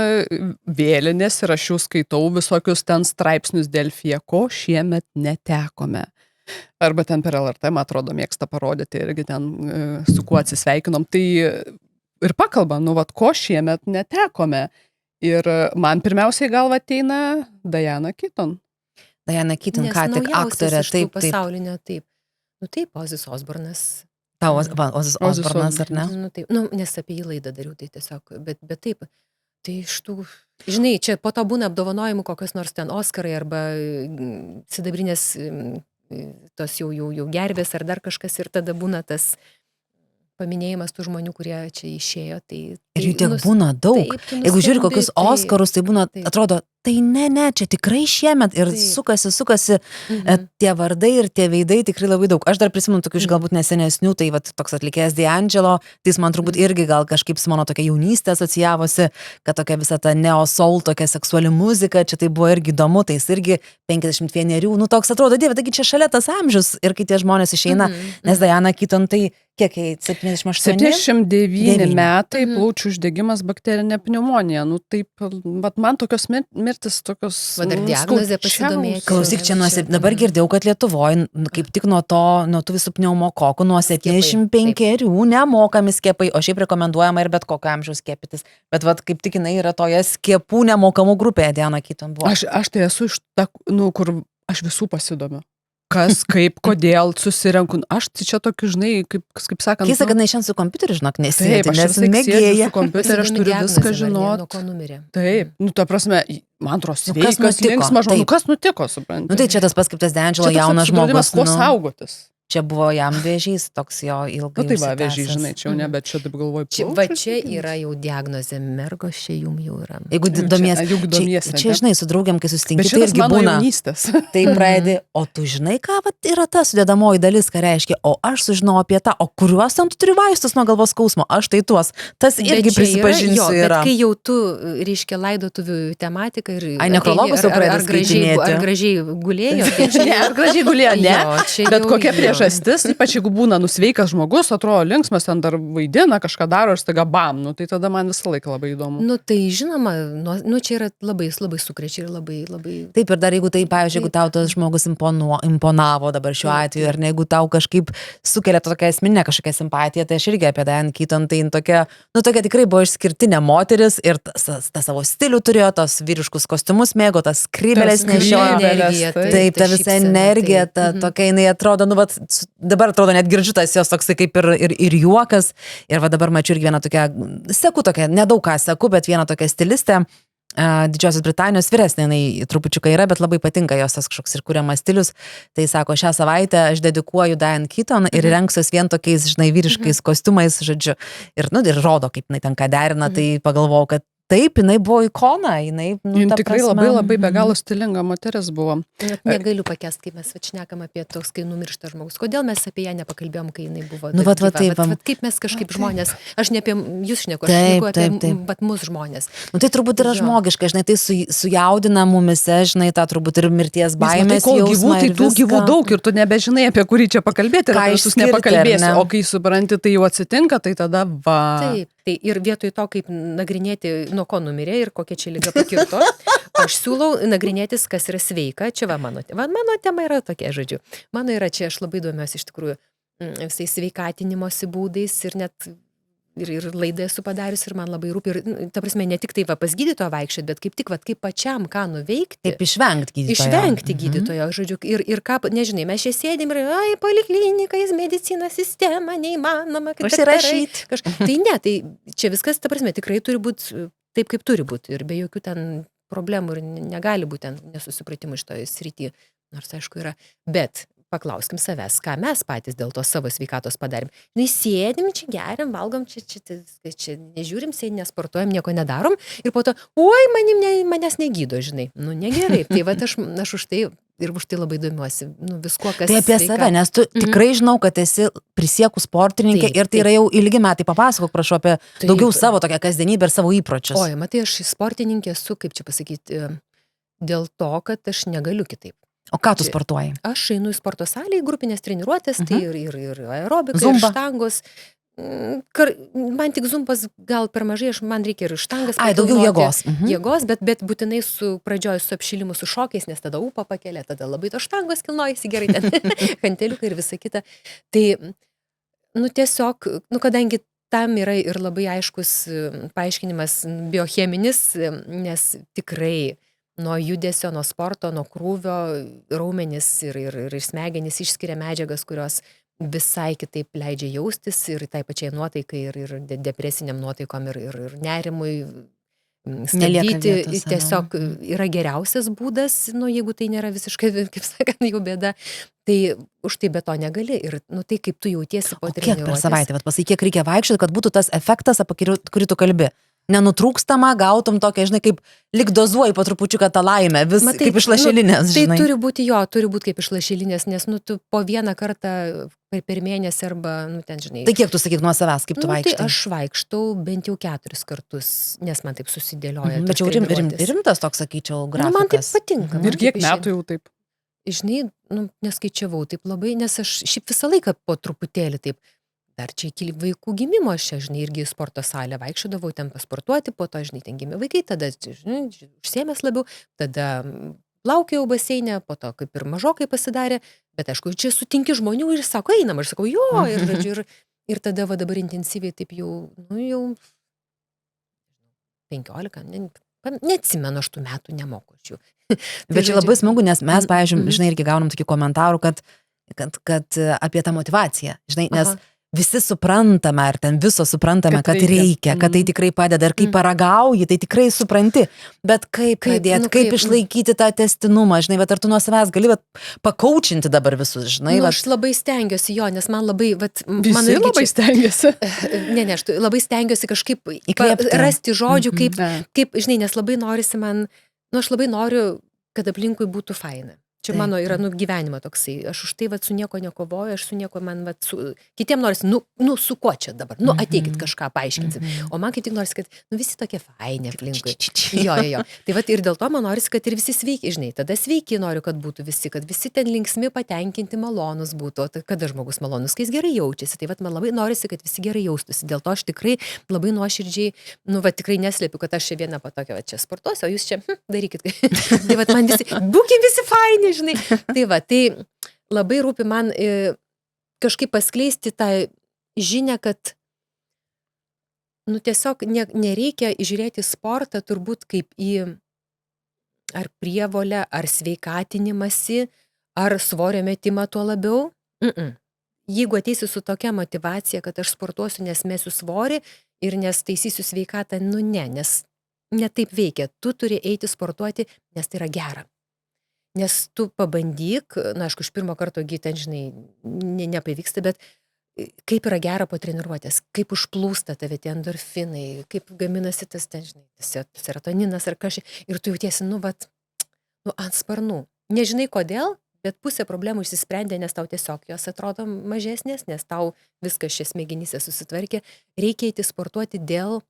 vėlinės ir aš jau skaitau visokius ten straipsnius Delfyje, ko šiemet netekome. Arba ten per LRT, man atrodo, mėgsta parodyti irgi ten su kuo atsisveikinom. Tai ir pakalba, nu vat, ko šiemet netekome. Ir man pirmiausiai galva ateina Diana Keaton. Diana Keaton, ką tik aktorė, taip. Pasaulinio, taip. Nu taip, Ozis Osbornas. Ozis Osbornas, ar ne? Nu taip, nu, nes apie jį laidą dariau, tai tiesiog, bet taip. Tai iš tų, žinai, čia po to būna apdovanojimų kokios nors ten Oskarai arba sidabrinės tos jau gerbės ar dar kažkas ir tada būna tas paminėjimas tų žmonių, kurie čia išėjo, tai Ir jų tiek būna daug. Jeigu žiūri kokius Oskarus, tai būna, atrodo, tai ne, čia tikrai šiemet ir sukasi tie vardai ir tie veidai tikrai labai daug. Aš dar prisimenu tokių iš galbūt nesenesnių, tai vat, toks atlikėjas D'Angelo, tai jis man turbūt irgi gal kažkaip su mano tokia jaunystė asocijavosi, kad tokia visa ta neo-soul, tokia seksuali muzika, čia tai buvo irgi įdomu, tai jis irgi 51, nu toks atrodo, dieve, taigi čia šalia tas amžius ir kai tie žmonės išeina, nes Diana Keaton tai kiek jai 78? 79 metai, plaučių uždegimas, bakterinė pneumonija. Nu taip, bet man tokios mirtis, tokios... Va dar diagnozė pasidomėti. Klausyk, čia dabar girdėjau, kad Lietuvoje, kaip tik nuo tų visų pneumokokų, nuo 75 nemokami skiepai, o šiaip rekomenduojama ir bet kokio amžiaus skiepytis. Bet vat kaip tik jinai yra toje skiepų nemokamų grupėje, Diana Keaton buvo. Aš tai esu iš ta, kur aš visų pasidomiu. Kas, kaip, kodėl susirenku. Aš tai čia tokiu, žinai, kaip sakant... Keista, kad šiandien su kompiuteriu, žinok, nesėdi, taip, nes mėgėja. Su kompiuteriu aš turiu viską žinoti. Nuo ko numirė. Taip, nu ta prasme, man atrodo, sveikas, linksmas žmogus. Nu kas nutiko, supranti? Nu tai čia tas pats kaip tas D'Angelo jaunas žmogus. Kuo saugotis? Čia buvo jam vėžys, toks jo ilgai. Nu tai va, vėžys, žinai, čia jau ne, bet čia taip galvoju. Va čia yra jau diagnozė, mergos čia jum jau yra. Jeigu domiesi, čia žinai, su draugiam, kai susitinki, tai irgi būna. Tai pradedi, o tu žinai, ką yra ta sudėdamoji dalis, ką reiškia, o aš sužinau apie tą, o kuriuos ten tu turi vaistus nuo galvos skausmo, aš tai tuos. Tas irgi prisipažinsiu yra. Bet kai jau tu, reiškia, laidotuvių tematiką ir... Ai, nekrologus jau pradedi skaitinėti. Ar gražiai gulėjo? Ar gražiai gulėjo, ne. Bet kokia priežastis, ypač jeigu būna nusveikas žmogus, atrodo linksmas, ten dar vaidina, kažką daro ir staiga bam, nu tai tada man visą laiką labai įdomu. Nu tai žinoma, nu čia yra labai sukrečia ir labai... Taip ir dar jeigu tai, pavyzdžiui, jeigu tau tas žmogus imponavo dabar šiuo atveju, ar ne, jeigu tau kažkaip sukelia tokia esminė kažkokia simpatija, tai aš irgi apie Diana Keaton, tai tokia tikrai buvo išskirtinė moteris ir tą savo stilių turėjo, tos vyriškus kostiumus mėgo, tas skrybelės nešiojo. Taip, ta visa energija, tokia jinai atrodo, nu vat, dabar atrodo net girdžiu tas jos toksai kaip ir juokas. Ir va dabar mačiau irgi vieną tokią, seku tokią, nedaug ką seku, bet vieną tokią stilistę, Didžiosios Britanijos vyresnė, jinai trupučiuką yra, bet labai patinka jos tas kažkoks ir kuriamas stilius. Tai sako, šią savaitę aš dedikuoju Diana Keaton ir rengsiuos vien tokiais, žinai, vyriškais kostiumais, žodžiu. Ir rodo, kaip jinai ten ką derina, tai pagalvojau, kad taip, jinai buvo ikona, jinai... Jin tikrai labai be galo stilinga moteris buvo. Negaliu pakęst, kai mes šnekam apie toks, kai numiršta žmogus. Kodėl mes apie ją nepakalbėjom, kai jinai buvo... Nu, kaip mes kažkaip žmonės, aš ne apie jūs šneku, aš šneku apie mus žmonės. Nu tai turbūt yra žmogiška, žinai, tai sujaudina mumise, žinai, tą turbūt ir mirties baimės jausmą. Tai tų gyvų daug ir tu nebežinai, apie kurį čia pakalbėti, ir visus nepakalbėsi, o kai supranti, tai jau atsitinka, tai tada va... Taip. Tai ir vietoj to, kaip nagrinėti, nuo ko numirė ir kokia čia lyga pakirto, aš siūlau nagrinėtis, kas yra sveika. Čia mano tema yra tokia, žodžiu. Mano yra čia, aš labai domiuosi iš tikrųjų visais sveikatinimosi būdais ir net ir laidą esu padarius ir man labai rūpi. Ir, ta prasme, ne tik tai pas gydytojo vaikščioti, bet kaip tik kaip pačiam ką nuveikti. Kaip išvengti gydytojo. Išvengti gydytojo, žodžiu. Ir ką, nežinai, mes čia sėdim ir, poliklinikais, medicinos sistema, neįmanoma. Užsirašyti. Tai ne, tai čia viskas, ta prasme, tikrai turi būti taip, kaip turi būti. Ir be jokių ten problemų ir negali būti ten nesusipratimų iš toje srityje. Nors, aišku, yra. Bet paklauskim savęs, ką mes patys dėl to savo sveikatos padarėm. Sėdim čia, geriam, valgom, čia nežiūrim, sėdim, nesportuojam, nieko nedarom. Ir po to, oi, manęs negydo, žinai. Nu, negerai. Tai va, aš už tai ir už tai labai domiuosi. Nu, viskuo, kas... Tai apie save, nes tu tikrai žinau, kad esi prisiekų sportininkė ir tai yra jau ilgi metai. Papasakok, prašau, apie daugiau savo tokią kasdienybę ir savo įpročius. Oi, matai, aš sportininkė esu, kaip čia pasakyti, dėl to, kad aš negaliu kitaip. O ką tu sportuoji? Aš einu į sporto salę, į grupinės treniruotės, tai ir aerobika, ir štangos. Man tik zumpas gal per mažai, man reikia ir štangas. Daugiau jėgos. Jėgos, bet būtinai pradžioj su apšilimu, su šokiais, nes tada ūpą pakelia, tada labai to štangos kilnojasi gerai, ten kanteliukai ir visa kita. Tai, tiesiog, kadangi tam yra ir labai aiškus paaiškinimas biocheminis, nes tikrai nuo judesio, nuo sporto, nuo krūvio raumenys ir smegenys išskiria medžiagas, kurios visai kitaip leidžia jaustis ir tai pačiai nuotaikai ir depresiniam nuotaikom ir nerimui stabdyti vietos, tiesiog yra geriausias būdas, nu, jeigu tai nėra visiškai, kaip sakant, jau bėda, tai už tai be to negali. Ir, nu, tai kaip tu jautiesi po O kiek per treniruotės. savaitę, vat pasakyk, kiek reikia vaikščioti, kad būtų tas efektas, apie kurį tu kalbi? Nenutrūkstama, gautum tokia, žinai, kaip lik dozuoji po trupučiuką tą laimę, vis Matai, kaip iš lašelinės, Tai žinai. turi būti kaip iš lašelinės, nes, nu, tu po vieną kartą per mėnesį arba, nu, ten, žinai. Tai kiek tu sakyk nuo savęs, kaip tu vaikštai? Tai aš vaikštau bent jau 4 kartus, nes man taip susidėlioja. Bet jau rimtas toks, sakyčiau, grafikas. Nu, man taip patinka. man Ir kiek taip metų jau taip? Žinai, nu, neskaičiavau taip labai, nes aš šiaip visą laiką po truputėlį taip, dar čia iki vaikų gimimo aš čia, žinai, irgi į sporto salę vaikščiodavau ten pasportuoti, po to, žinai, ten gimė vaikai, tada, žinai, užsiėmęs labiau, tada plaukiau baseinę, po to kaip ir mažokai pasidarė, bet aišku, čia sutinki žmonių ir sako, einam, aš sakau, jo, ir, žodžiu, ir tada va dabar intensyviai taip jau, nu, jau 15, neatsimenu, aš tų metų nemoku aš jų. Bet čia labai smagu, nes mes, pavyzdžiui, žinai, irgi gaunam tokių komentarų, kad apie tą motivaciją, žinai, nes visi suprantame, ar ten viso suprantame, kad reikia, kad tai tikrai padeda, ir kai paragauji, tai tikrai supranti, bet kaip pradėti, kaip išlaikyti tą testinumą, žinai, bet ar tu nuo savęs gali pakaučinti dabar visus, žinai. Nu, aš labai stengiuosi jo, nes man labai, Visi labai stengiuosi. Ne, aš labai stengiuosi kažkaip rasti žodžių, kaip, žinai, nes labai norisi man, nu, aš labai noriu, kad aplinkui būtų faina. Čia mano yra, nu, gyvenimo toksai. Aš už tai, su nieko nekovoju, aš su nieko man, kitiem norisi, nu, su kuo čia dabar, nu, ateikit kažką, paaiškinsit. O man kaip tik norisi, kad, nu, visi tokie faini aplinkui. Jo. Tai ir dėl to man norisi, kad ir visi sveiki, žinai, tada sveiki noriu, kad būtų visi, kad visi ten linksmi, patenkinti, malonus būtų. O kada žmogus malonus, kai jis gerai jaučiasi. Tai man labai norisi, kad visi gerai jaustųsi. Dėl to aš tikrai labai nuoširdžiai, nu, tikrai neslėpiu, kad aš čia viena patokia, čia sportuosiu, o jūs čia darykit. Tai man visi, būkim visi faini, žinai. Tai labai rūpi man kažkaip paskleisti tą žinią, kad, nu, tiesiog nereikia žiūrėti sportą turbūt kaip į ar prievolę, ar sveikatinimąsi, ar svorio metimą tuo labiau. Jeigu ateisiu su tokia motivacija, kad aš sportuosiu, nes mesiu svorį ir nes taisysiu sveikatą, nu ne, nes netaip veikia. Tu turi eiti sportuoti, nes tai yra gera. Nes tu pabandyk, na, aišku, iš pirmo karto ten, žinai, nepavyksta, bet kaip yra gera po treniruotės, kaip užplūsta tave tie endorfinai, kaip gaminasi tas, ten, žinai, serotoninas ar kažkai, ir tu jautiesi, nu, ant sparnų. Nežinai kodėl, bet pusė problemų išsisprendė, nes tau tiesiog jos atrodo mažesnės, nes tau viskas šias smegenyse susitvarkė. Reikia eiti sportuoti dėl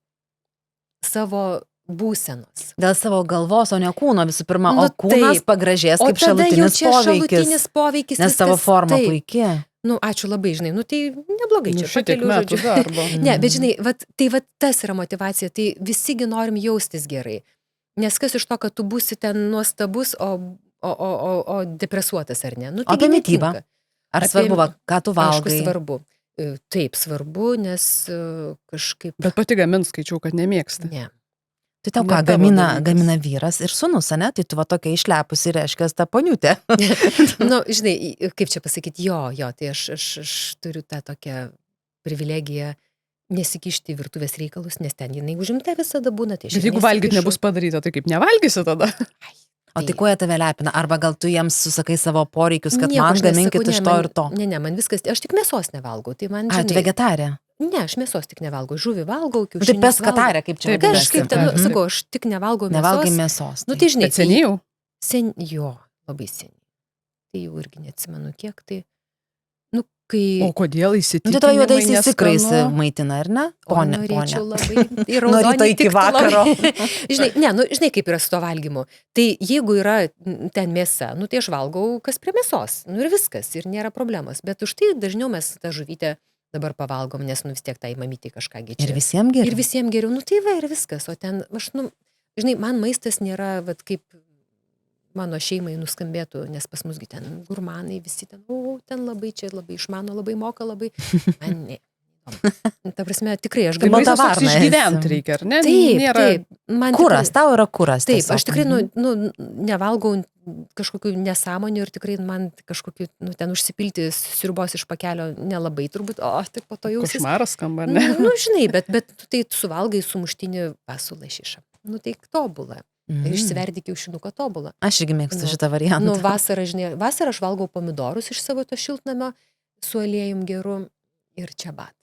savo būsenos. Dėl savo galvos, o ne kūno visų pirma, o kūnas pagražės kaip šalutinis poveikis, nes tavo forma puikia. Nu, ačiū labai, žinai, nu tai neblogai čia šitiek metų darbo. Ne, bet žinai, tas yra motivacija, tai visigi norim jaustis gerai. Nes kas iš to, kad tu būsi ten nuostabus, o depresuotas ar ne? Nu, apie mitybą. Ar svarbu, ką tu valgai? Aišku, svarbu. Taip, svarbu, nes kažkaip... Bet pati gamint skaičiau, kad nemėgsta. Ne. Tai tau ką, gamina vyras ir sūnus, ne? Tai tu tokia išlepusi, reiškia, ta poniutė. Nu, žinai, kaip čia pasakyti, jo, tai aš turiu tą tokią privilegiją nesikišti virtuvės reikalus, nes ten jinai užimta visada būna. Tai bet jeigu valgyti nebus padaryta, tai kaip nevalgysi tada? O tai kuo jie tave lepina? Arba gal tu jiems susakai savo poreikius, kad man gaminkit iš to ir to? Ne, man viskas, aš tik mėsos nevalgau. Tai man, žinai, tu vegetarė? Ne, aš mėsos tik nevalgau, žuvį valgau, kiaušinius valgau. Tai peskatarė, kaip čia vadinasi? Kažkaip ten, sakau, aš tik nevalgau mėsos. Nevalgai mėsos. Nu, tai žinai. Bet seniai jau? Jo, labai seniai. Tai jau irgi neatsimenu kiek, tai, nu, kai... O kodėl įsitikinimai neskanu? Tai tavo juodais įsikrais maitina, ar ne? Norėčiau labai. Nuo ryto iki vakaro. Žinai, kaip yra su to valgymu. Tai jeigu yra ten mėsa, nu, tai aš valgau kas prie mėsos. Nu, ir viskas, ir nėra problemos. Bet už tai dažniau mes tą žuvytę dabar pavalgom, nes, nu, vis tiek tai mamytė kažką gėčiau. Ir visiems geriau. Ir visiems geriau, nu, tai va, ir viskas. O ten, aš, nu, žinai, man maistas nėra, kaip mano šeimai nuskambėtų, nes pas musgi ten gurmanai, visi ten, ten labai čia, labai išmano, labai moka, labai, man ne. Ta prasme, tikrai, aš galiu išgyventi reikia, ar ne? Taip. Kuras, tau yra kuras. Taip, aš tikrai, nevalgau kažkokių nesąmonių ir tikrai man kažkokių, ten užsipilti sriubos iš pakelio nelabai turbūt, tik po to jausis. Košmaras skamba, ne? Nu, žinai, bet tai suvalgai sumuštinį su lašiša. nu tai tobula. Išsiverdi kiaušinuką tobulą. Aš irgi mėgstu šitą variantą. Nu, vasarą aš valgau pomidorus iš savo to šiltnamio su aliejum geru ir čiabatą.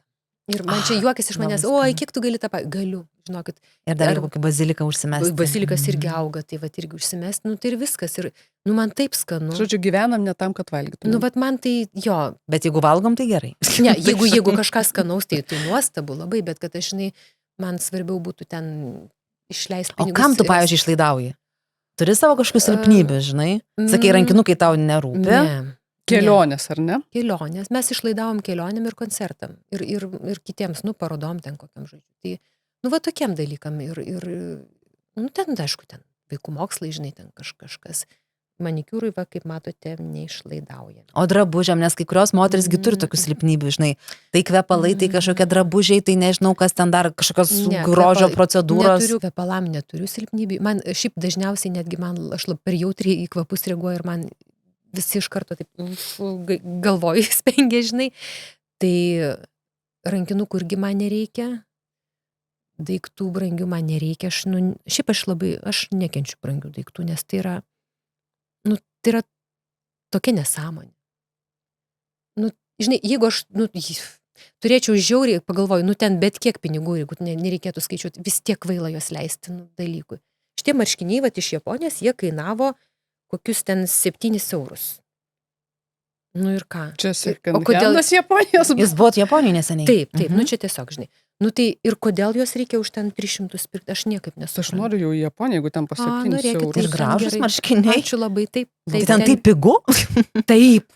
Ir man čia juokis iš manęs, oi, kiek tu gali tą galiu, žinokit. Ir dar kokį baziliką užsimesti. Bazilikas irgi auga, tai vat irgi užsimesti, nu tai ir viskas. Ir, nu man taip skanu. Žodžiu, gyvenam ne tam, kad valgytum. Nu, vat man tai, jo. Bet jeigu valgom, tai gerai. Ne, jeigu kažkas skanaus, tai nuostabu labai, bet kad aš, žinai, man svarbiau būtų ten išleisti pinigus. O kam tu, pavyzdžiui, išlaidauji? Turi savo kažkokių silpnybių, žinai? Sakai, rankinukai tau nerūpi? Ne. Kelionės, ar ne? Kelionės. Mes išlaidavom kelionėm ir koncertam. Ir kitiems, nu, parodom ten kokiam žodžiu. Tai, nu, va tokiem dalykam. Ir nu, ten, aišku, ten vaikų mokslai, žinai, ten kažkas. Manikiūrui, va, kaip matote, neišlaidauja. O drabužiam, nes kai kurios moterisgi turi tokių silpnybių, žinai. Tai kvepalai, tai kažkokie drabužiai, tai nežinau, kas ten dar, kažkokios grožio procedūros. Neturiu kvepalam, neturiu silpnybių. Man šiaip dažniausiai netgi aš per jautriai į kvapus reaguoju ir man visi iš karto taip galvoju spengia, žinai. Tai rankinukų irgi man nereikia. Daiktų brangių man nereikia. Šiaip aš nekenčiu brangių daiktų, nes tai yra tokia nesąmonė. Nu, žinai, jeigu aš, turėčiau žiauriai, pagalvoju, ten bet kiek pinigų, jeigu nereikėtų skaičiuoti, vis tiek kvaila jos leisti, dalykui. Šitie marškiniai, vat iš Japonijos, jie kainavo kokius ten 7 eurus. Nu ir ką? Čia sekundės Japonijos. Jūs buvot Japonijoje neseniai? Taip, nu čia tiesiog, žinai. Nu tai ir kodėl jos reikia už ten 300 pirkti, aš niekaip nesuprantu. Aš noriu jau į Japoniją, jeigu ten po 7 eurus. Ir gražus marškiniai. Ačiū labai, taip. Tai ten taip pigu? Taip.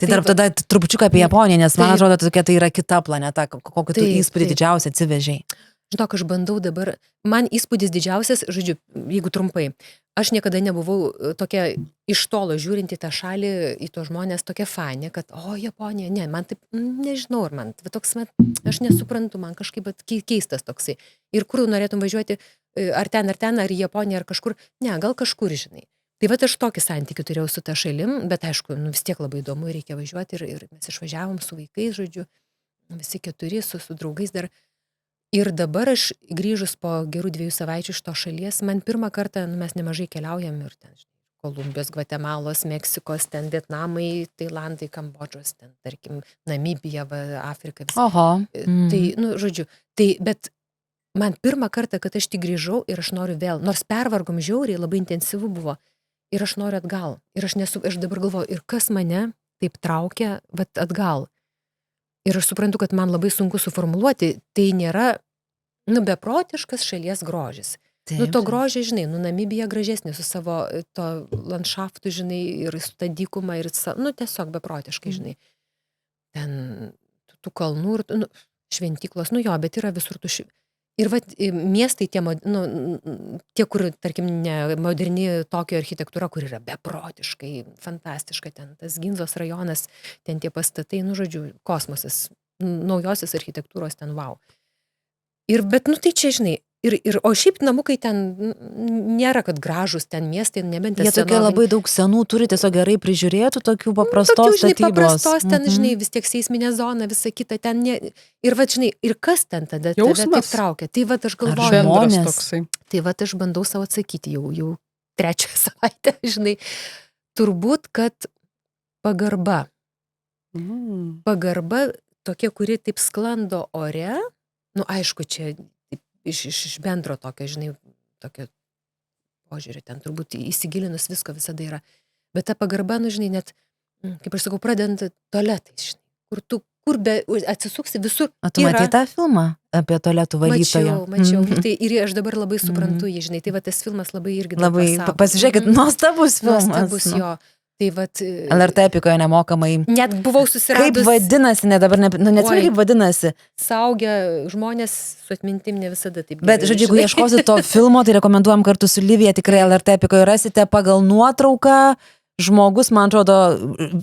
Tai dar tada trupučiuką apie Japoniją, nes man atrodo, tokia tai yra kita planeta, kokį tu įspūdį didžiausią atsivežiai. Žinok, aš bandau dabar, man įspūdis didžiausias, žodžiu, jeigu trumpai, aš niekada nebuvau tokia iš tolo žiūrinti tą šalį, į to žmonės tokia fanė, kad, Japonija, ne, man taip, nežinau, ar man, toks, aš nesuprantu, man kažkaip keistas toksai. Ir kur norėtum važiuoti, ar ten, ar į Japoniją, ar kažkur, ne, gal kažkur, žinai. Tai vat aš tokį santykį turėjau su ta šalim, bet aišku, vis tiek labai įdomu, reikia važiuoti ir mes išvažiavom su vaikais, žodžiu, visi 4 su draugais dar. Ir dabar aš grįžus po gerų 2 savaičių iš to šalies, man pirmą kartą, mes nemažai keliaujam ir ten, Kolumbijos, Gvatemalos, Meksikos, ten Vietnamai, Tailandai, Kambodžos, ten, tarkim, Namibija, Afrika. Oho. Tai, žodžiu, bet man pirmą kartą, kad aš tik grįžau ir aš noriu vėl, nors pervargom žiauriai, labai intensyvu buvo, ir aš noriu atgal. Ir aš dabar galvoju, ir kas mane taip traukia, atgal. Ir aš suprantu, kad man labai sunku suformuluoti, tai nėra, beprotiškas šalies grožis. To grožio, žinai, Namibija gražesnė su savo to landšaftu, žinai, ir su ta dykuma, ir tiesiog beprotiškai, žinai. Ten tų kalnų ir, šventyklos, bet yra visur tų ir miestai tie, kur, tarkim, ne moderni Tokijo architektūra, kur yra beprotiškai fantastiška, ten tas Ginzos rajonas, ten tie pastatai, žodžiu, kosmosas, naujosios architektūros ten, wow. Ir, bet, tai čia, žinai, o šiaip namukai ten nėra, kad gražus ten miestai, nebent jie tokie labai daug senų turi, tiesiog gerai prižiūrėtų, tokių paprastos statybos. Paprastos, ten, žinai, vis tiek seisminė zona, visa kita ten, ir, žinai, ir kas ten tada tave taip traukia. Tai, aš galvoju, tai, aš bandau savo atsakyti jau 3 savaitę, žinai, turbūt, kad pagarba. Pagarba tokia, kuri taip sklando ore, aišku, čia iš bendro tokio, žinai, tokio požiūrį, ten turbūt įsigilinus visko visada yra. Bet ta pagarba, žinai, net, kaip aš sakau, pradedant tualetais, žinai, kur be atsisuksi visur. O tu matei tą filmą apie tualetų valytoją? Mačiau. Tai ir aš dabar labai suprantu jį, žinai, tai tas filmas labai irgi labai pasižiūrėkit, nuostabus filmas. Nuostabus jo. Tai LRT epikoje nemokamai. Net buvau susiradus. Kaip vadinasi, neatsimenu, kaip vadinasi. Saugę žmonės su atmintim ne visada taip. Bet, žodžiu, jeigu ieškosit to filmo, tai rekomenduojam kartu su Livija, tikrai LRT epikoje rasite pagal nuotrauką žmogus, man atrodo,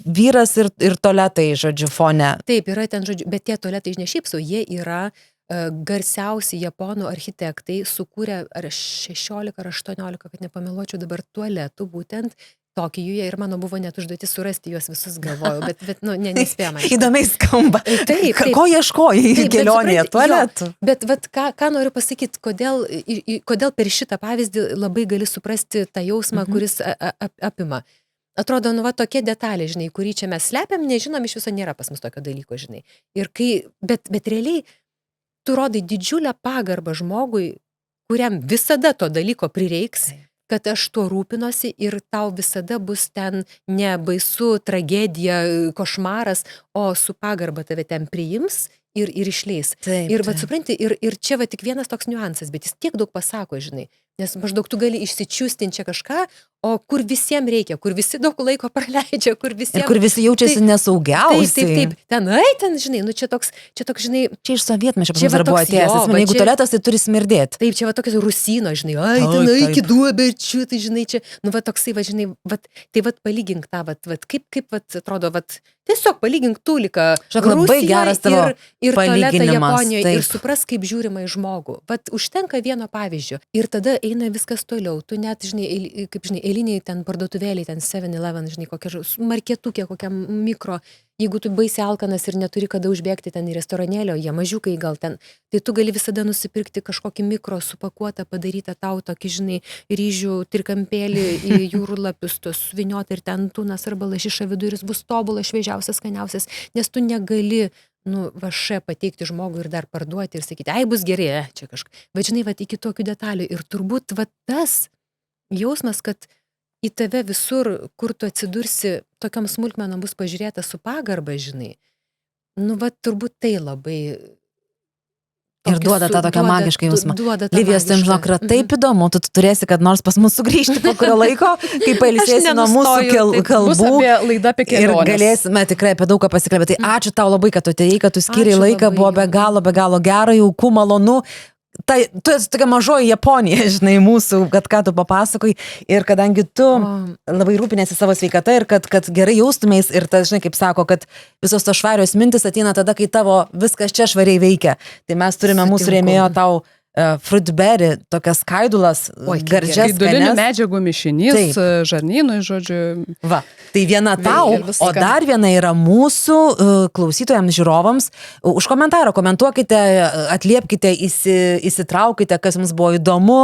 vyras ir tualetai, žodžiu, fone. Taip, yra ten, žodžiu, bet tie tualetai ne šiaip sau, jie yra garsiausi japonų architektai sukūrė ar 16 ar 18, kad nepameluočiau dabar tualetų, būtent Tokijuje ir mano buvo net užduotis surasti juos visus, galvojau, bet nu, nespėjome. Įdomiai skamba. Taip. Ko ieškojai Taip, kelionėje, bet tualetų? Bet vat, ką noriu pasakyti, kodėl per šitą pavyzdį labai gali suprasti tą jausmą, kuris apima. Atrodo, nu va tokia detalė, žinai, kurį čia mes slepiam, nežinom, iš viso nėra pas mus tokio dalyko, žinai. Bet realiai tu rodai didžiulę pagarbą žmogui, kuriam visada to dalyko prireiks, kad aš tuo rūpinosi ir tau visada bus ten ne baisu, tragedija, košmaras, o su pagarba tave ten priims ir išleis. Ir va supranti, ir čia va tik vienas toks niuansas, bet jis tiek daug pasako, žinai, nes maždaug tu gali išsičiūstinti čia kažką, o kur visiems reikia, kur visi daug laiko praleidžia, kur visiems... Ir kur visi jaučiasi nesaugiausiai. Taip, žinai, nu čia toks, žinai... Čia iš sovietmečio pas mus dar buvo atėjęs, jeigu tualetas, tai turi smirdėti. Taip, čia va tokios rusino, žinai, ten iki duobečių, tai žinai, čia, nu va toksai, va žinai, tai va palygink tą, va kaip atrodo, va tiesiog palygink Tuliką Rusijoje ir tualetą Japonijoje ir supras, kaip žiūrima į žmogų. Va užtenka vieno pavyzdžio ir tada eina viskas toliau. Tu net, žinai, kaip žinai, eiliniai ten parduotuvėliai, ten 7-Eleven, žinai, kokia marketukė, kokia mikro, jeigu tu baisiai alkanas ir neturi kada užbėgti ten į restoranėlio, jie mažiukai gal ten, tai tu gali visada nusipirkti kažkokį mikro supakuotą, padarytą tau tokį, žinai, ryžių trikampėlį į jūrų lapius, tos vinioti ir ten tunas arba lašiša viduris bus tobulas, šviežiausias, skaniausias, nes tu negali vaše pateikti žmogui ir dar parduoti ir sakyti, ai bus gerai, čia kažką. Bet žinai, va iki tokių detalių ir turbūt va tas jausmas, kad į tave visur, kur tu atsidursi, tokiam smulkmenom bus pažiūrėta su pagarba, žinai. Nu, va, turbūt tai labai... Ir duoda tą tokią magišką jausmą. Livija, tu žinok, yra taip įdomu, tu turėsi, kad nors pas mus sugrįžti po kurio laiko, kai pailsėsi nuo mūsų kalbų. Bus apie laidą apie keliones. Ir galėsime tikrai apie daug ką pasikalbėti. Tai ačiū tau labai, kad tu atėjai, kad tu skiriai laiką, buvo be galo gero, jaukų, malonu. Tu esi tokia mažoji Japonija, žinai, mūsų, kad ką tu papasakoji ir kadangi tu labai rūpinėsi savo sveikata ir kad gerai jaustumės ir tas, žinai, kaip sako, kad visos tos švarios mintis ateina tada, kai tavo viskas čia švariai veikia. Tai mes turime mūsų rėmėjo tau fruitberry, tokias skaidulas, gardžias skaidulinių medžiagų mišinys, žarnynui, žodžiu. Va, tai viena tau, o dar viena yra mūsų klausytojams, žiūrovams. Už komentarą komentuokite, atliepkite, įsitraukite, kas mums buvo įdomu.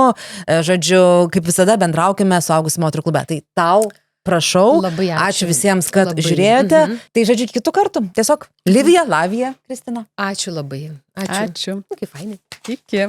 Žodžiu, kaip visada bendraukime Suaugusių moterų klube. Tai tau prašau, ačiū visiems, kad žiūrėjote. Tai žodžiu, kitų kartų. Tiesiog Livija, Lavija, Kristina. Ačiū labai. Ačiū. Kaip fainai. Iki.